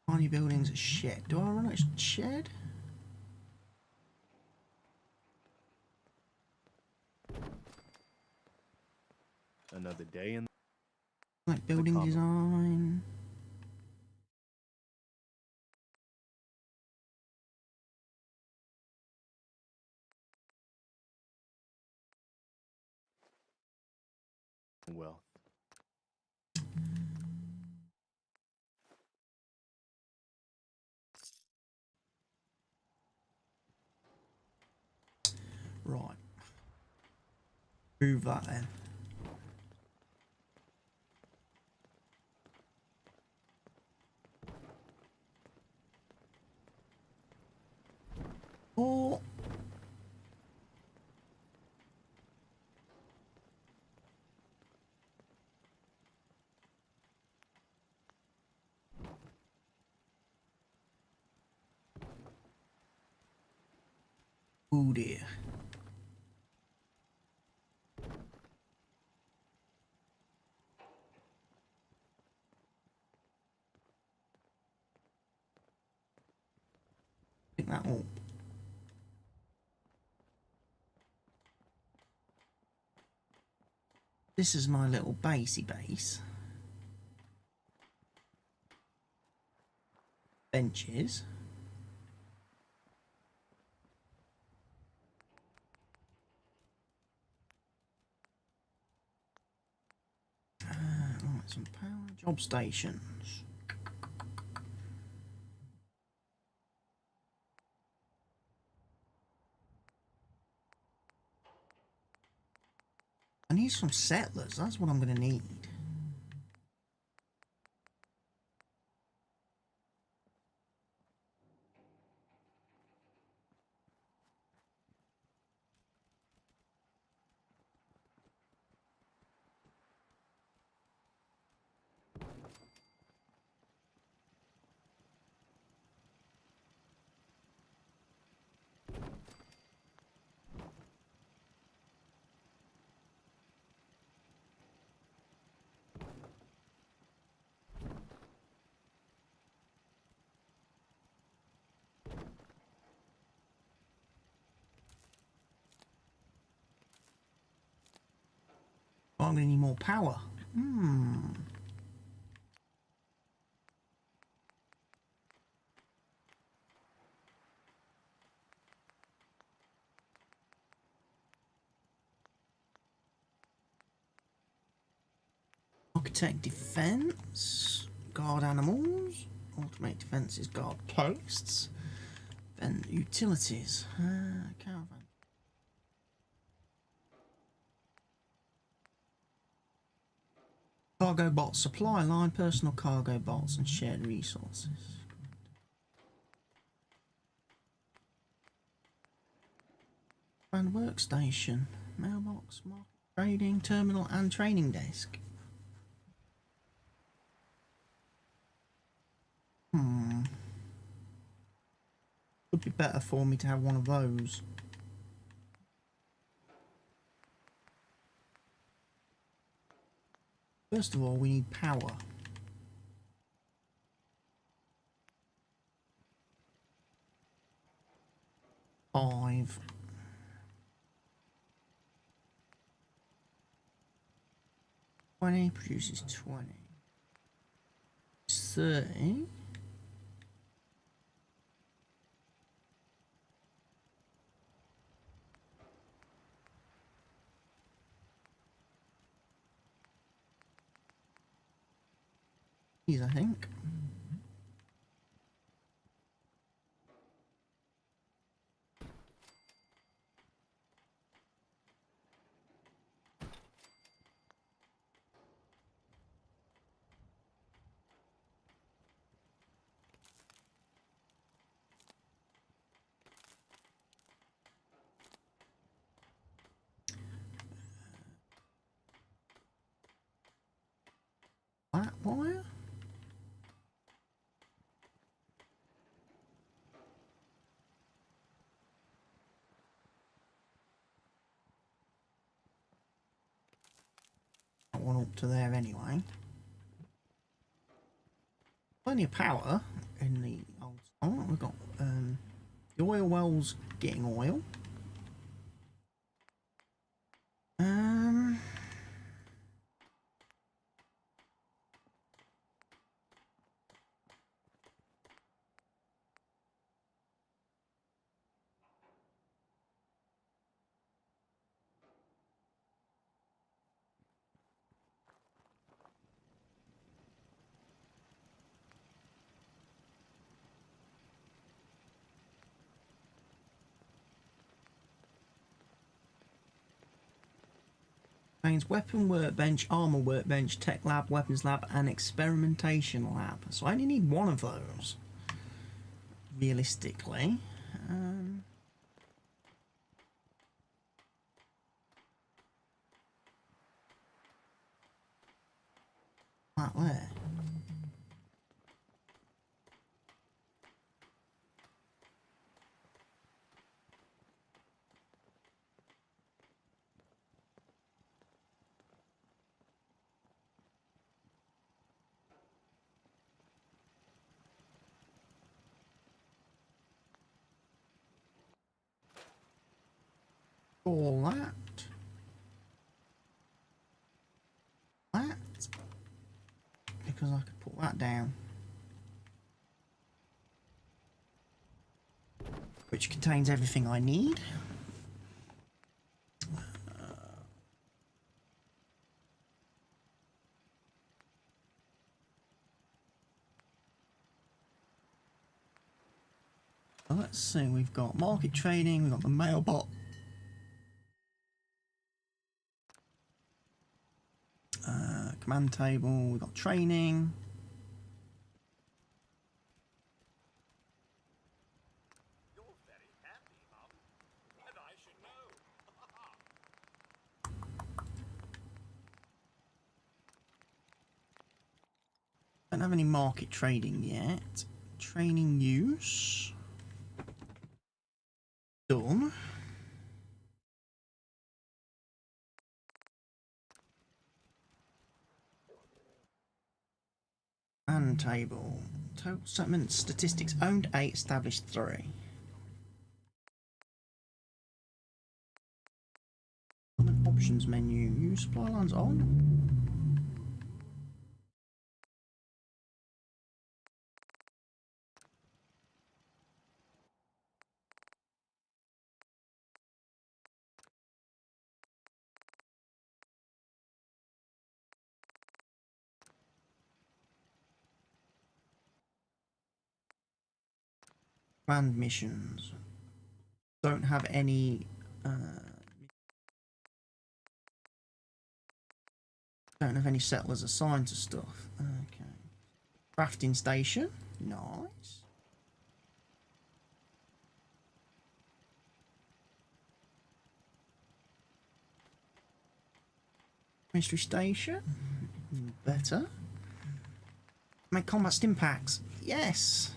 Tiny buildings, a shed. Do I run a shed? Another day in Like building design. wealth. Move that then. Oh. Oh dear. Pick that up. This is my little basey base. Benches. Right, some power job stations. I need some settlers. That's what I'm going to need. Oh, I'm going to need more power. Architect defense, guard animals, automate defenses, guard posts, and utilities, caravan. Cargo bot supply line, personal cargo bots, and shared resources. And workstation, mailbox, market, trading, terminal, and training desk. Would be better for me to have one of those. First of all, we need power. Five. $20 produces 20. 30. These, I think. That wire? That one up to there anyway. Plenty of power in the old. Oh, we've got the oil wells getting oil. Contains weapon workbench, armor workbench, tech lab, weapons lab, and experimentation lab. So I only need one of those, realistically. That there. All that. That. Because I could put that down. Which contains everything I need. Let's see, we've got market trading, we've got the mailbot. Command table, we've got training. You're very happy, Mum. And I should know. Don't have any market trading yet. Training use. Done. And table. Total settlement statistics owned 8, established 3. Options menu. Use supply lines on. Planned missions. Don't have any. Don't have any settlers assigned to stuff. Okay. Crafting station. Nice. Mystery station. Better. Make combat stim packs. Yes.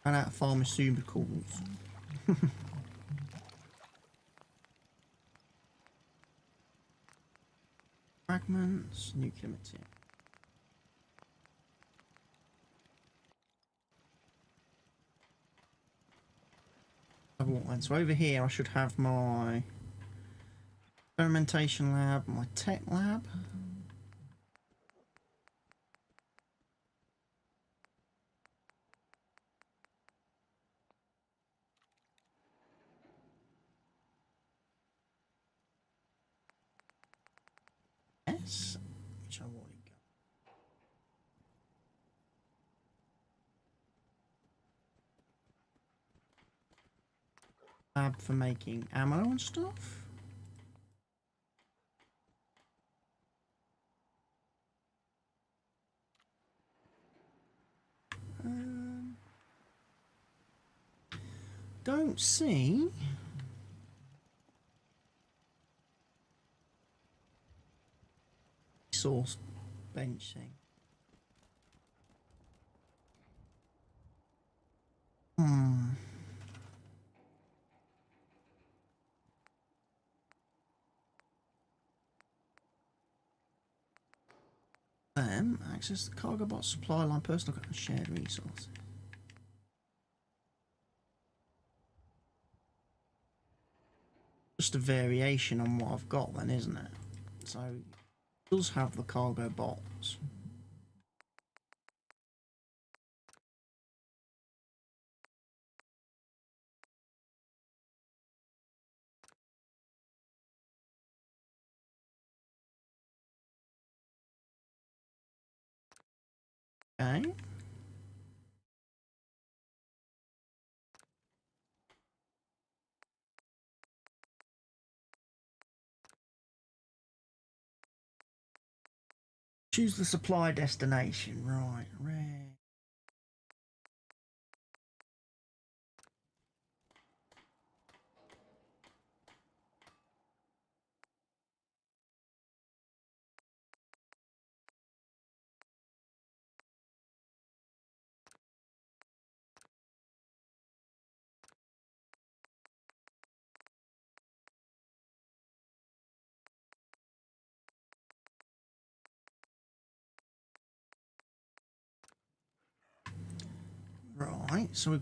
And out of pharmaceuticals. Fragments, nuclear material. So over here I should have my experimentation lab, my tech lab. Yes, which I've already got. Lab for making ammo and stuff. Don't see. Source bench thing. Access the cargo bot supply line, personal and shared resources. Just a variation on what I've got then, isn't it? So it does have the cargo bots. Okay. Choose the supply destination. Right, red. Right, so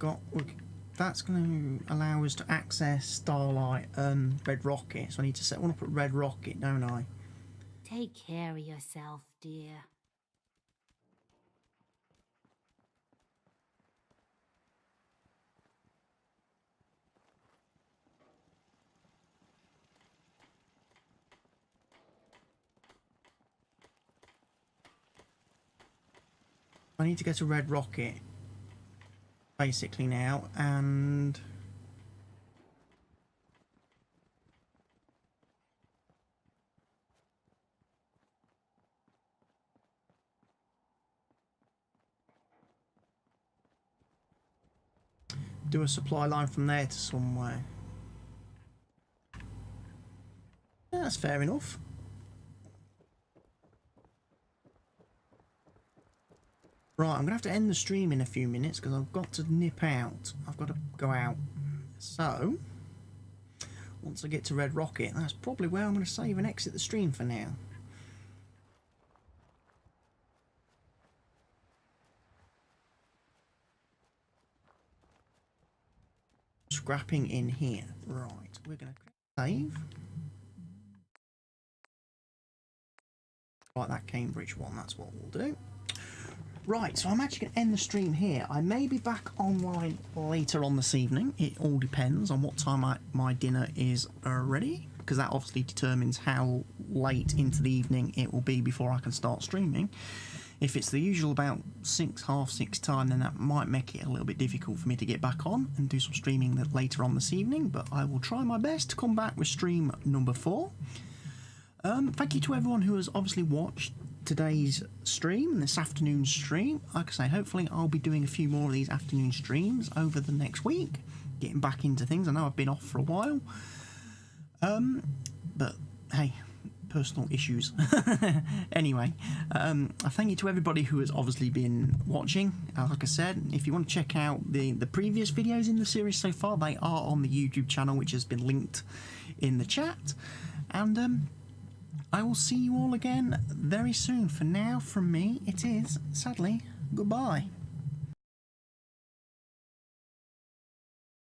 that's going to allow us to access Starlight Red Rocket. So I need to set one up at Red Rocket, don't I? Take care of yourself, dear. I need to go to Red Rocket, basically now, and do a supply line from there to somewhere. Yeah, that's fair enough. Right, I'm going to have to end the stream in a few minutes because I've got to nip out. I've got to go out. So, once I get to Red Rocket, that's probably where I'm going to save and exit the stream for now. Scrapping in here. Right, we're going to save. Right, that Cambridge one, that's what we'll do. Right, so I'm actually going to end the stream here. I may be back online later on this evening. It all depends on what time my dinner is ready, because that obviously determines how late into the evening it will be before I can start streaming. If it's the usual about 6, half 6 time, then that might make it a little bit difficult for me to get back on and do some streaming later on this evening, but I will try my best to come back with stream number 4. Thank you to everyone who has obviously watched today's stream, this afternoon's stream. Like I say, hopefully I'll be doing a few more of these afternoon streams over the next week, getting back into things. I know I've been off for a while, but hey, personal issues. Anyway, I thank you to everybody who has obviously been watching. Like I said, if you want to check out the previous videos in the series so far, they are on the YouTube channel, which has been linked in the chat. And I will see you all again very soon. For now, from me, it is, sadly, goodbye.